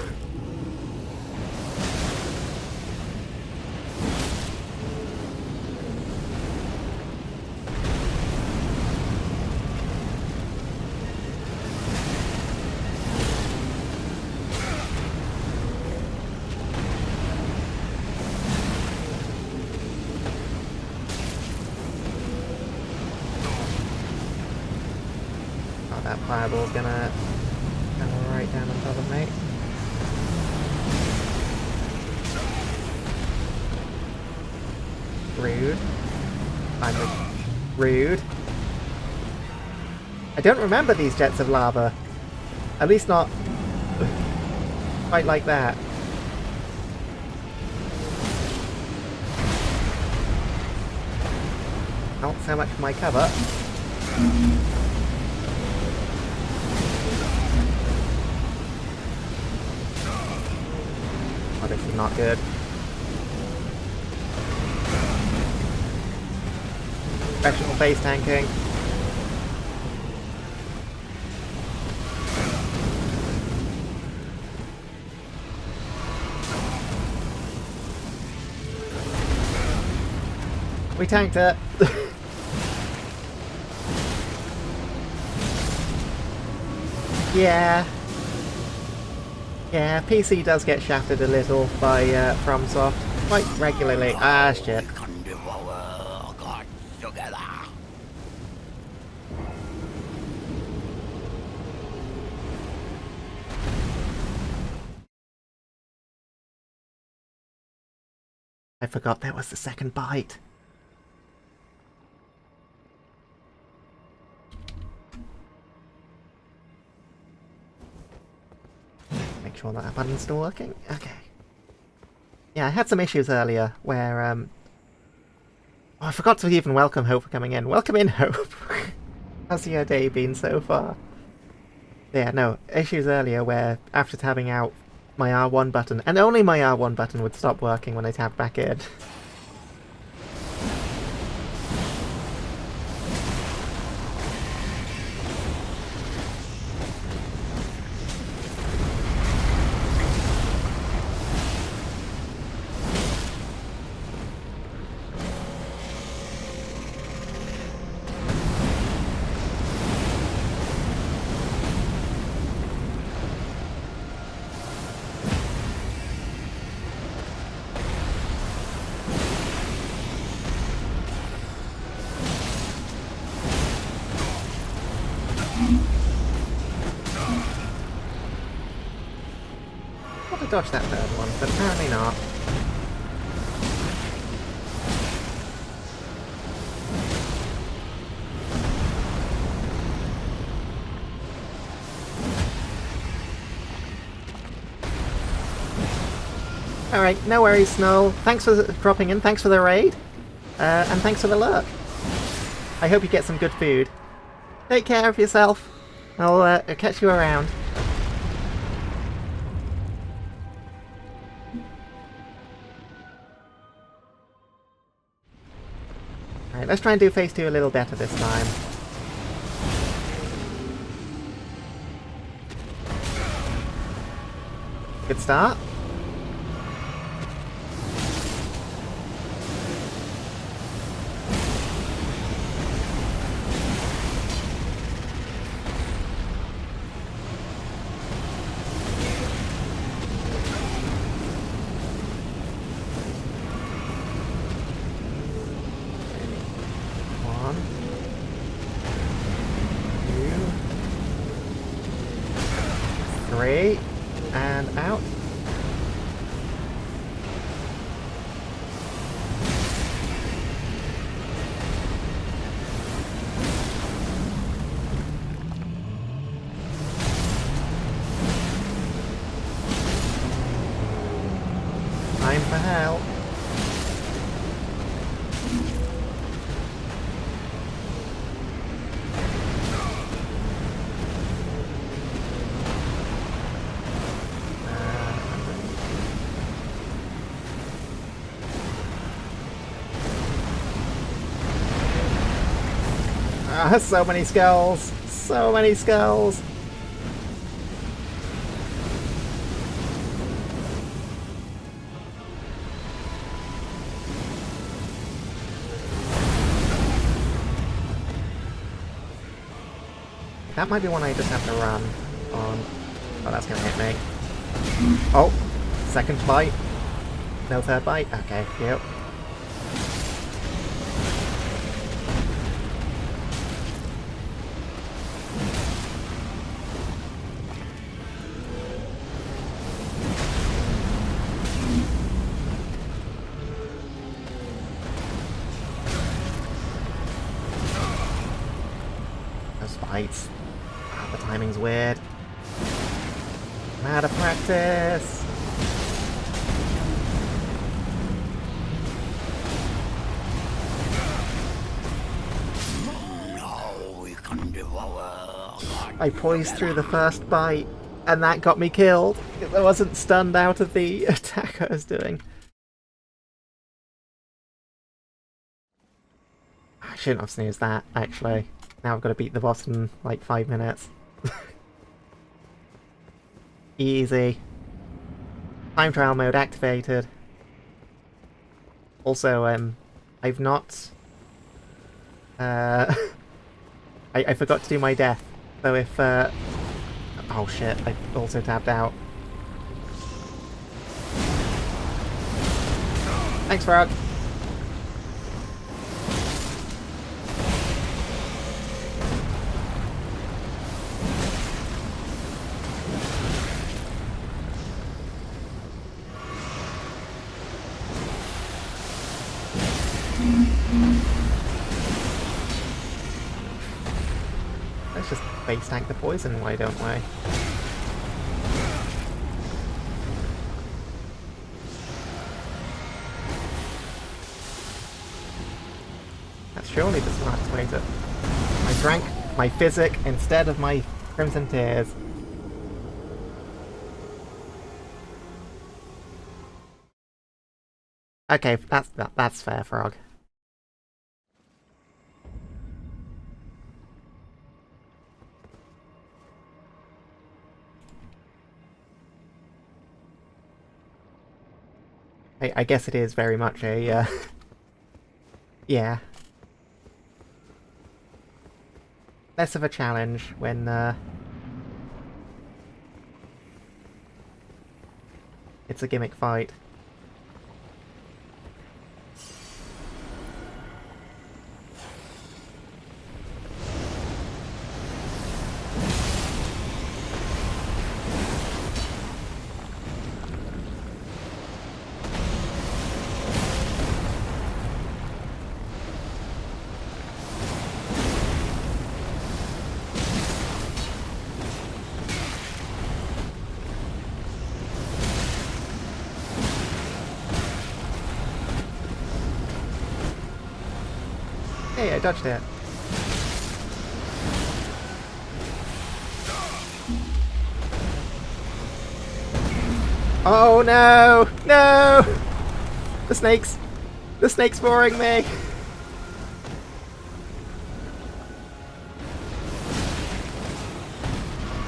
Oh, that fireball's gonna come right down on top of me. Rude. Rude. I don't remember these jets of lava. At least not quite like that. Not so much for my cover. Oh, this is not good. Professional base tanking. We tanked it. Yeah. Yeah, PC does get shafted a little by FromSoft quite regularly. Ah, shit. Can devour gods together. I forgot there was the second bite. Make sure that button's still working. Okay. Yeah, I had some issues earlier where, oh, I forgot to even welcome Hope for coming in. Welcome in, Hope! How's your day been so far? Yeah, no, issues earlier where, after tabbing out, my R1 button, and only my R1 button, would stop working when I tabbed back in. Dodge that third one, but apparently not. Alright, no worries, Snow. Thanks for dropping in, thanks for the raid, and thanks for the lurk. I hope you get some good food. Take care of yourself. I'll catch you around. Alright, let's try and do phase 2 a little better this time. Good start. And out. Time for help. So many skulls! So many skulls! That might be one I just have to run on. Oh, that's gonna hit me. Oh! Second bite. No third bite? Okay, yep. Bites. Ah, the timing's weird. I'm out of practice. Now we can devour. I poised through the first bite, and that got me killed. I wasn't stunned out of the attack I was doing. I shouldn't have snoozed that, actually. Now I've got to beat the boss in like 5 minutes. Easy. Time trial mode activated. Also, I've not... I forgot to do my death. So if, oh shit, I also tapped out. Thanks, Frog. face tank the poison, why don't we? That's surely the smartest way to... I drank my physic instead of my Crimson Tears. Okay, that's fair, Frog. I guess it is very much a, yeah. Less of a challenge when, it's a gimmick fight. Hey, I dodged it. Oh no! No! The snake's... The snake's boring me!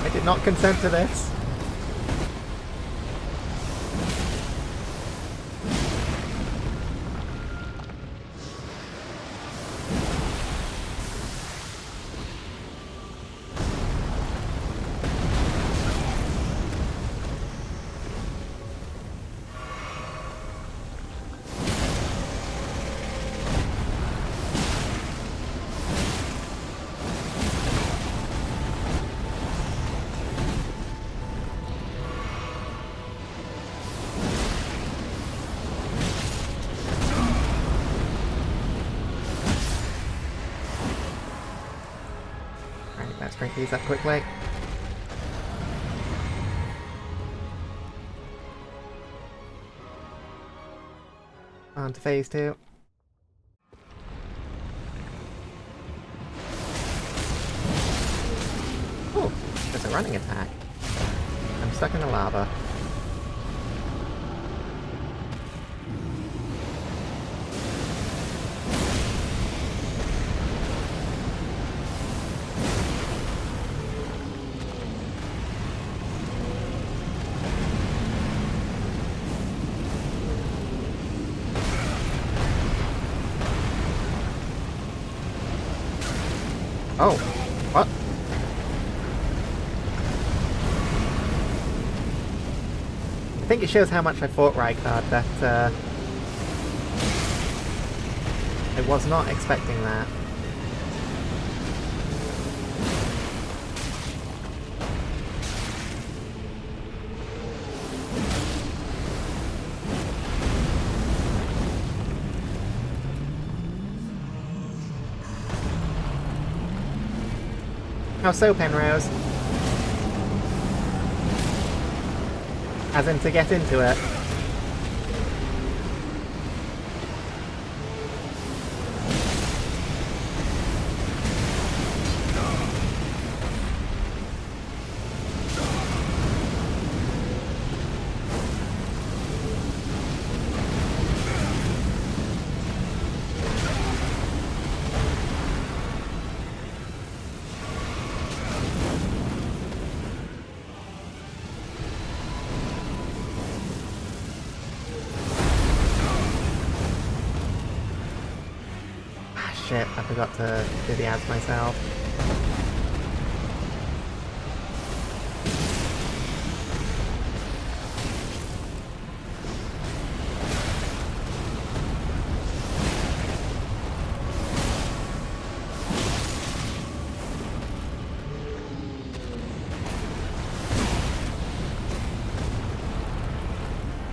I did not consent to this. Let's drink these up quickly. On to phase 2. Oh, there's a running attack. I'm stuck in the lava. Oh, what? I think it shows how much I fought Rykard that I was not expecting that. How so, Penrose? As in to get into it. Shit, I forgot to do the ads myself.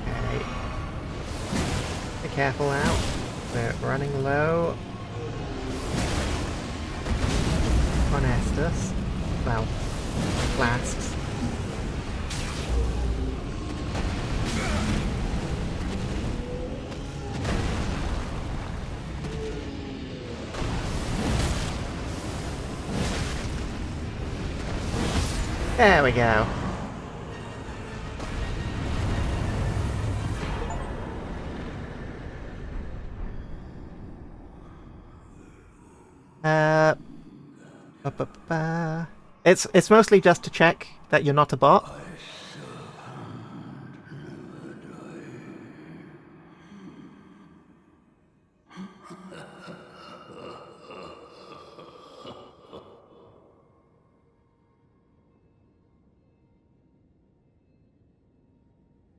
Okay. Be careful out. We're running low on Estus. well, flasks. There we go. It's mostly just to check that you're not a bot.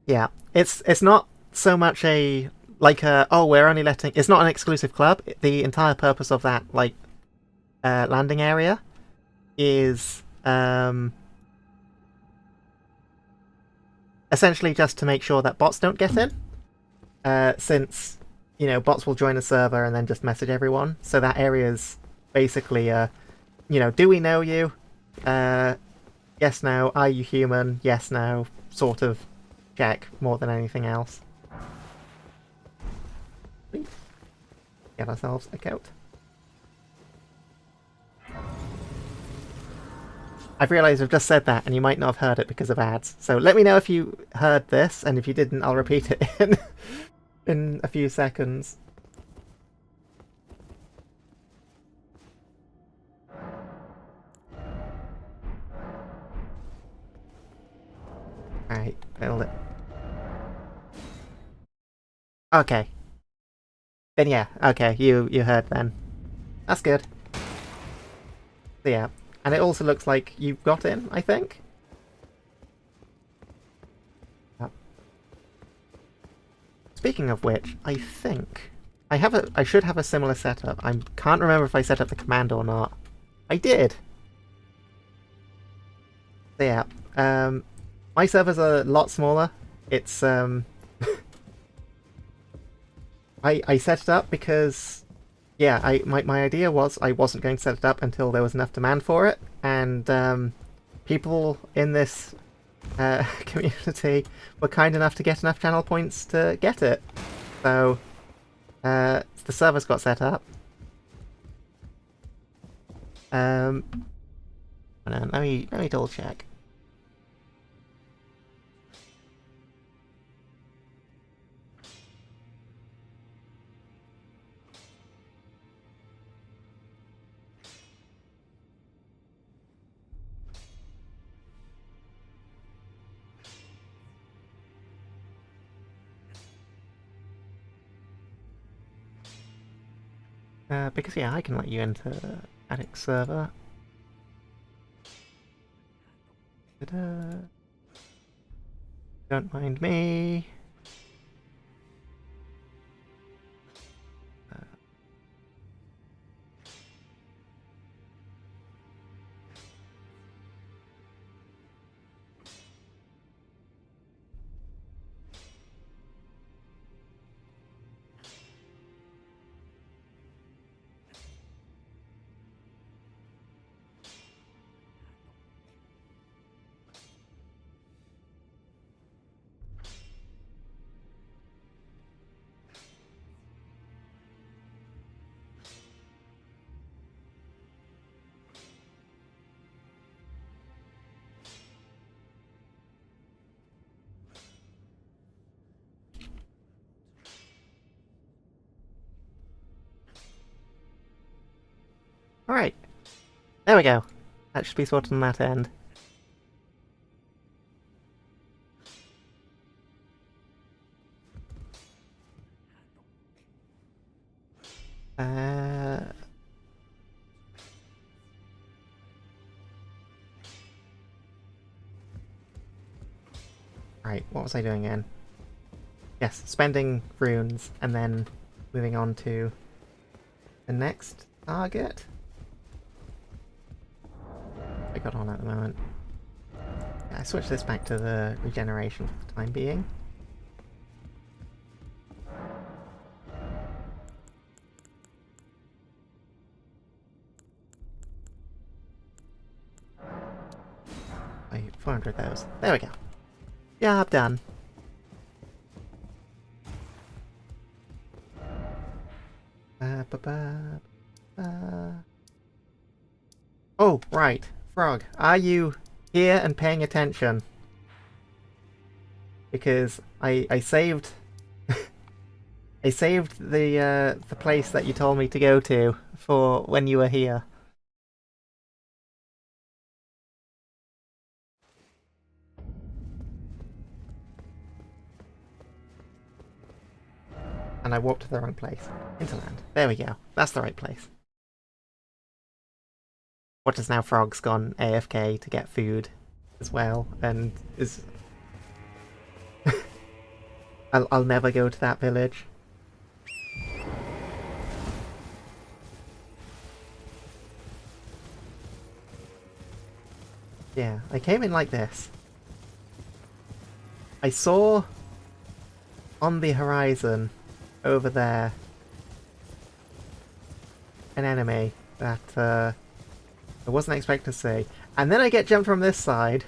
Yeah, it's not so much a like a oh we're only letting it's not an exclusive club. The entire purpose of that like landing area is essentially just to make sure that bots don't get in. Since you know bots will join a server and then just message everyone, so that area's basically do we know you? Yes, no. Are you human? Yes, no. Sort of check more than anything else. Get ourselves a coat. I've realised I've just said that and you might not have heard it because of ads. So let me know if you heard this, and if you didn't, I'll repeat it in a few seconds. Alright, build it. Okay. Then yeah, okay, you heard then. That's good. So yeah. And it also looks like you've got in, I think. Yep. Speaking of which, I think I should have a similar setup. I can't remember if I set up the command or not. I did. So yeah. My server's a lot smaller. It's I set it up because yeah, my idea was I wasn't going to set it up until there was enough demand for it, and people in this community were kind enough to get enough channel points to get it. So the servers got set up. Hold on, let me double check. Because yeah, I can let you into Attic server. Ta-da. Don't mind me. Alright. There we go. That should be sorted on that end. Right, what was I doing again? Yes, spending runes and then moving on to the next target. I got on at the moment. Yeah, I switched this back to the regeneration for the time being. Wait, 400 of those. There we go. Job done. Oh, right. Frog, are you here and paying attention? Because I saved I saved the place that you told me to go to for when you were here. And I walked to the wrong place. Interland. There we go. That's the right place. What is now Frog's gone AFK to get food as well, and is... I'll never go to that village. Yeah, I came in like this. I saw on the horizon over there an enemy that I wasn't expecting to see. And then I get jumped from this side,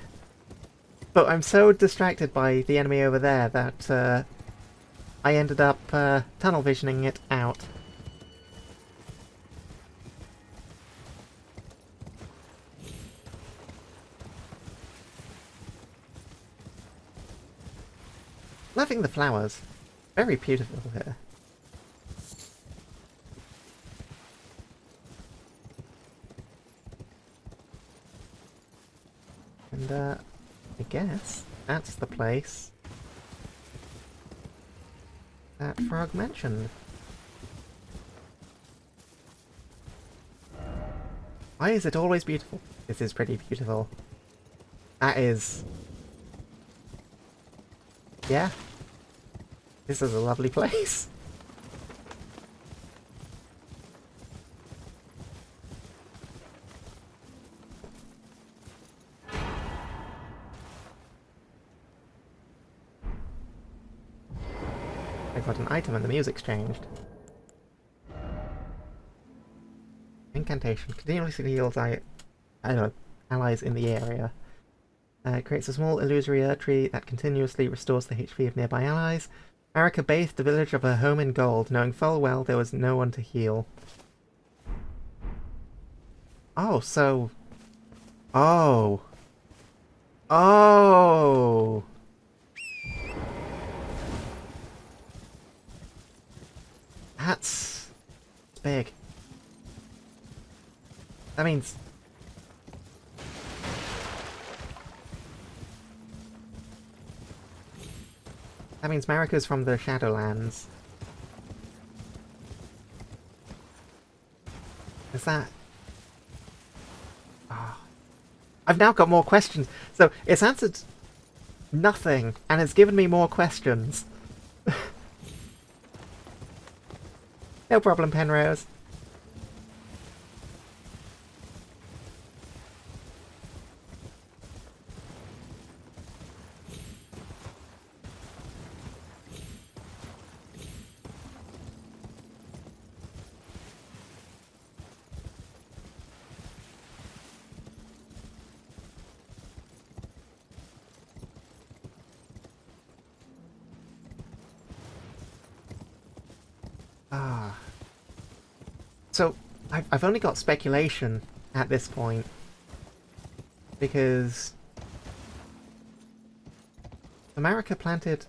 but I'm so distracted by the enemy over there that I ended up tunnel visioning it out. Loving the flowers. Very beautiful here. And I guess that's the place that Frog mentioned. Why is it always beautiful? This is pretty beautiful. That is... yeah. This is a lovely place. I got an item and the music's changed. Incantation. Continuously heals allies in the area. It creates a small illusory tree that continuously restores the HP of nearby allies. Marika bathed the village of her home in gold, knowing full well there was no one to heal. Oh, so... oh. Oh! That's... big. That means... that means Marika's from the Shadowlands. Is that... oh. I've now got more questions. So, it's answered nothing, and it's given me more questions. No problem, Penrose. Ah. So, I've only got speculation at this point. Because... America planted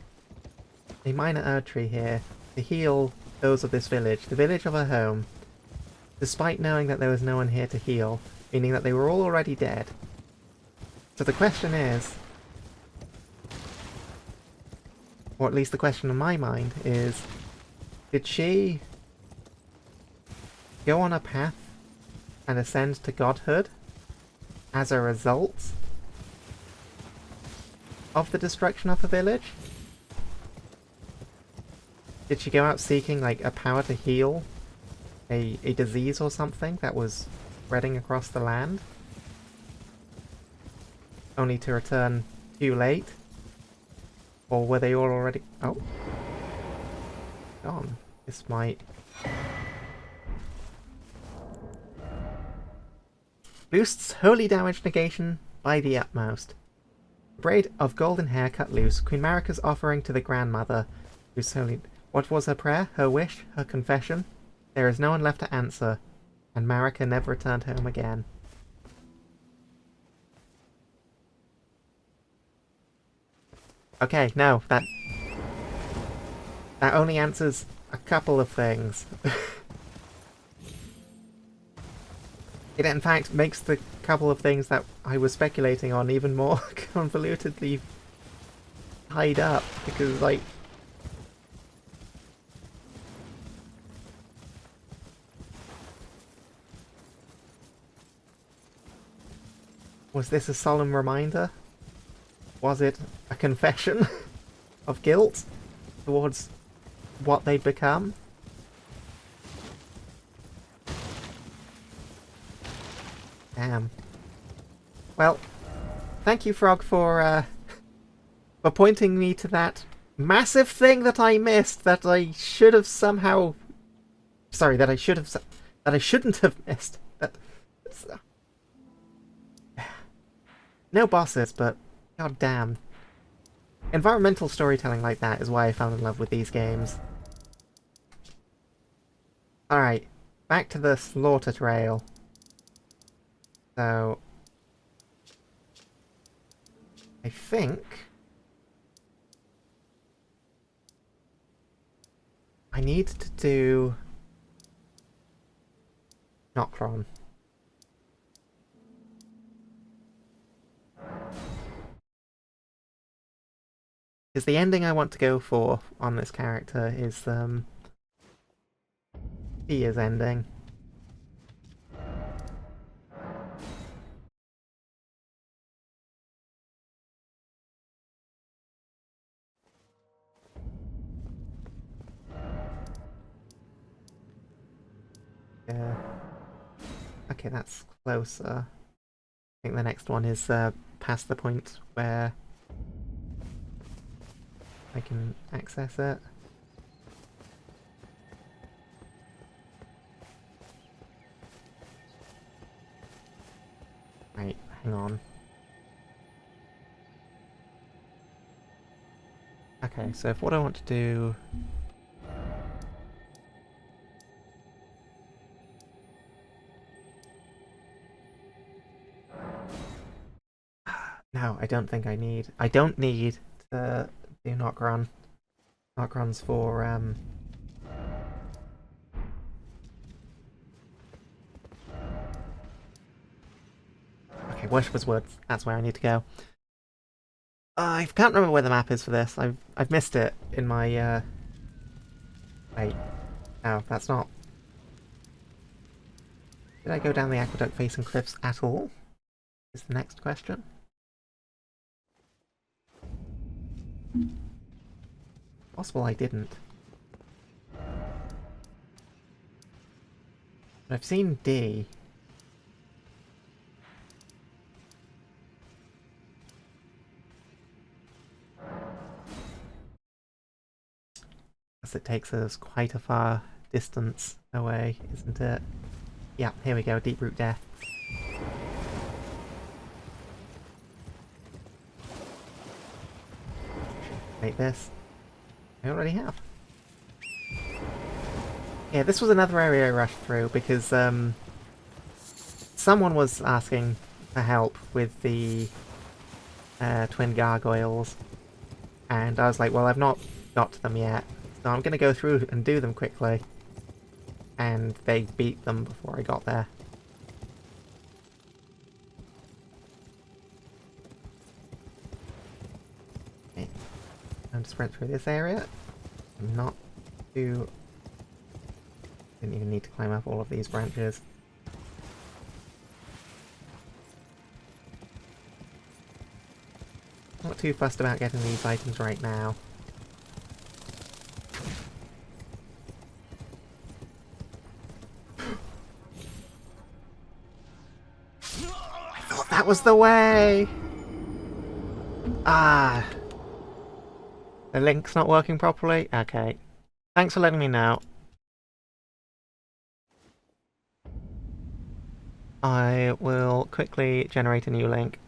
a minor Erd tree here to heal those of this village, the village of her home, despite knowing that there was no one here to heal, meaning that they were all already dead. So the question is... or at least the question in my mind is... did she go on a path and ascend to godhood as a result of the destruction of the village? Did she go out seeking like a power to heal a disease or something that was spreading across the land? Only to return too late? Or were they all already... oh. Gone. This might... boosts holy damage negation by the utmost. braid of golden hair cut loose, Queen Marika's offering to the grandmother, who's solely... What was her prayer? Her wish? Her confession? There is no one left to answer, and Marika never returned home again. Okay, no, that only answers a couple of things. It in fact makes the couple of things that I was speculating on even more convolutedly tied up, because, like... Was this a solemn reminder? Was it a confession of guilt towards what they'd become? Damn. Well, thank you, Frog, for pointing me to that massive thing that I missed, that I should have somehow... Sorry, that I shouldn't have missed. No bosses, but god damn. Environmental storytelling like that is why I fell in love with these games. Alright, back to the slaughter trail. So... I think... I need to do... Nocron. Because the ending I want to go for on this character is, Fia's ending. Yeah. Okay, that's closer. I think the next one is, past the point where I can access it. Right, hang on. Okay, so if what I want to do... No, I don't think I need... I don't need to do Nocron. Nocron's for, Okay, Worshipper's Woods. That's where I need to go. I can't remember where the map is for this. I've missed it in my, Wait. No, that's not... Did I go down the aqueduct facing cliffs at all? Is the next question. Possible I didn't. But I've seen D. Because it takes us quite a far distance away, isn't it? Yeah, here we go, Deep Root Death. Make this. I already have. Yeah, this was another area I rushed through because someone was asking for help with the twin gargoyles, and I was like, well, I've not got to them yet, so I'm going to go through and do them quickly. And they beat them before I got there. Okay. I'm to sprint through this area. Not too... Didn't even need to climb up all of these branches. Not too fussed about getting these items right now. I thought that was the way! Ah! The link's not working properly? Okay. Thanks for letting me know. I will quickly generate a new link.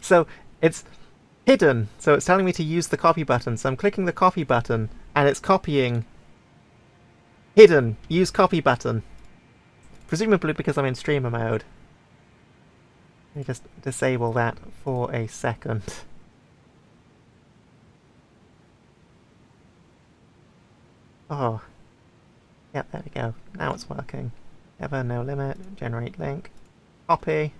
So it's hidden, so it's telling me to use the copy button, so I'm clicking the copy button, and it's copying hidden, use copy button. Presumably because I'm in streamer mode. Let me just disable that for a second. Oh. Yep, there we go. Now it's working. Ever, no limit, generate link, copy.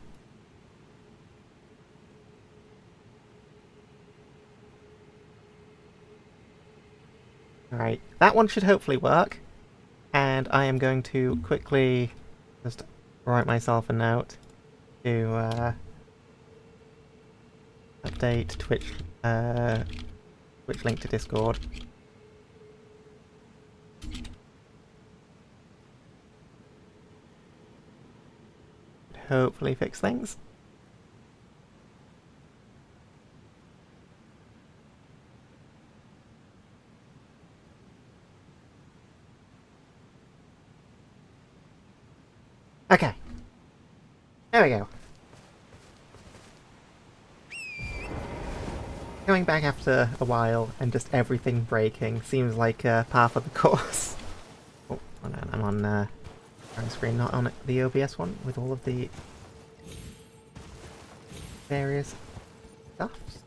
Alright, that one should hopefully work. And I am going to quickly just write myself a note to update Twitch link to Discord. Hopefully fix things. Okay. There we go. Going back after a while and just everything breaking seems like par for the course. Oh, hold on, I'm on screen, not on the OBS one, with all of the various stuffs.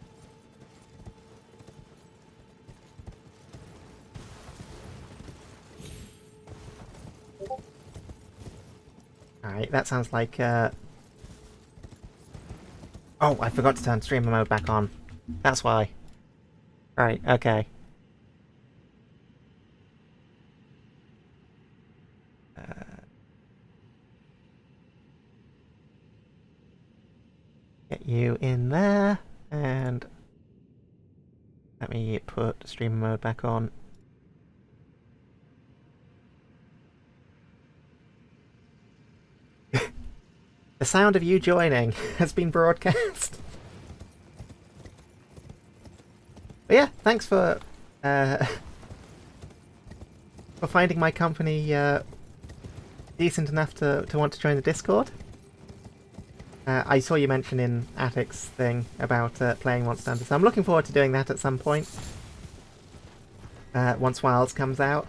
Alright, that sounds like oh, I forgot to turn streamer mode back on. That's why. Right, okay. Get you in there, and let me put streamer mode back on. The sound of you joining has been broadcast. But yeah, thanks for finding my company decent enough to want to join the Discord. I saw you mention in Attic's thing about playing Monster Hunter, so I'm looking forward to doing that at some point. Once Wilds comes out.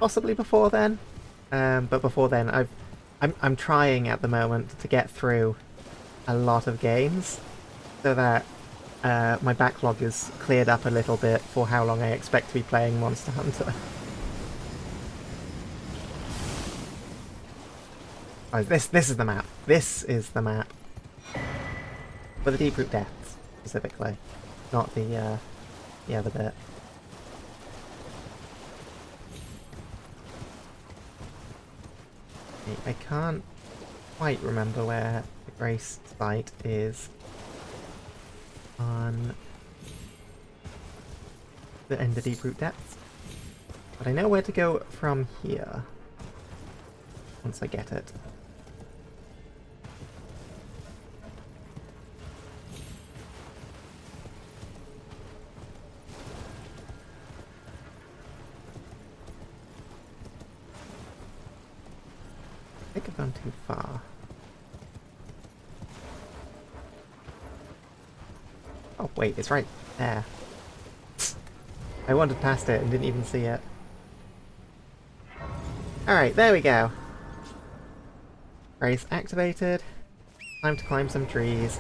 Possibly before then. But before then, I'm trying at the moment to get through a lot of games so that my backlog is cleared up a little bit for how long I expect to be playing Monster Hunter. Oh, this is the map. This is the map. For the Deep Root Depths, specifically. Not the other bit. I can't quite remember where the Grace site is on the end of Deep Root Depths. But I know where to go from here. Once I get it. I think I've gone too far. Oh wait, it's right there. I wandered past it and didn't even see it. Alright, there we go. Race activated. Time to climb some trees.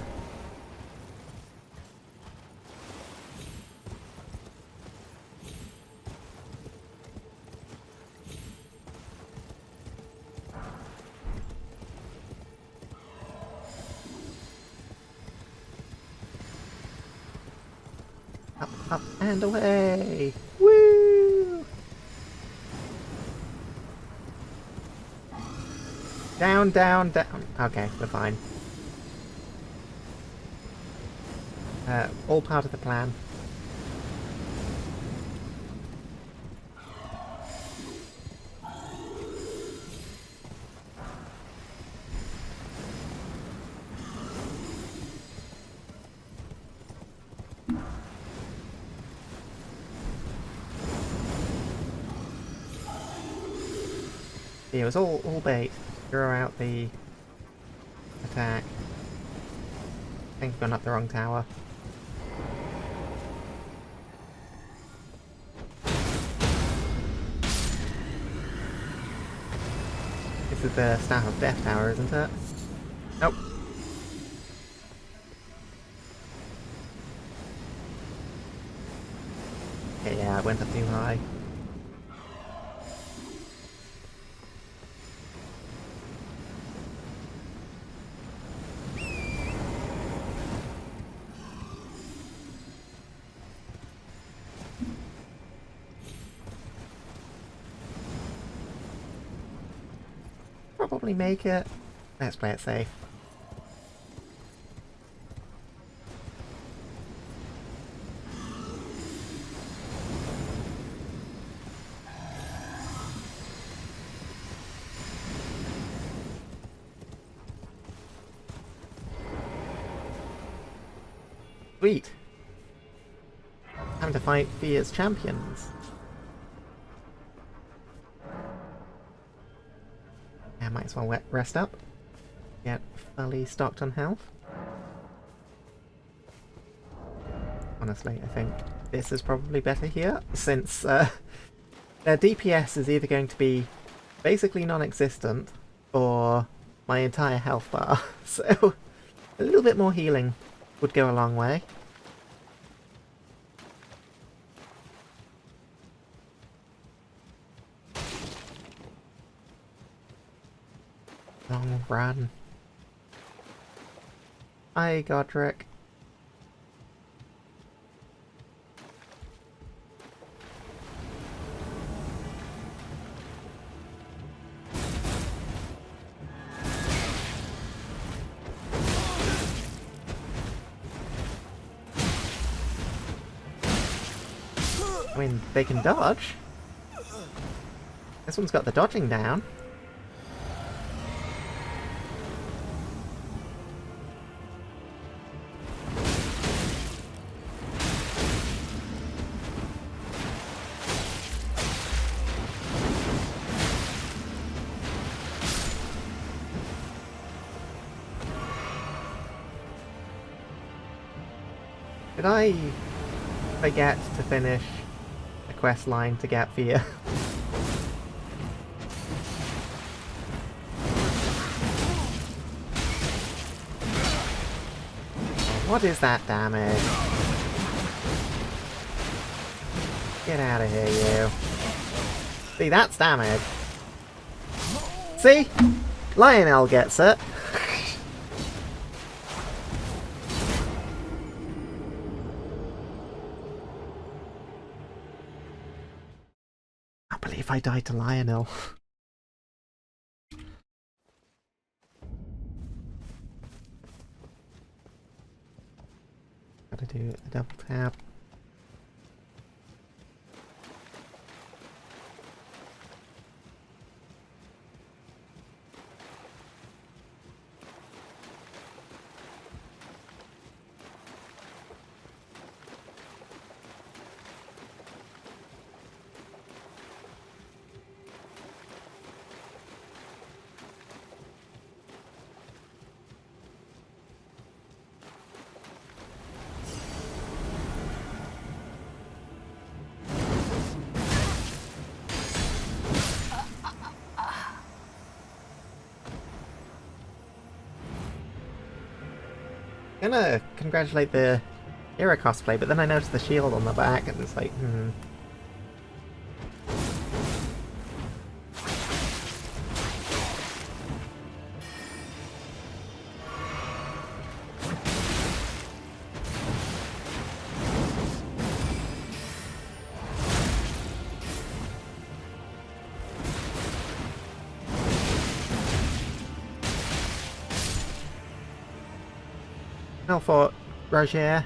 Up, up, and away! Woo! Down, down, down. Okay, we're fine. All part of the plan. It was all bait. Throw out the attack. I think I've gone up the wrong tower. This is the Staff of Death tower, isn't it? Nope. Okay, yeah, I went up too high. Probably make it. Let's play it safe. Sweet. Time to fight Fia's champions. Yeah, might as well rest up. Get fully stocked on health. Honestly, I think this is probably better here, since their DPS is either going to be basically non-existent, or my entire health bar. So, a little bit more healing would go a long way. Long run. Hi, Godric. I mean, they can dodge. This one's got the dodging down. Did I forget to finish a quest line to get Fia? What is that damage? Get out of here, you. See, that's damage. See? Lionel gets it. If I died to Lionel. Gotta do a double tap. Gonna congratulate the Hera cosplay, but then I noticed the shield on the back and it's like, Well fought, Roger.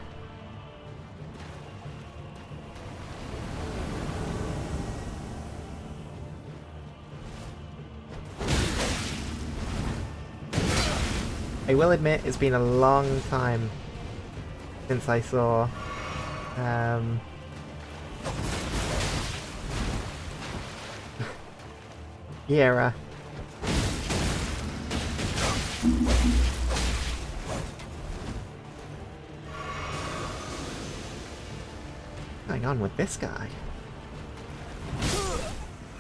I will admit it's been a long time since I saw Hera. going on with this guy?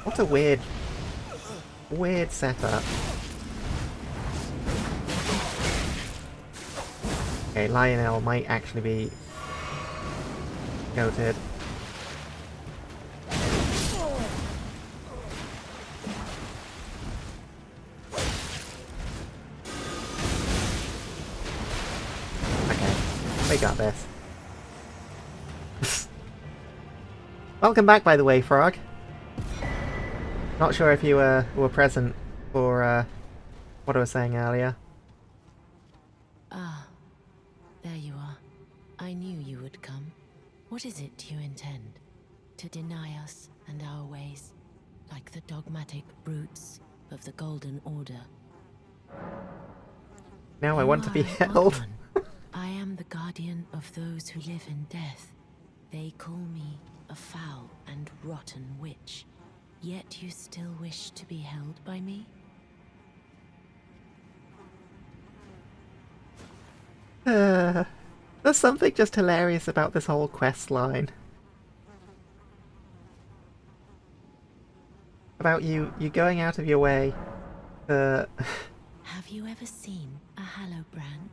What a weird setup. Okay, Lionel might actually be goated. Okay, we got this. Welcome back, by the way, Frog. Not sure if you were present for what I was saying earlier. Ah, there you are. I knew you would come. What is it you intend? To deny us and our ways, like the dogmatic brutes of the Golden Order? Now I You want to be are an odd held. one. I am the guardian of those who live in death. They call me a foul and rotten witch. Yet you still wish to be held by me? There's something just hilarious about this whole quest line. About you going out of your way to... Have you ever seen a Hallowbrand?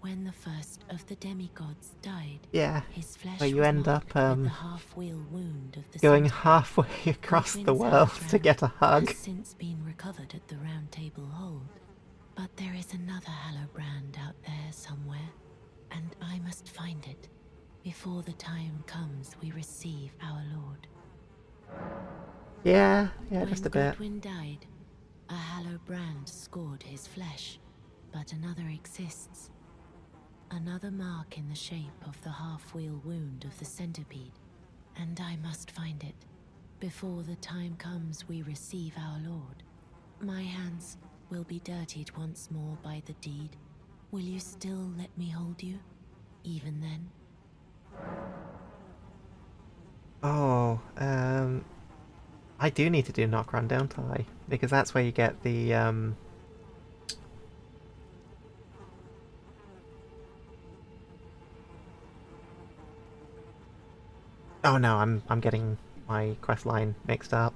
When the first of the demigods died, yeah, his flesh where you was end up marked with the half-wheel wound of the going centipede. halfway across the world to get a hug. Has since been recovered at the Round Table Hold. But there is another Hallowbrand out there somewhere, and I must find it before the time comes we receive our Lord. Yeah, When just a bit. Godwyn died, a Hallowbrand scored his flesh, but another exists. Another mark in the shape of the half-wheel wound of the centipede, and I must find it before the time comes we receive our Lord. My hands will be dirtied once more by the deed. Will you still let me hold you, even then? Oh, I do need to do knock run, don't I? Because that's where you get the Oh no, I'm getting my quest line mixed up.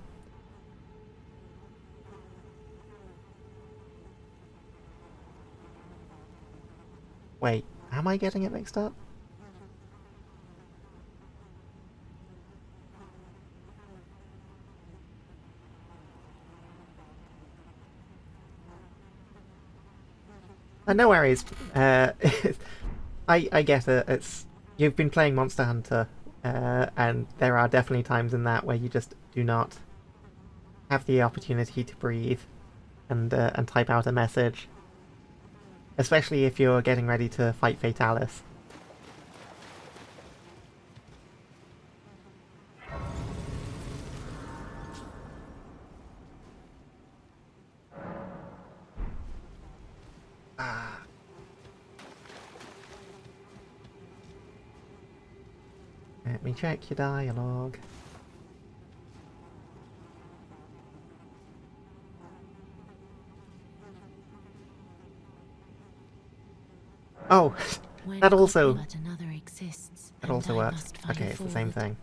Wait, am I getting it mixed up? No worries. I get it. You've been playing Monster Hunter, and there are definitely times in that where you just do not have the opportunity to breathe and type out a message, especially if you're getting ready to fight Fatalis. Ah. Let me check your dialogue. Oh, When that also but another exists, that and also I works. must find Okay, it it's the same forward. thing.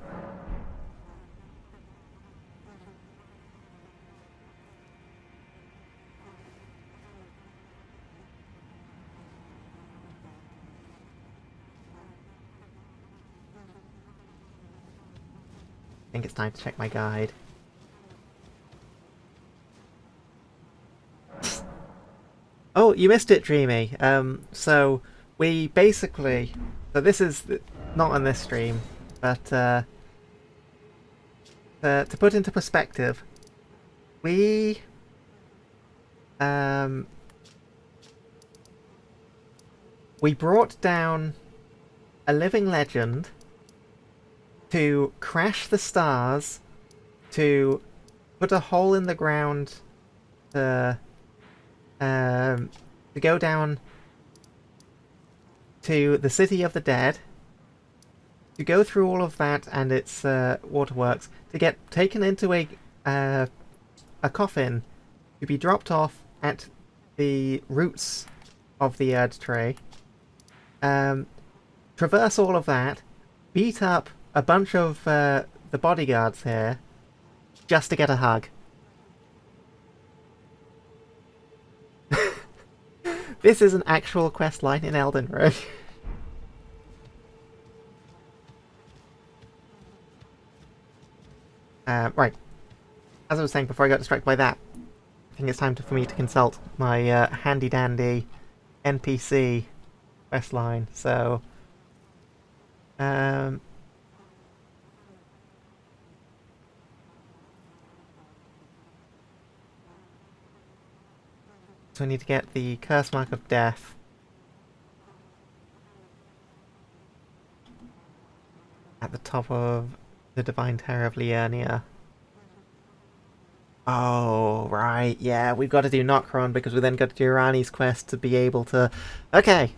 I think it's time to check my guide. Oh, you missed it, Dreamy. So we basically, so this is not on this stream, but to put into perspective, we brought down a living legend to crash the stars, to put a hole in the ground, to go down to the City of the Dead, to go through all of that and its waterworks, to get taken into a coffin, to be dropped off at the roots of the Erd tree, traverse all of that, beat up a bunch of the bodyguards here just to get a hug. This is an actual quest line in Elden Ring. Right. As I was saying before I got distracted by that, I think it's time for me to consult my handy-dandy NPC quest line. So, so I need to get the Curse Mark of Death. At the top of the Divine Terror of Liurnia. Oh, right, yeah, we've got to do Nocron because we then got to do Irani's quest to be able to... Okay.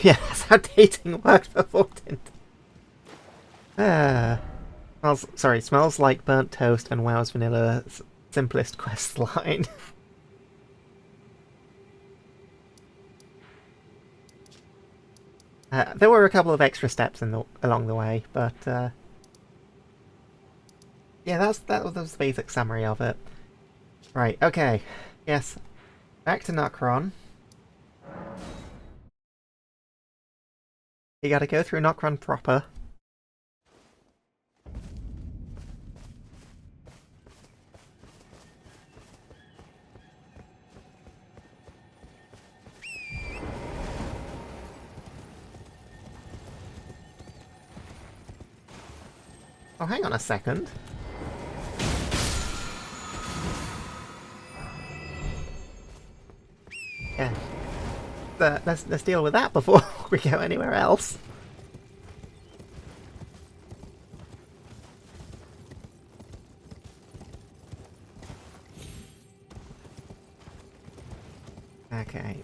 Yeah, that's how dating worked before, didn't it? Smells like burnt toast and WoW's vanilla simplest quest line. There were a couple of extra steps along the way, but yeah, that was the basic summary of it. Right, okay. Yes. Back to Nocron. You gotta go through Nocron proper. Oh, hang on a second. Yeah. Let's deal with that before we go anywhere else. Okay.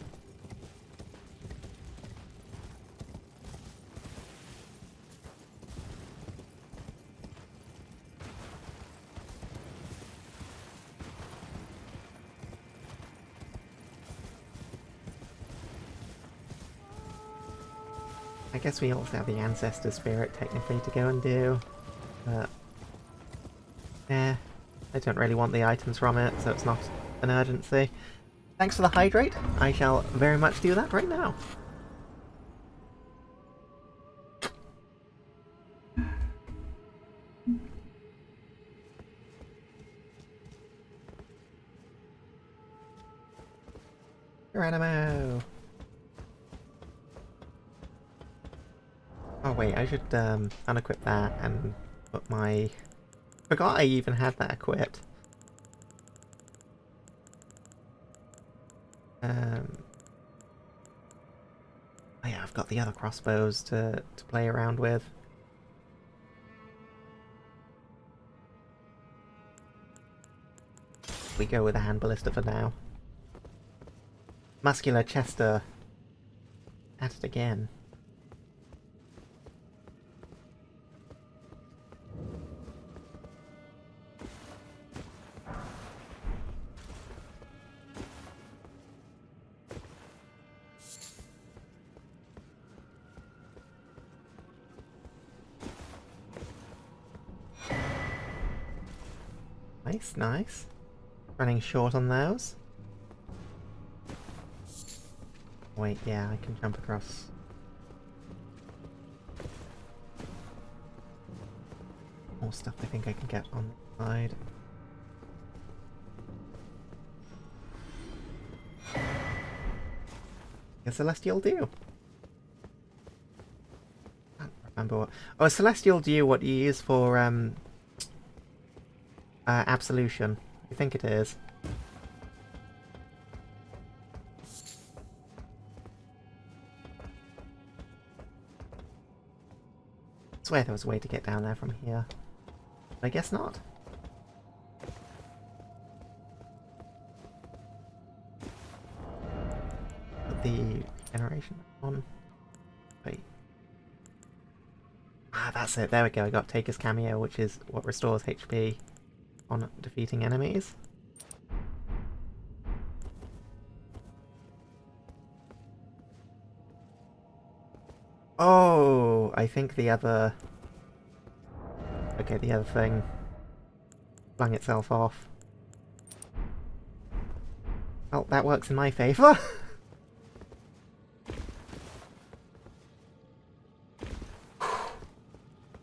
I guess we also have the Ancestor Spirit technically to go and do, but yeah, I don't really want the items from it, so it's not an urgency. Thanks for the hydrate. I shall very much do that right now. Geronimo! Oh wait, I should unequip that and put my... Forgot I even had that equipped. Oh yeah, I've got the other crossbows to play around with. We go with a hand ballista for now. Muscular Chester. At it again. Nice, nice. Running short on those. Wait, yeah, I can jump across. More stuff I think I can get on the side. A Celestial Dew. I can't remember what... Oh, a Celestial Dew, what you use for, Absolution. I think it is. I swear there was a way to get down there from here. But I guess not. Put the generation on. Wait. Ah, that's it. There we go. I got Taker's Cameo, which is what restores HP on defeating enemies. Oh, I think the other... Okay, the other thing flung itself off. Well, that works in my favour.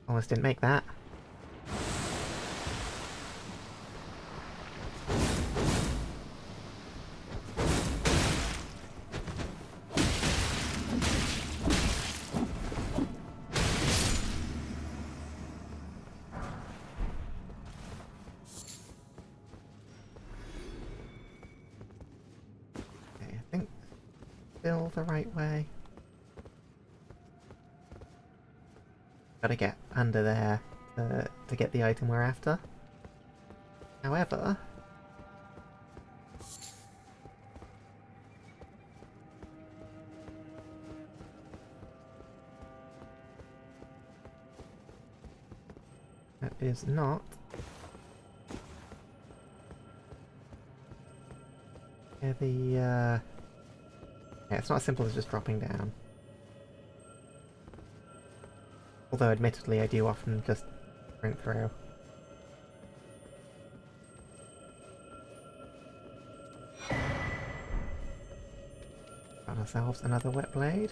Almost didn't make that. Okay, I think still the right way. Gotta get under there to get the item we're after. However... that is not... Yeah, it's not as simple as just dropping down. Although, admittedly, I do often just sprint through. Got ourselves another wet blade.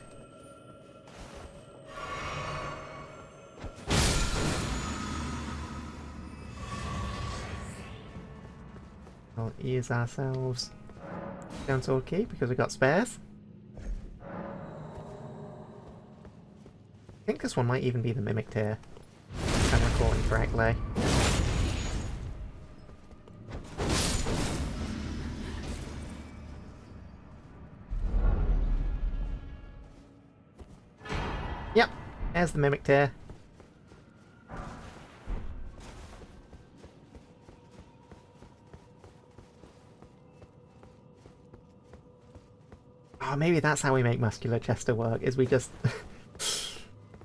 We'll use ourselves Stone Sword Key because we got spares. I think this one might even be the Mimic tier, if I'm recalling correctly. Yep, there's the Mimic tier. Oh, maybe that's how we make Muscular Chester work, is we just...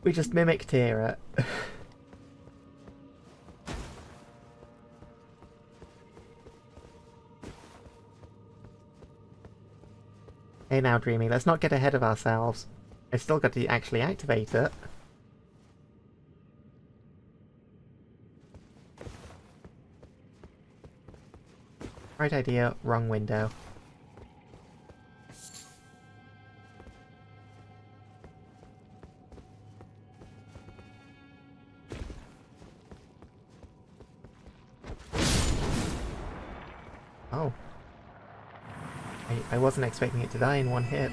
we just Mimic tier it. Hey now, Dreamy, let's not get ahead of ourselves. I've still got to actually activate it. Right idea, wrong window. Oh. I wasn't expecting it to die in one hit.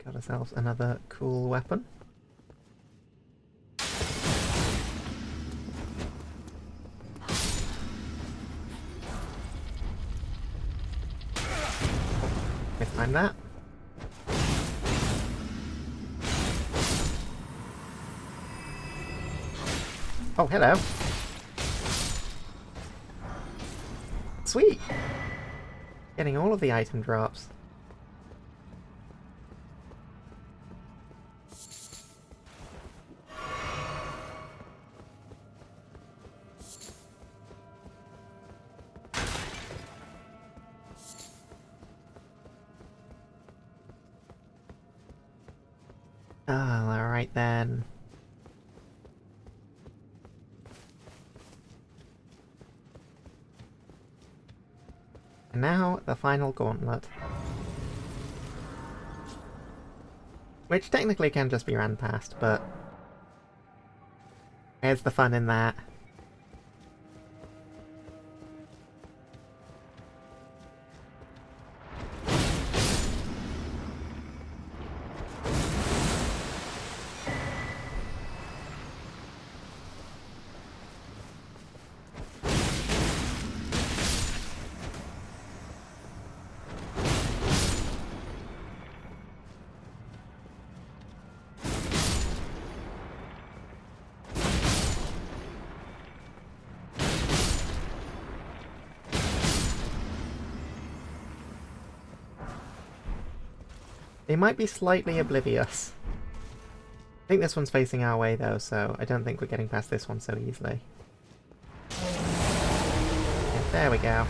Got ourselves another cool weapon. Mistime that. Oh, hello. Sweet! Getting all of the item drops. Oh, alright then. And now, the final gauntlet. Which technically can just be ran past, but... There's the fun in that. They might be slightly oblivious. I think this one's facing our way though, so I don't think we're getting past this one so easily. There we go.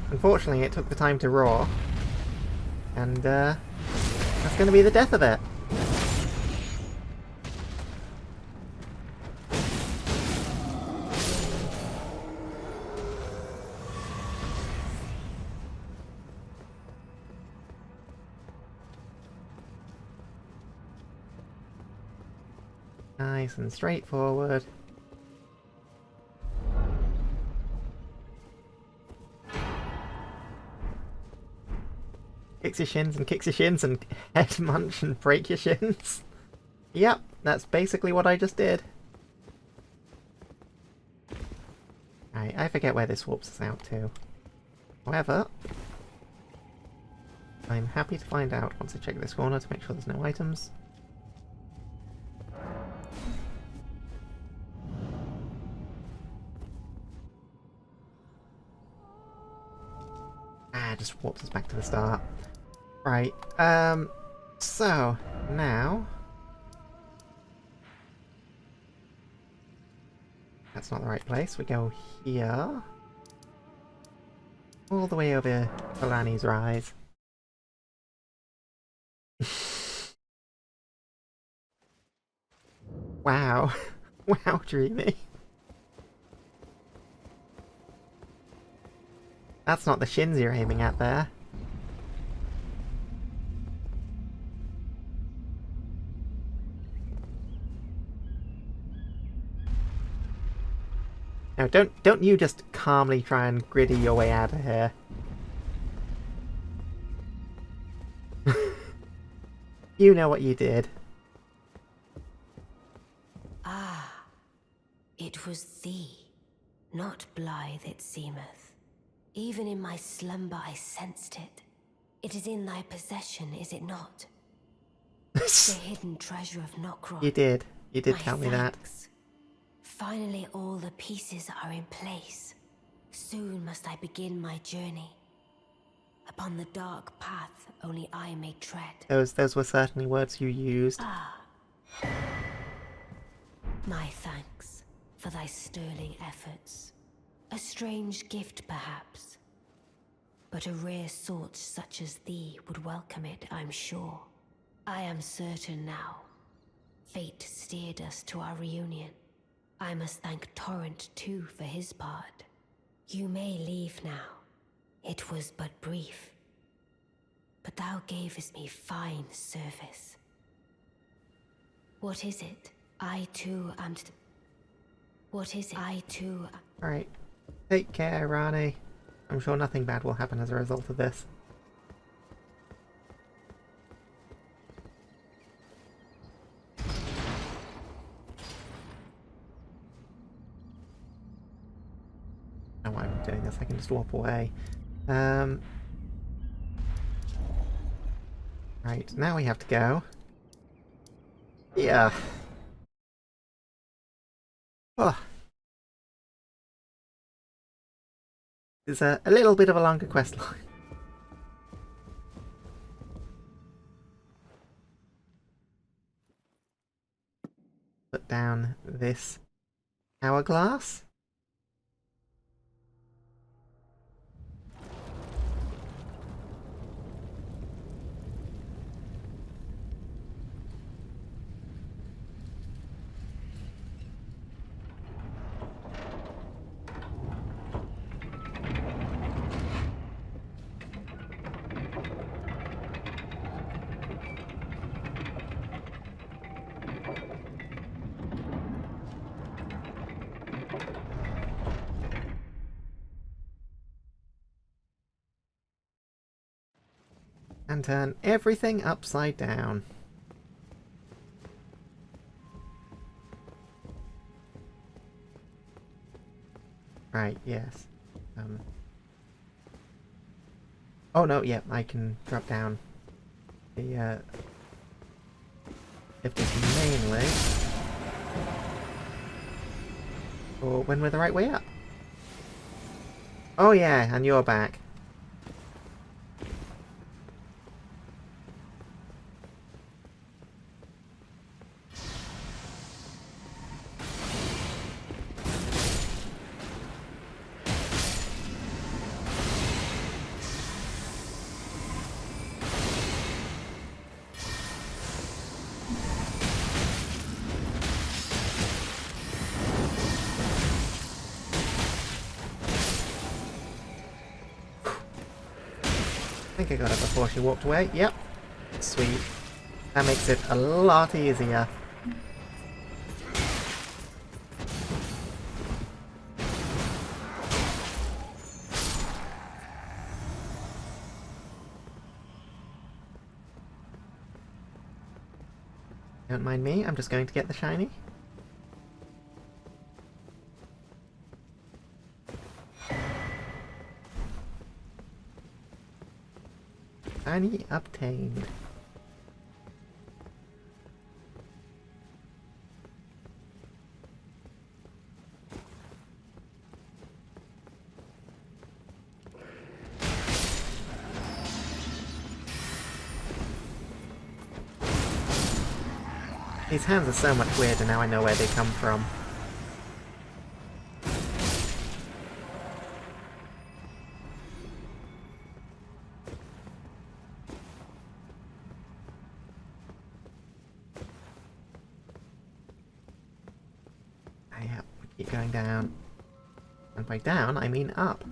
Unfortunately, it took the time to roar. And, that's going to be the death of it. Nice and straightforward. Kicks your shins and kicks your shins and head munch and break your shins. Yep, that's basically what I just did. Right, I forget where this warps us out to. However, I'm happy to find out once I check this corner to make sure there's no items. Just warps us back to the start. Right, so, now... That's not the right place. We go here. All the way over to Lanny's Rise. Wow. Wow, dreamy. That's not the shins you're aiming at there. No, don't you just calmly try and griddy your way out of here. You know what you did. Ah, it was thee, not blithe it seemeth. Even in my slumber I sensed it. It is in thy possession, is it not? The hidden treasure of Nokron. You did. You did My tell me that. thanks. Finally all the pieces are in place. Soon must I begin my journey. Upon the dark path only I may tread. Those were certainly words you used. My thanks for thy sterling efforts. A strange gift, perhaps. But a rare sort such as thee would welcome it, I'm sure. I am certain now. Fate steered us to our reunion. I must thank Torrent, too, for his part. You may leave now. It was but brief. But thou gavest me fine service. What is it? I, too, am... What is it? I, too... Alright. Take care, Rani. I'm sure nothing bad will happen as a result of this. I don't know why I'm doing this, I can just warp away. Right, now we have to go. Yeah. Oh. It's a little bit of a longer quest line. Put down this hourglass. And turn everything upside down. Right, yes. Oh no, yeah, I can drop down the if this mainly. Or when we're the right way up. Oh yeah, and you're back. think I got it before she walked away. Yep. Sweet. That makes it a lot easier. Don't mind me, I'm just going to get the shiny. Shiny obtained. These hands are so much weirder now I know where they come from. Yep, we keep going down. And by down, I mean up.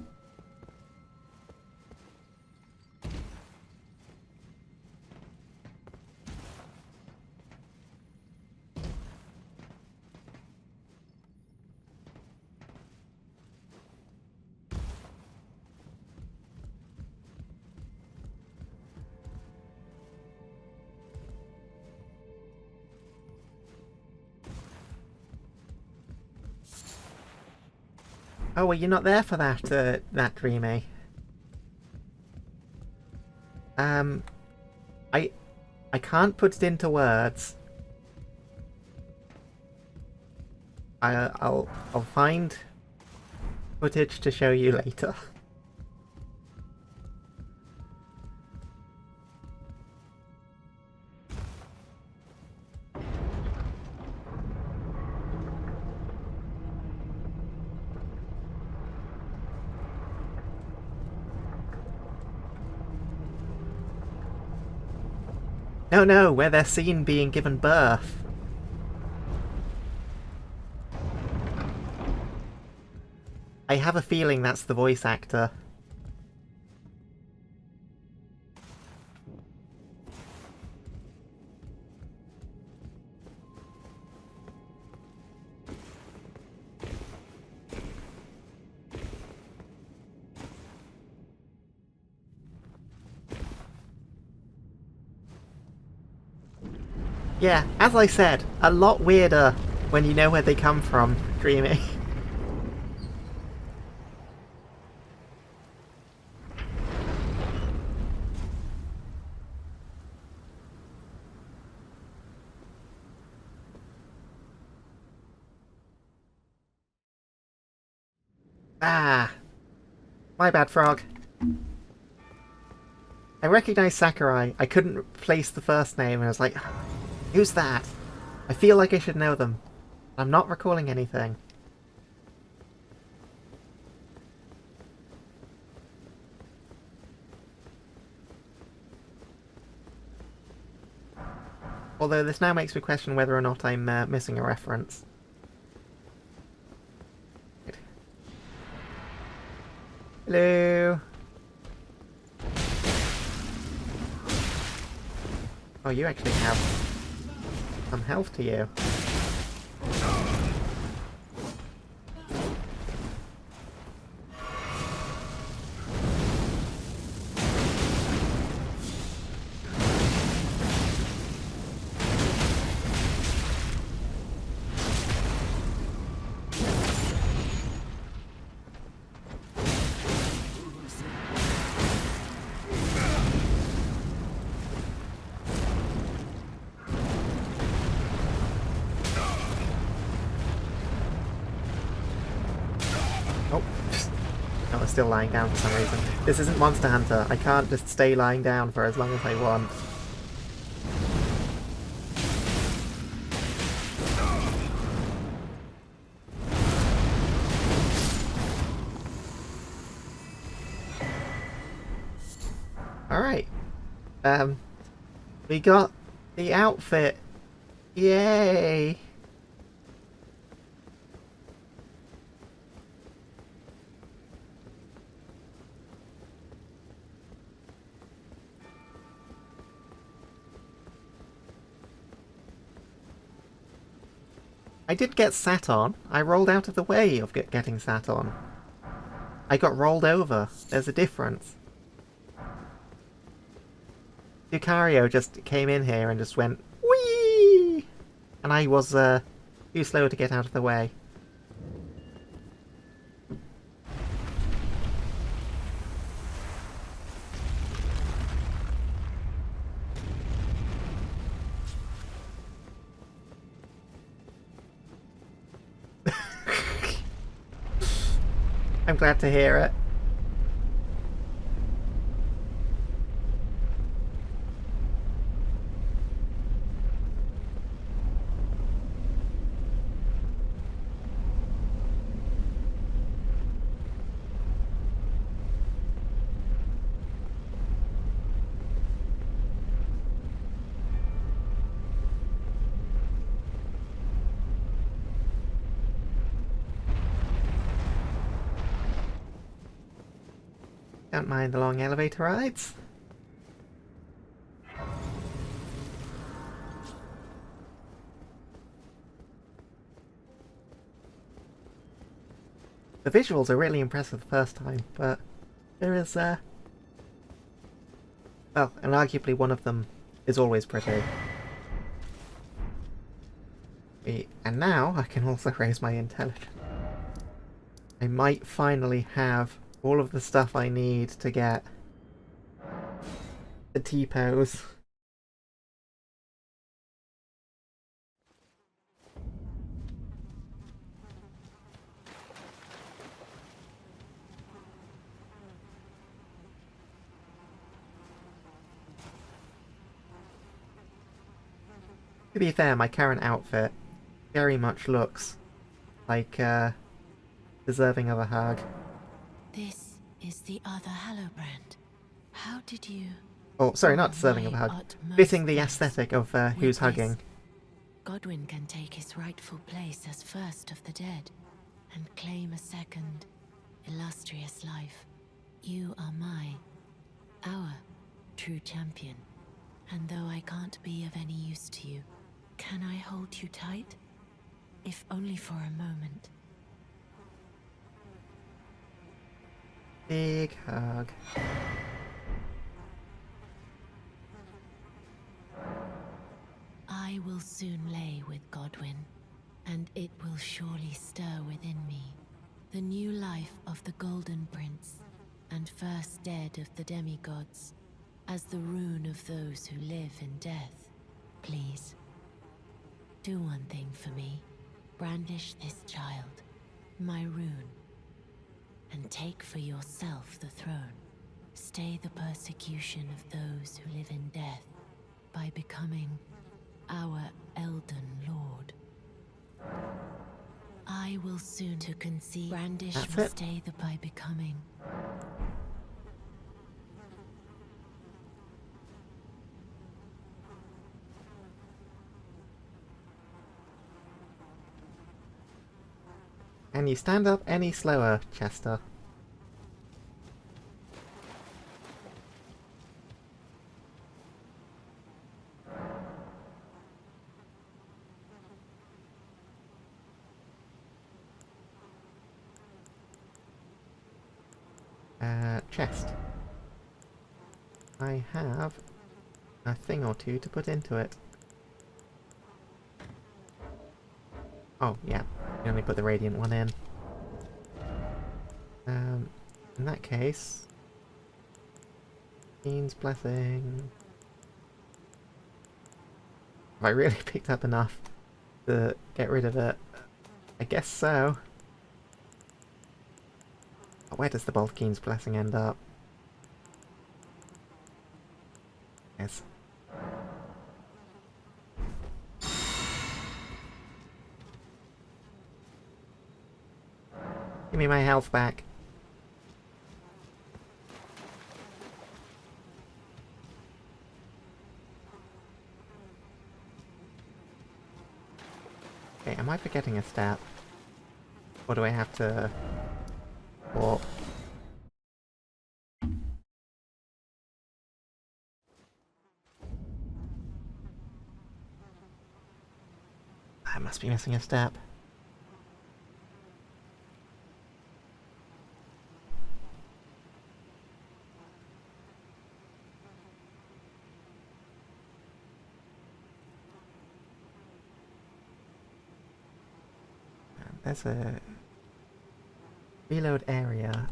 Oh, well, you're not there for that Dreamy. I can't put it into words. I'll find footage to show you later. No, where they're seen being given birth. I have a feeling that's the voice actor. Yeah, as I said, a lot weirder when you know where they come from, Dreamy. Ah, my bad, Frog. I recognized Sakurai. I couldn't place the first name, and I was like, who's that? I feel like I should know them. I'm not recalling anything. Although this now makes me question whether or not I'm missing a reference. Hello? Oh, you actually have some health to you. Oh, I was still lying down for some reason. This isn't Monster Hunter. I can't just stay lying down for as long as I want. Alright. We got the outfit. Yay! I did get sat on. I rolled out of the way of getting sat on. I got rolled over. There's a difference. Lucario just came in here and just went, whee! And I was too slow to get out of the way. I'm glad to hear it. Don't mind the long elevator rides. The visuals are really impressive the first time, but there is, well, and arguably one of them is always pretty. And now I can also raise my intelligence. I might finally have all of the stuff I need to get the T-pose. To be fair, my current outfit very much looks like, deserving of a hug. This is the other Hallowbrand. How did you... Oh, sorry, not Oh, deserving of a my hug. utmost Fitting the thanks. aesthetic of With who's this, hugging. Godwyn can take his rightful place as first of the dead and claim a second, illustrious life. You are our true champion. And though I can't be of any use to you, can I hold you tight? If only for a moment. Big hug. I will soon lay with Godwyn, and it will surely stir within me the new life of the Golden Prince, and first dead of the demigods, as the rune of those who live in death. Please, do one thing for me. Brandish this child, my rune, and take for yourself the throne. Stay the persecution of those who live in death by becoming our Elden Lord. I will soon to conceive. Brandish That's will it. stay the by becoming. Can you stand up any slower, Chester? Chest. I have a thing or two to put into it. Oh, yeah. You only put the radiant one in. In that case... Fiend's Blessing... Have I really picked up enough to get rid of it? I guess so. Where does the Boltkeen's Blessing end up? Yes. Give me my health back. Okay, am I forgetting a step? Or do I have to... walk? must be missing a step. There's a reload area.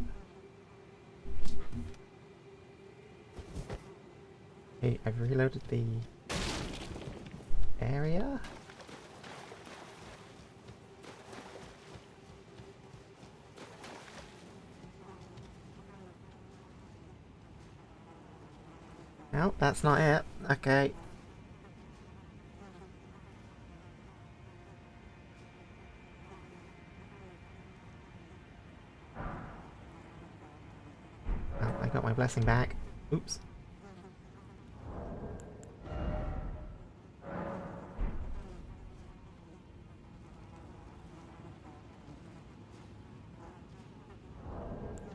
Okay, I've reloaded the area. No, that's not it. Okay. Oh, I got my blessing back. Oops.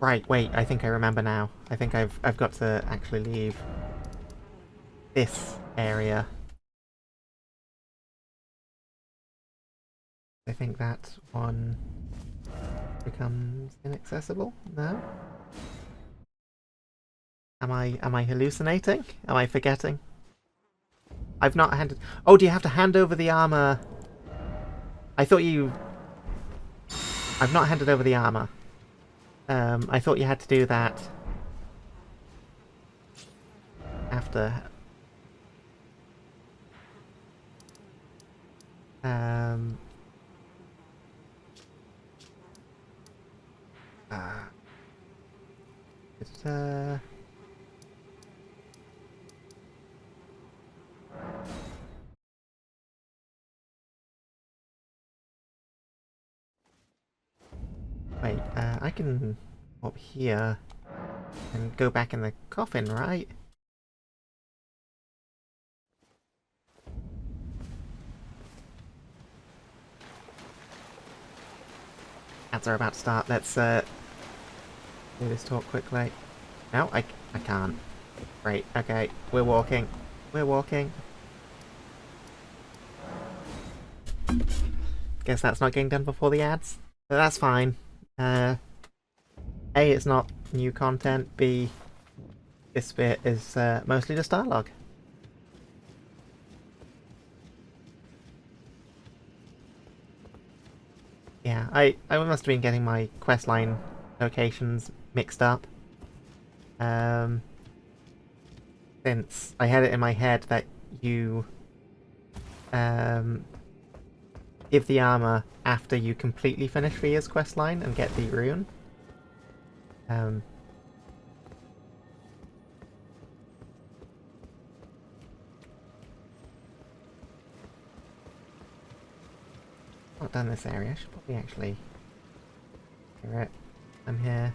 Right, wait, I think I remember now. I think I've got to actually leave this area. I think that one becomes inaccessible? No? Am I hallucinating? Am I forgetting? I've not handed... Oh, do you have to hand over the armor? I thought you... I've not handed over the armor. I thought you had to do that after. Um. It's, wait, I can up here and go back in the coffin, right? Ads are about to start. Let's do this talk quickly. No, I can't. Right, okay, we're walking. We're walking. Guess that's not getting done before the ads. But that's fine. A, it's not new content. B, this bit is mostly just dialogue. Yeah, I must have been getting my questline locations mixed up. Since I had it in my head that you give the armor after you completely finish Via's questline and get the rune. Not done this area. I should probably actually hear it. I'm here.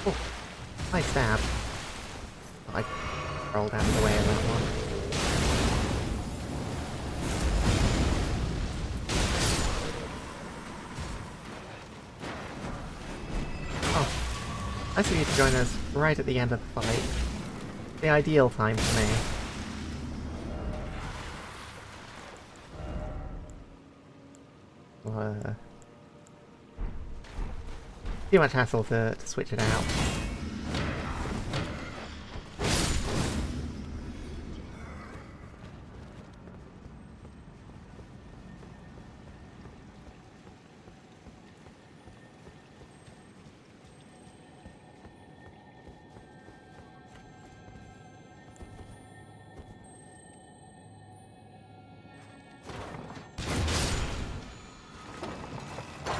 Oh, nice stab. I rolled out of the way of that one. Nice of you to join us right at the end of the fight. The ideal time for me. Too much hassle to switch it out.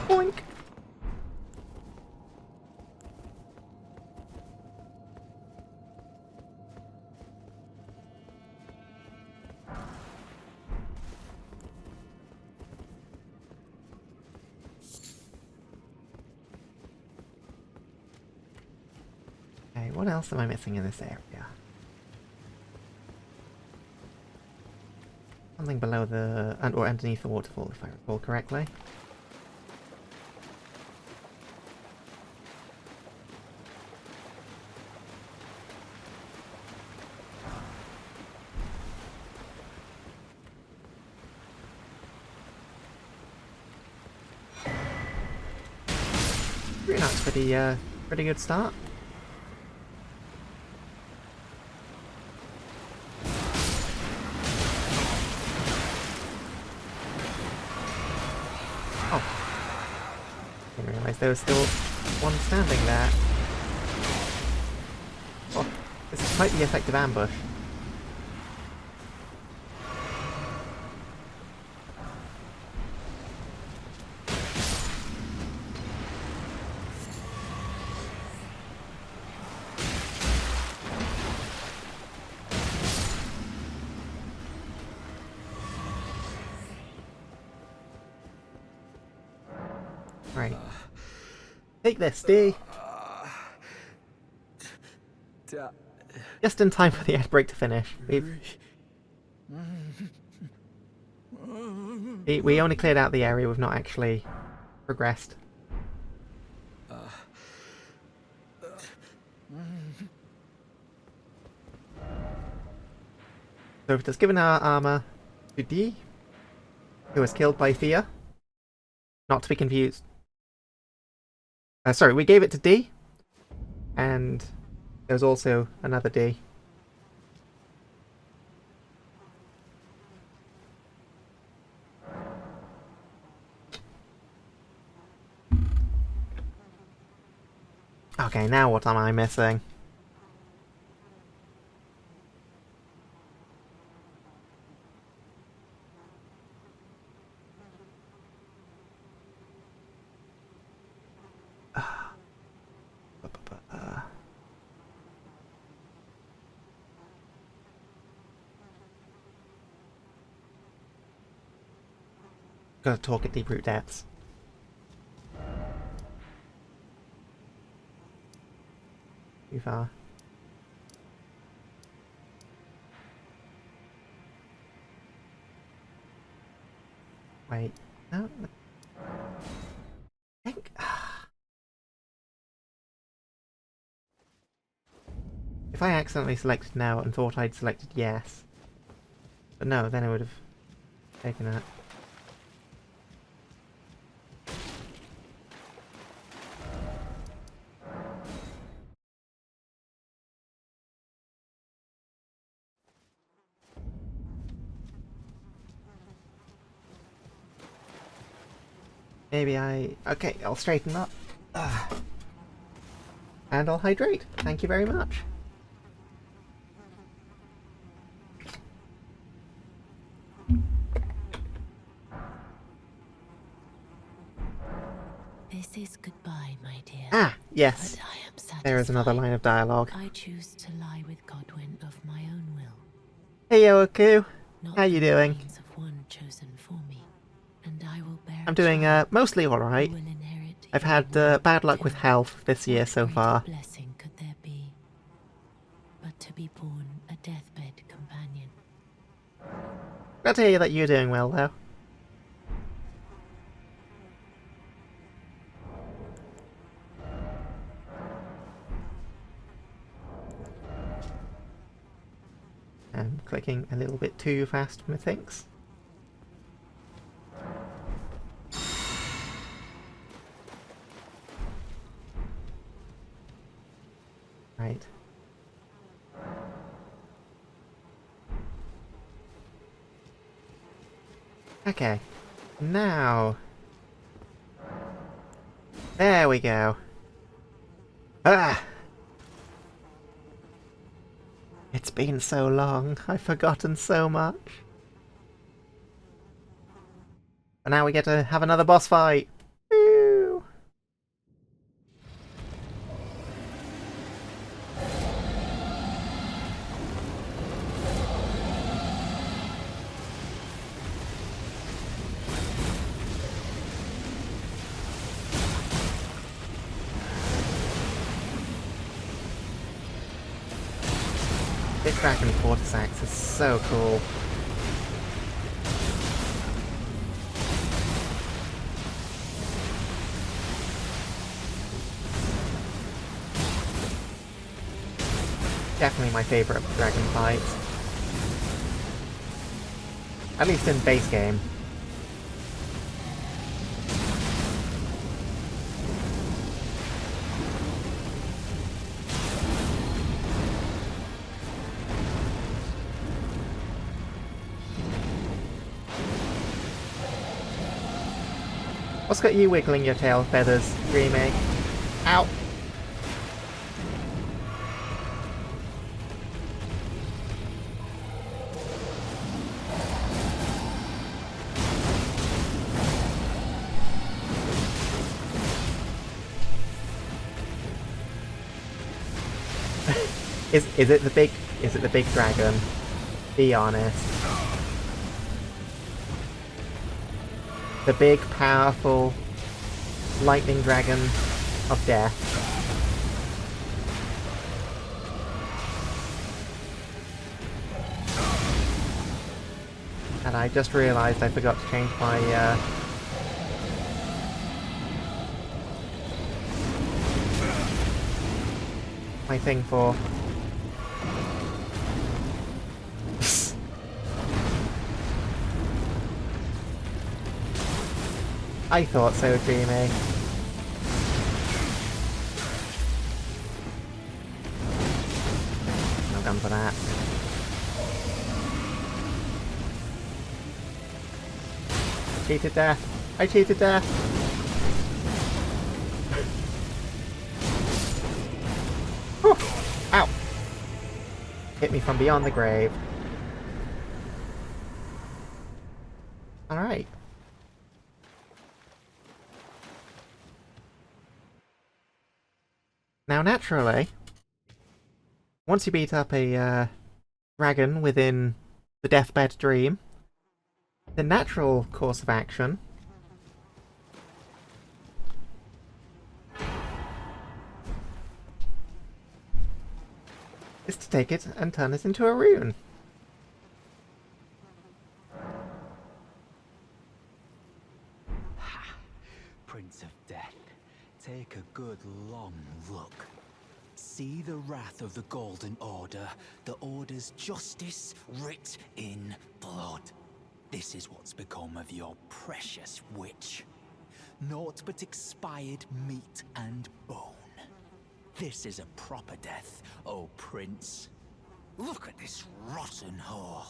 Boink! Okay, what else am I missing in this area? Something below the... or underneath the waterfall, if I recall correctly. That's pretty good start. Oh, didn't realise there was still one standing there. Oh, this is quite the effective ambush. Right. Take this, D. Just in time for the ad break to finish. We only cleared out the area, we've not actually progressed. So it has given our armor to D, who was killed by Thea. Not to be confused. Sorry, we gave it to D, and there was also another D. Okay, now what am I missing? Gotta talk at deep root depths. Too far. Wait. No. I think. If I accidentally selected no and thought I'd selected yes. But no, then I would have taken that. Maybe okay, I'll straighten up. And I'll hydrate. Thank you very much. This is goodbye, my dear. Ah, yes. But I am satisfied. There is another line of dialogue. I choose to lie with Godwin of my own will. Hey, Yoaku. Not How you the doing? means of one chosen for me, and I will bear I'm a doing child mostly who alright. will inherit I've your had bad luck with will. health this year What so greater far. blessing could there be but to be born a deathbed companion? Glad to hear that you're doing well, though. I'm clicking a little bit too fast, methinks. Right. Okay. Now. There we go. Ah! It's been so long. I've forgotten so much. But now we get to have another boss fight. Woo! This Dragon Fortis axe is so cool. definitely my favourite dragon fights. At least in base game. What's got you wiggling your tail feathers, Dreamy? Ow! Is it the big dragon? Be honest. The big, powerful lightning dragon of death. And I just realised I forgot to change my my thing for I thought so, Dreamy. No gun for that. Cheated death. I cheated death. Whew. Ow. Hit me from beyond the grave. Alright. Now, naturally, once you beat up a dragon within the Deathbed Dream, the natural course of action is to take it and turn it into a rune. Prince of Death, take a good long look. See the wrath of the Golden Order, the Order's justice writ in blood. This is what's become of your precious witch. Naught but expired meat and bone. This is a proper death, O Prince. Look at this rotten whore.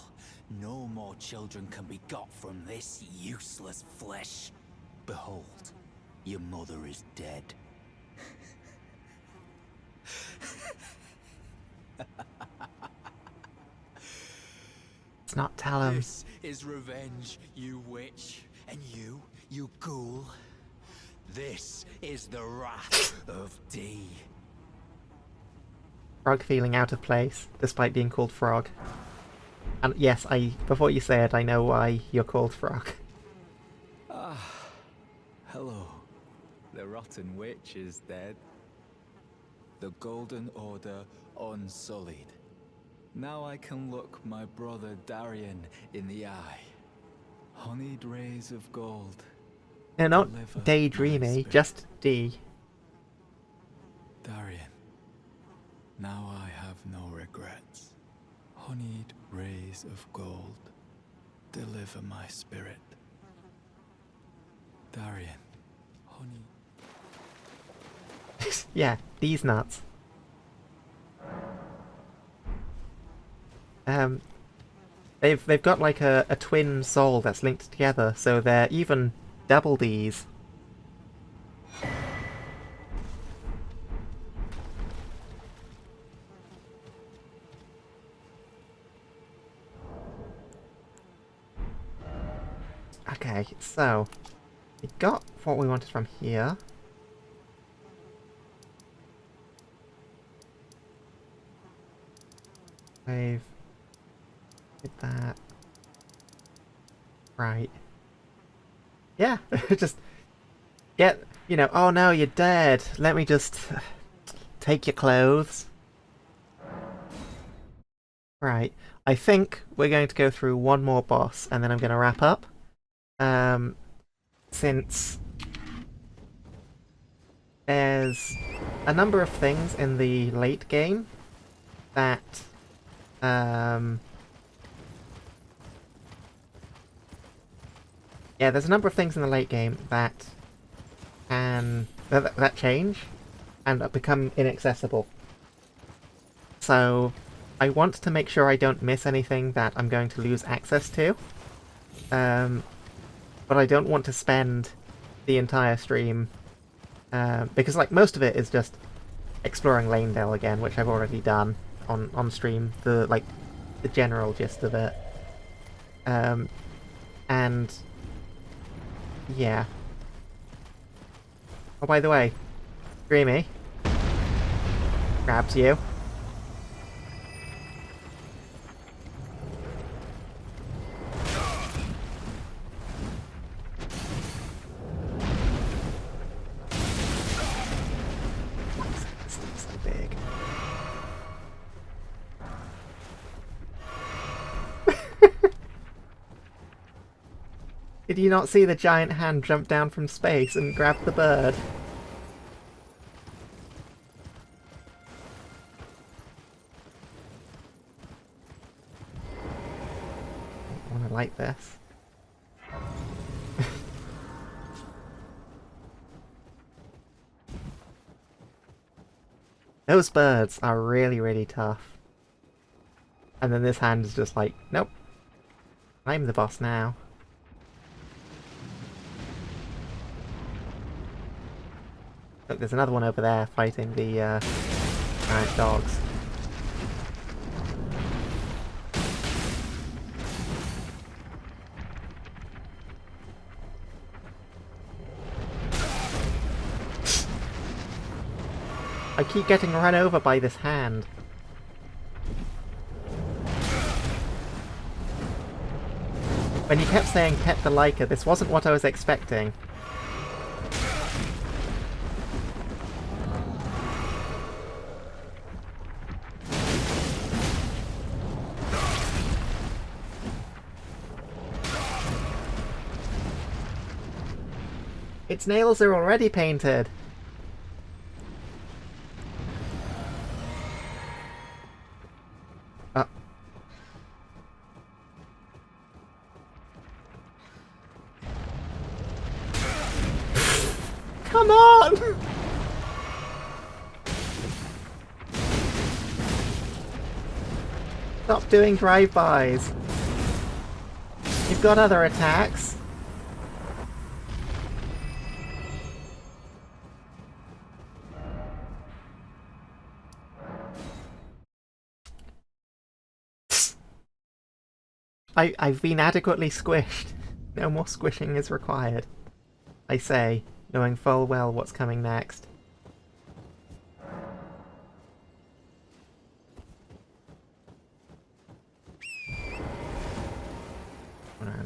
No more children can be got from this useless flesh. Behold, your mother is dead. Let's not tell him. This is revenge, you witch, and you ghoul. This is the wrath of D. Frog feeling out of place, despite being called Frog. And yes, before you say it, I know why you're called Frog. Hello. The rotten witch is dead. The Golden Order unsullied. Now I can look my brother Darien in the eye. Honeyed rays of gold. No, not Deliver my daydreamy, spirit. just D. Darien, now I have no regrets. Honeyed rays of gold, deliver my spirit. Darien, honey. Yeah, these nuts. They've got like a twin soul that's linked together, so they're even double D's. Okay, so we got what we wanted from here. We've did that. Right. Yeah, just get, you know, oh no, you're dead. Let me just take your clothes. Right. I think we're going to go through one more boss and then I'm going to wrap up. Since there's a number of things in the late game that yeah, there's a number of things in the late game that that change and become inaccessible. So I want to make sure I don't miss anything that I'm going to lose access to. But I don't want to spend the entire stream because like most of it is just exploring Lanedale again, which I've already done on stream, the general gist of it. And yeah. Oh, by the way, Dreamy grabs you. This thing's so big. Did you not see the giant hand jump down from space and grab the bird? I want to light this. Those birds are really, really tough. And then this hand is just like, nope. I'm the boss now. Look, there's another one over there fighting the giant dogs. I keep getting run over by this hand. When you kept saying pet the Leica, this wasn't what I was expecting. Its nails are already painted. Come on! Stop doing drive-bys. You've got other attacks. I've been adequately squished. No more squishing is required. I say, knowing full well what's coming next.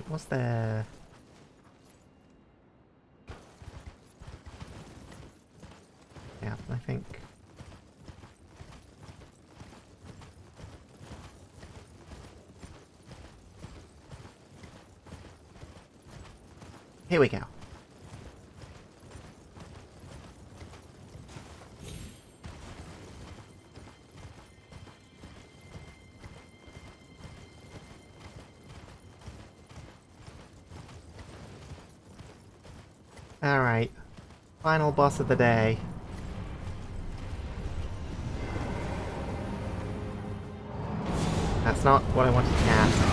What's there? Yeah, I think... Here we go. Alright. Final boss of the day. That's not what I wanted to cast.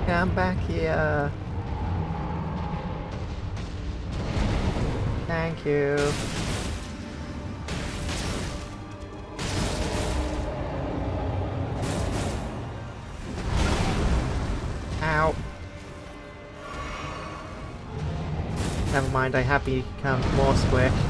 Come back here. Thank you. Ow. Never mind, I have become more squished.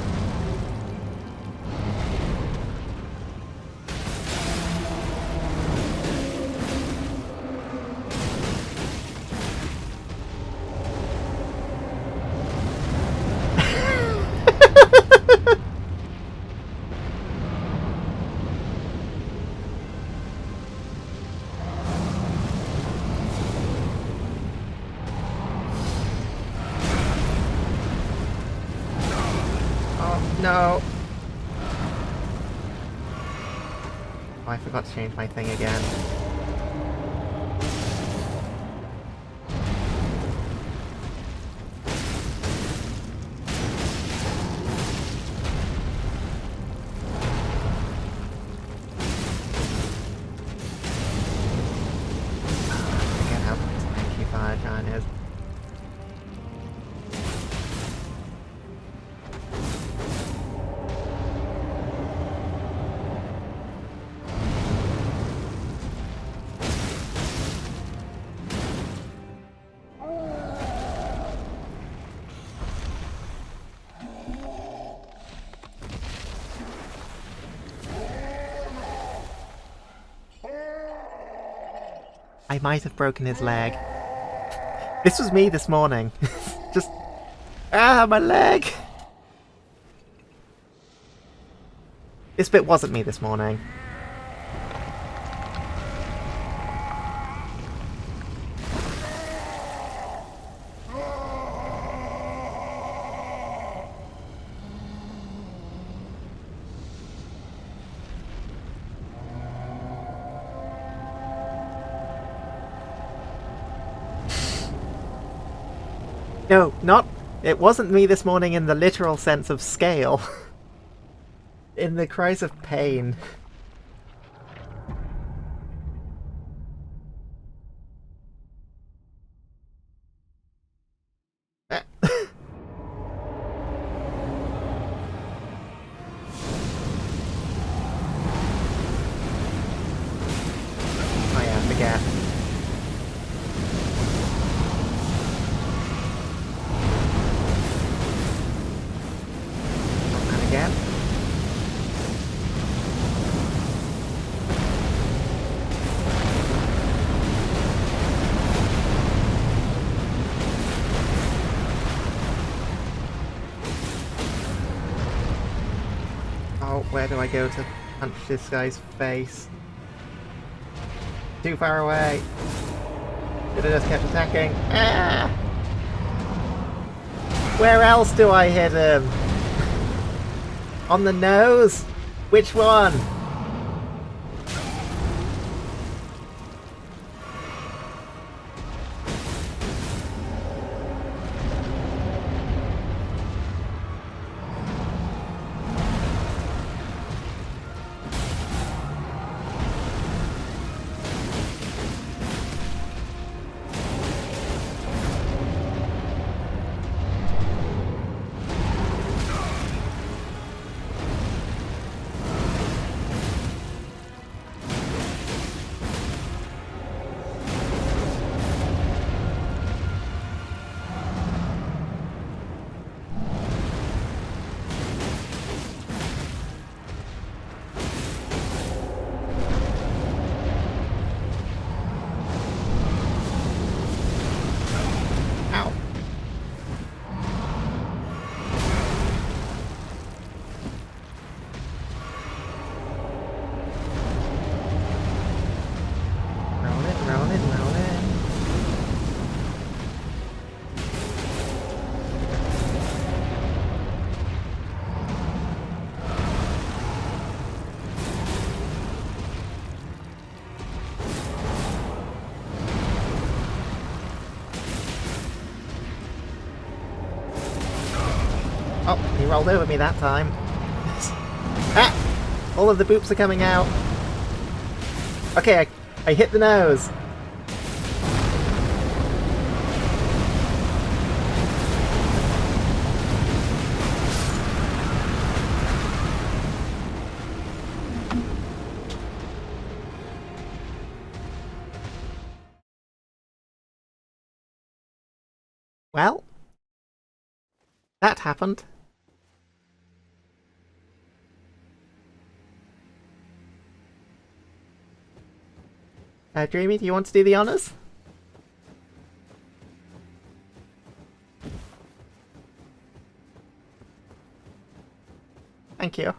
No! Oh, I forgot to change my thing again. Forget how tanky Fire Giant is. I might have broken his leg. This was me this morning. Just... Ah, my leg! This bit wasn't me this morning. No, not... It wasn't me this morning in the literal sense of scale. In the cries of pain. Ah. Oh yeah, forget. And again. Oh, where do I go to punch this guy's face? Too far away. Should have just kept attacking. Ah! Where else do I hit him? On the nose? Which one? Ow. Roll it, roll it, roll it. Oh, he rolled over me that time. Ah! All of the boops are coming out. Okay, I hit the nose. Well, that happened. Dreamy, do you want to do the honors? Thank you.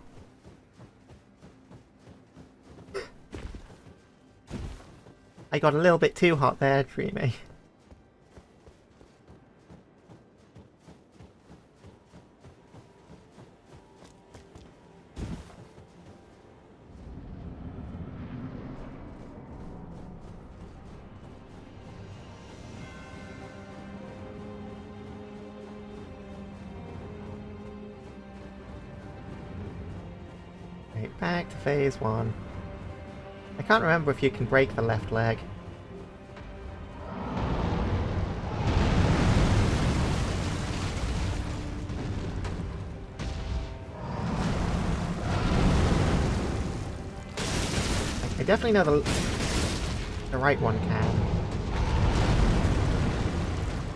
I got a little bit too hot there, Dreamy. Back to phase 1. I can't remember if you can break the left leg. I definitely know the right one can.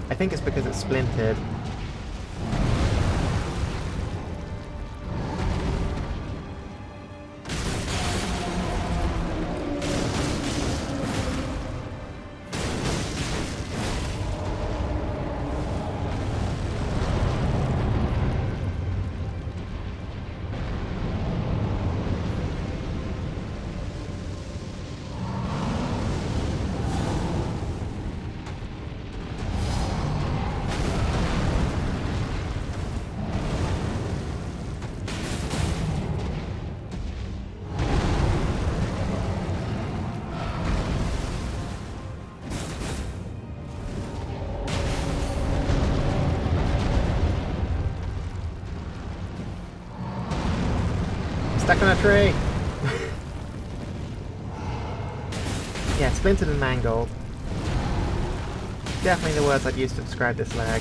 I think it's because it's splintered. Stuck on a tree! Yeah, splintered and mangled. Definitely the words I'd use to describe this lag.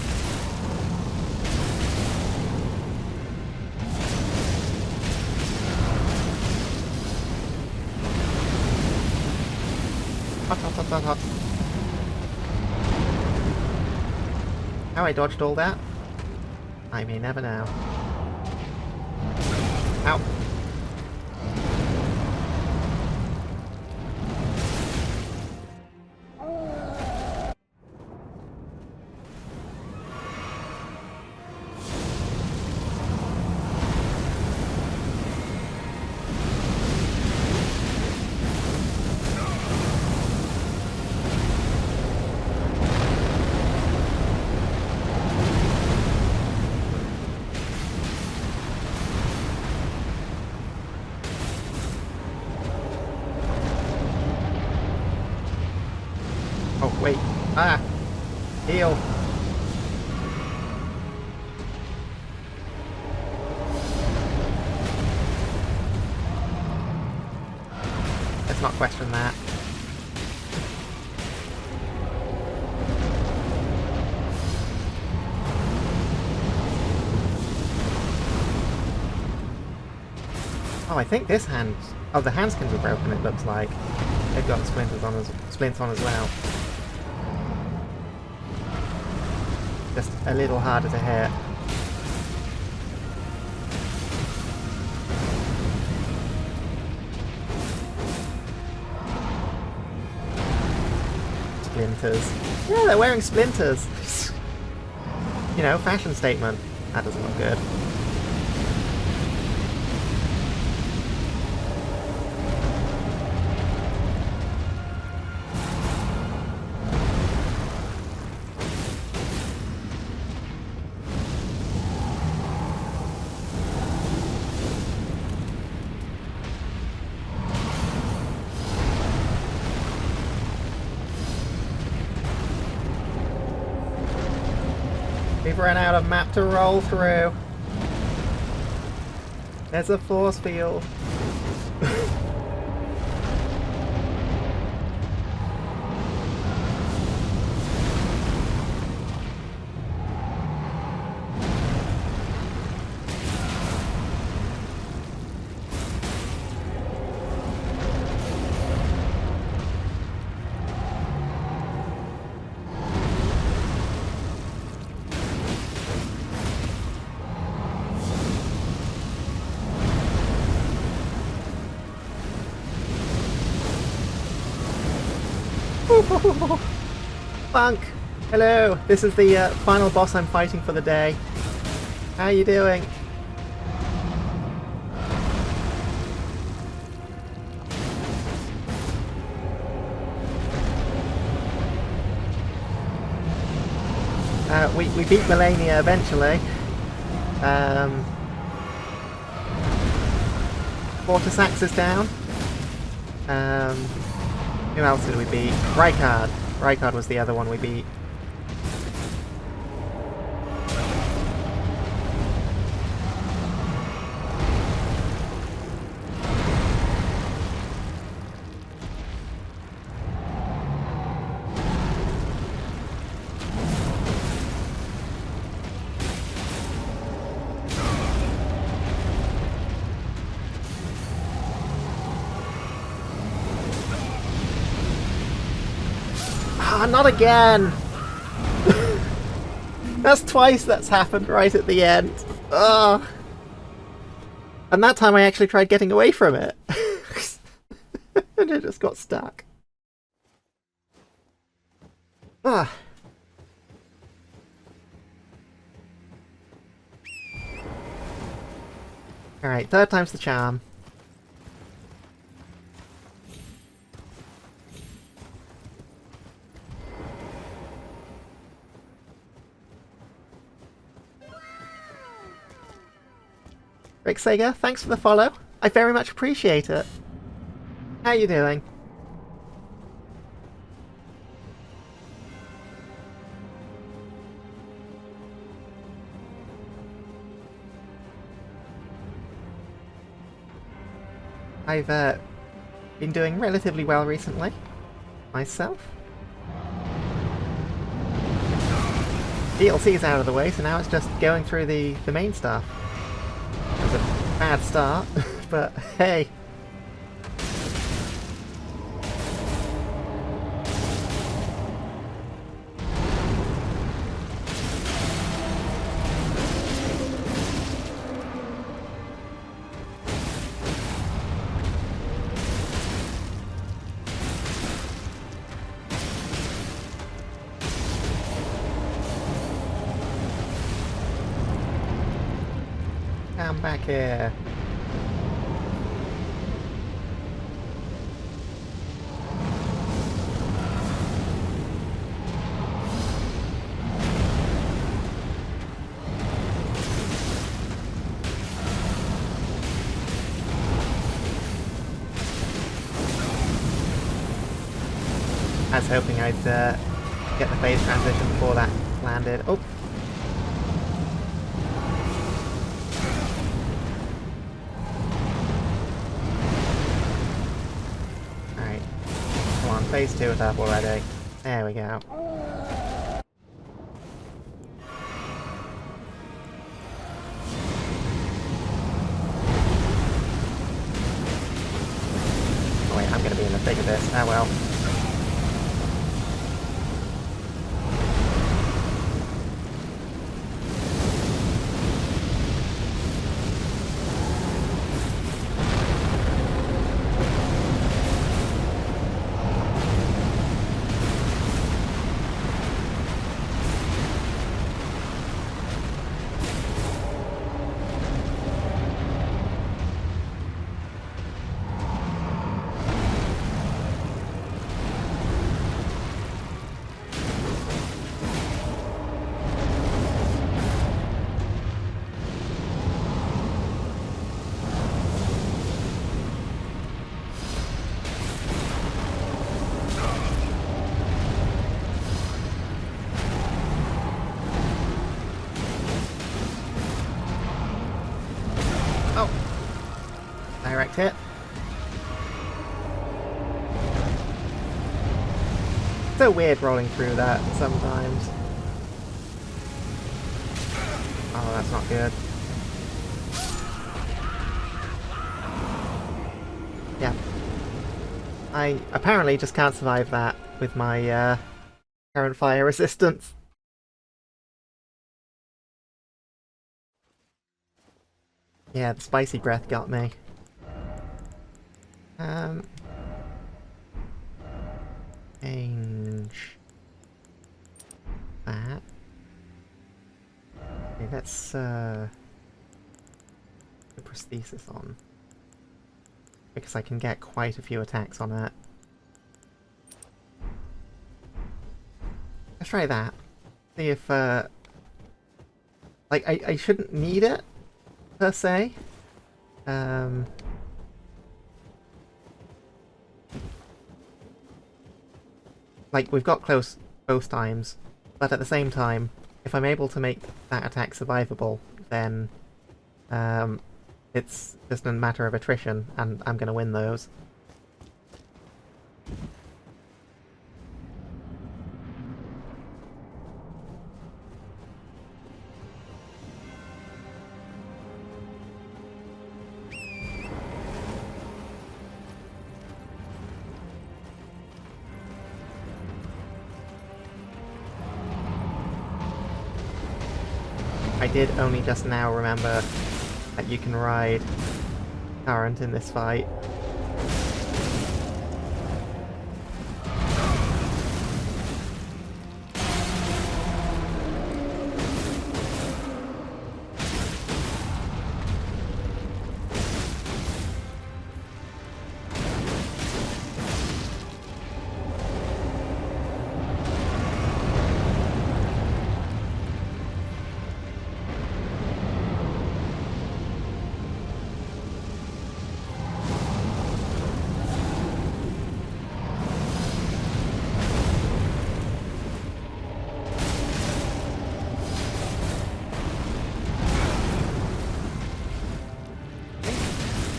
Hot, hot, hot, hot, hot. How I dodged all that? I may never know. Ow. Oh, wait. Ah! Heal! Let's not question that. Oh, I think this hand... Oh, the handskins are broken, it looks like. They've got splints on as well. Just a little harder to hit. Splinters. Yeah, they're wearing splinters. You know, fashion statement. That doesn't look good. We've run out of map to roll through. There's a force field. Funk! Hello! This is the final boss I'm fighting for the day. How are you doing? We beat Melania eventually. Vortisax is down. Who else did we beat? Rykard. Rykard was the other one we beat. Ah, not again! That's twice that's happened right at the end. Ugh. And that time I actually tried getting away from it. And it just got stuck. Ah. Alright, third time's the charm. Rick Sager, thanks for the follow. I very much appreciate it. How you doing? I've been doing relatively well recently, myself. DLC's out of the way, so now it's just going through the main stuff. It was a bad start, but hey. Come back here. I was hoping I'd get the phase transition before that landed. Oh! Alright. Come on, phase 2 is up already. There we go. Oh wait, I'm gonna be in the thick of this. Oh well. Direct hit. So weird rolling through that sometimes. Oh, that's not good. Yeah. I apparently just can't survive that with my current fire resistance. Yeah, the spicy breath got me. Change that. Okay, let's put prosthesis on. Because I can get quite a few attacks on it. Let's try that. See if like I shouldn't need it per se. Like, we've got close both times, but at the same time, if I'm able to make that attack survivable, then it's just a matter of attrition, and I'm going to win those. I did only just now remember that you can ride current in this fight.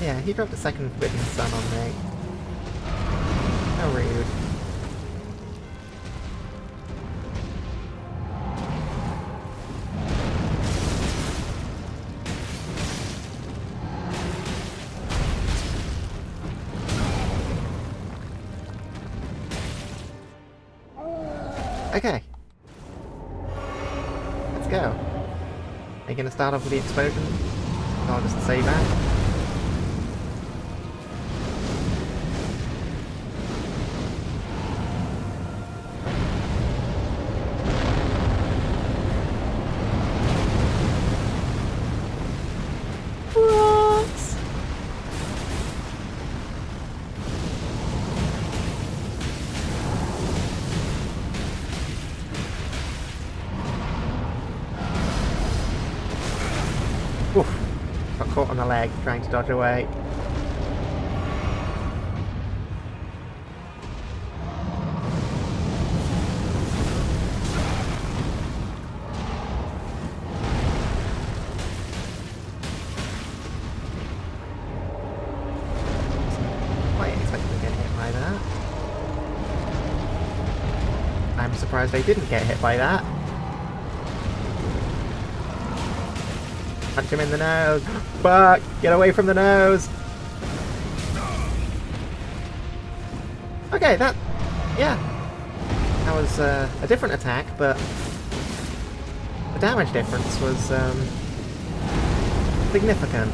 Yeah, he dropped a second forbidden sun on me. How rude. Okay. Let's go. Are you gonna start off with the explosion? I'll just say that. Oof. Got caught on the leg trying to dodge away. Quite expecting to get hit by that. I'm surprised I didn't get hit by that. Punch him in the nose! Fuck! Get away from the nose! Okay, that... yeah. That was a different attack, but... the damage difference was, significant.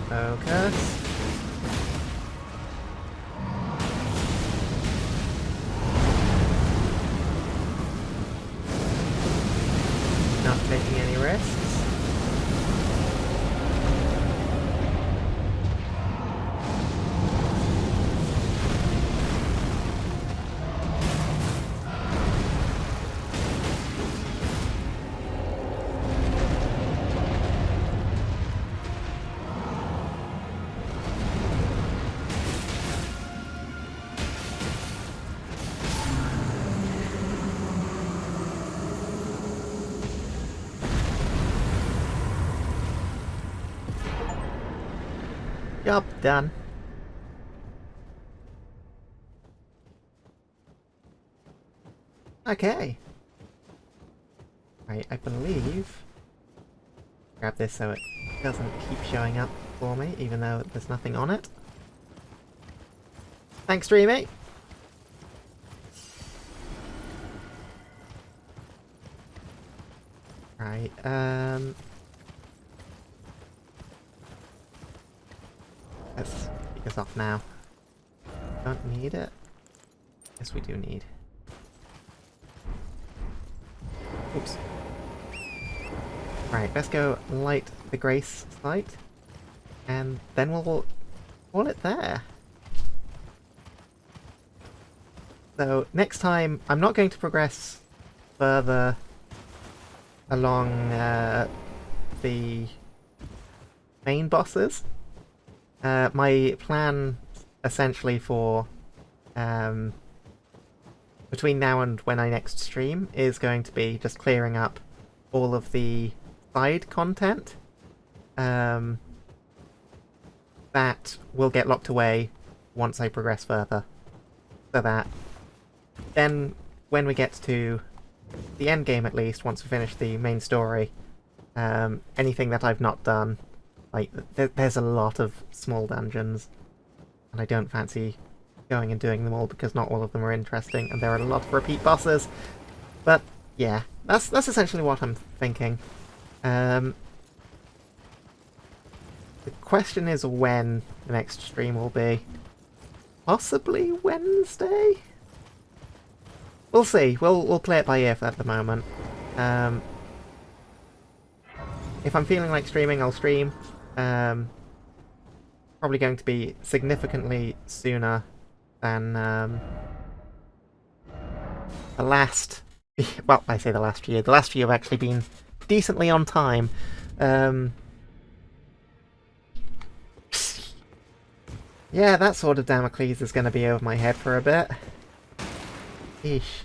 Focus. Not taking any risks. Job done. Okay. Right, I believe... grab this so it doesn't keep showing up for me, even though there's nothing on it. Thanks, Dreamy! Right, let's take this off now. Don't need it. Yes, we do need. Oops. Right, let's go light the Grace site, and then we'll call it there. So next time, I'm not going to progress further along the main bosses. My plan, essentially, for between now and when I next stream is going to be just clearing up all of the side content that will get locked away once I progress further. So that then when we get to the end game, at least, once we finish the main story, anything that I've not done, like, there's a lot of small dungeons, and I don't fancy going and doing them all because not all of them are interesting, and there are a lot of repeat bosses. But yeah, that's essentially what I'm thinking. The question is when the next stream will be. Possibly Wednesday? We'll see. We'll play it by ear at the moment. If I'm feeling like streaming, I'll stream. Probably going to be significantly sooner than the last... Well, I say the last year. The last year have actually been decently on time. Yeah, that sword of Damocles is going to be over my head for a bit. Eesh.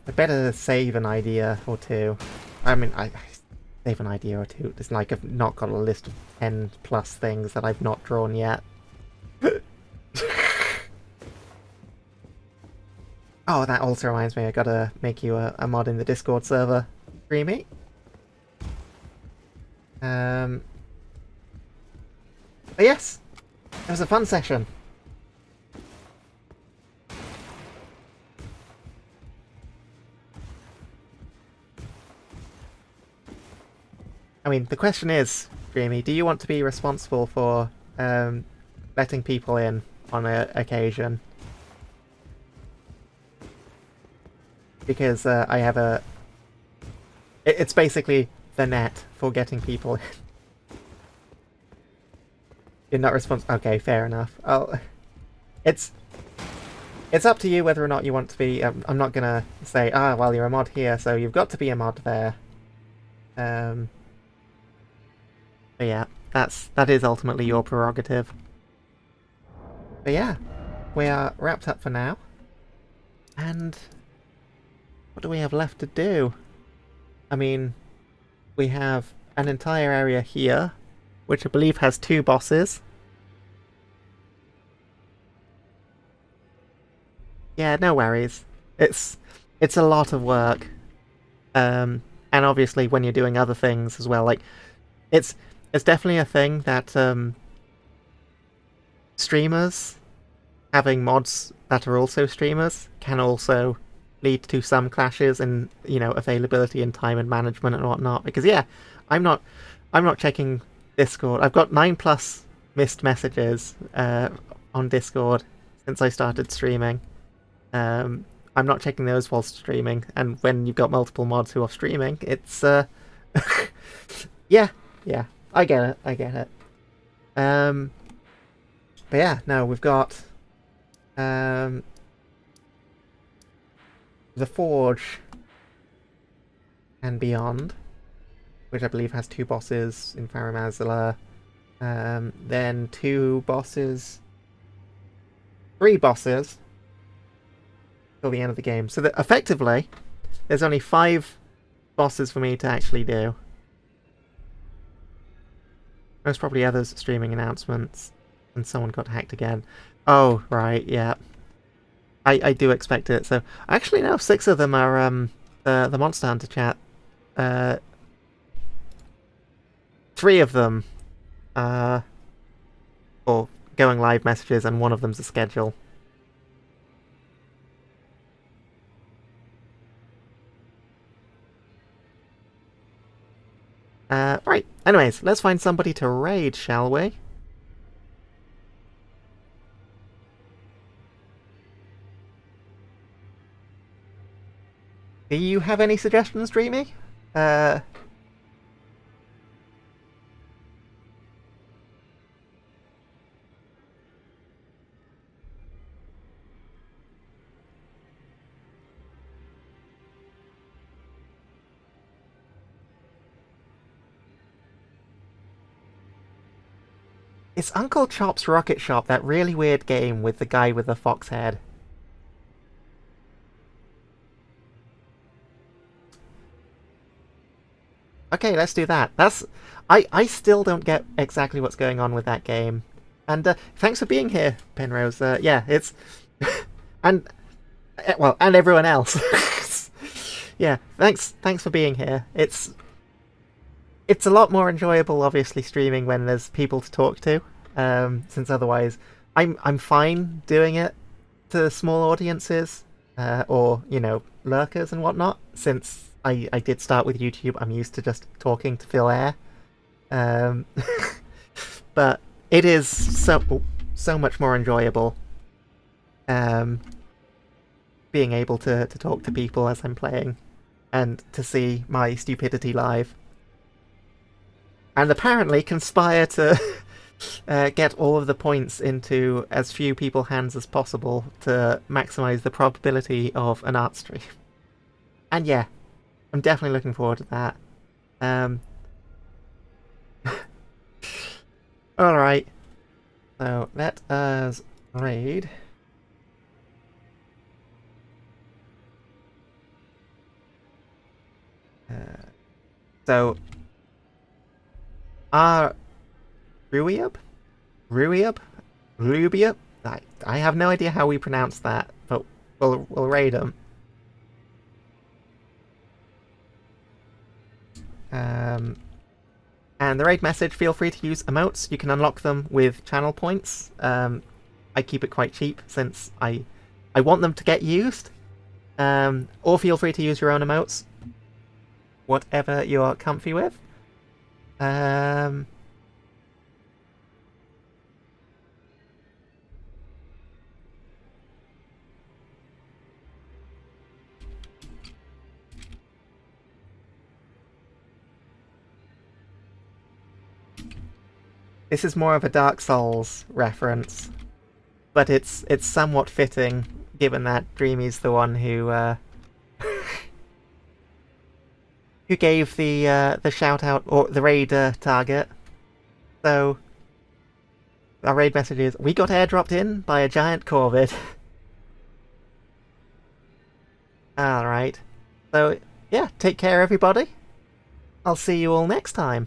I better save an idea or two. I mean, I save an idea or two. It's like I've not got a list of 10 plus things that I've not drawn yet. Oh, that also reminds me, I gotta make you a mod in the Discord server, Dreamy. But yes, it was a fun session. I mean, the question is, Dreamy, do you want to be responsible for letting people in on an occasion? Because I have a... It's basically the net for getting people in. You're not responsible. Okay, fair enough. It's up to you whether or not you want to be... I'm not gonna say, well, you're a mod here, so you've got to be a mod there. But yeah, that is ultimately your prerogative. But yeah, we are wrapped up for now. And what do we have left to do? I mean, we have an entire area here, which I believe has 2 bosses. Yeah, no worries. It's a lot of work. And obviously when you're doing other things as well, like, it's definitely a thing that streamers having mods that are also streamers can also lead to some clashes in, you know, availability and time and management and whatnot. Because yeah, I'm not checking Discord. I've got 9+ missed messages on Discord since I started streaming. I'm not checking those while streaming, and when you've got multiple mods who are streaming, it's yeah, I get it. But yeah, no, we've got the Forge and Beyond, which I believe has 2 bosses in Faramazla. Then 3 bosses till the end of the game. So that effectively, there's only 5 bosses for me to actually do. Most probably others streaming announcements, and someone got hacked again. Oh, right, yeah. I do expect it. So actually, no, 6 of them are the Monster Hunter chat. 3 of them are or going live messages, and 1 of them's a schedule. Right. Anyways, let's find somebody to raid, shall we? Do you have any suggestions, Dreamy? It's Uncle Chop's Rocket Shop, that really weird game with the guy with the fox head. Okay, let's do that. I still don't get exactly what's going on with that game. And thanks for being here, Penrose. Yeah, it's and well, and everyone else. Yeah, thanks for being here. It's a lot more enjoyable, obviously, streaming when there's people to talk to. Since otherwise, I'm fine doing it to small audiences, or lurkers and whatnot. Since I did start with YouTube, I'm used to just talking to fill air. But it is so much more enjoyable. Being able to talk to people as I'm playing, and to see my stupidity live. And apparently conspire to get all of the points into as few people's hands as possible to maximize the probability of an art stream. And yeah, I'm definitely looking forward to that. Alright, so let us raid. So Ruiab? Rubiab? I have no idea how we pronounce that, but we'll raid them. And the raid message, feel free to use emotes. You can unlock them with channel points. I keep it quite cheap since I want them to get used. Or feel free to use your own emotes. Whatever you're comfy with. This is more of a Dark Souls reference, but it's somewhat fitting, given that Dreamy's the one who who gave the shout out or the raid target. So our raid message is: we got airdropped in by a giant corvid. All right. So yeah, take care, everybody. I'll see you all next time.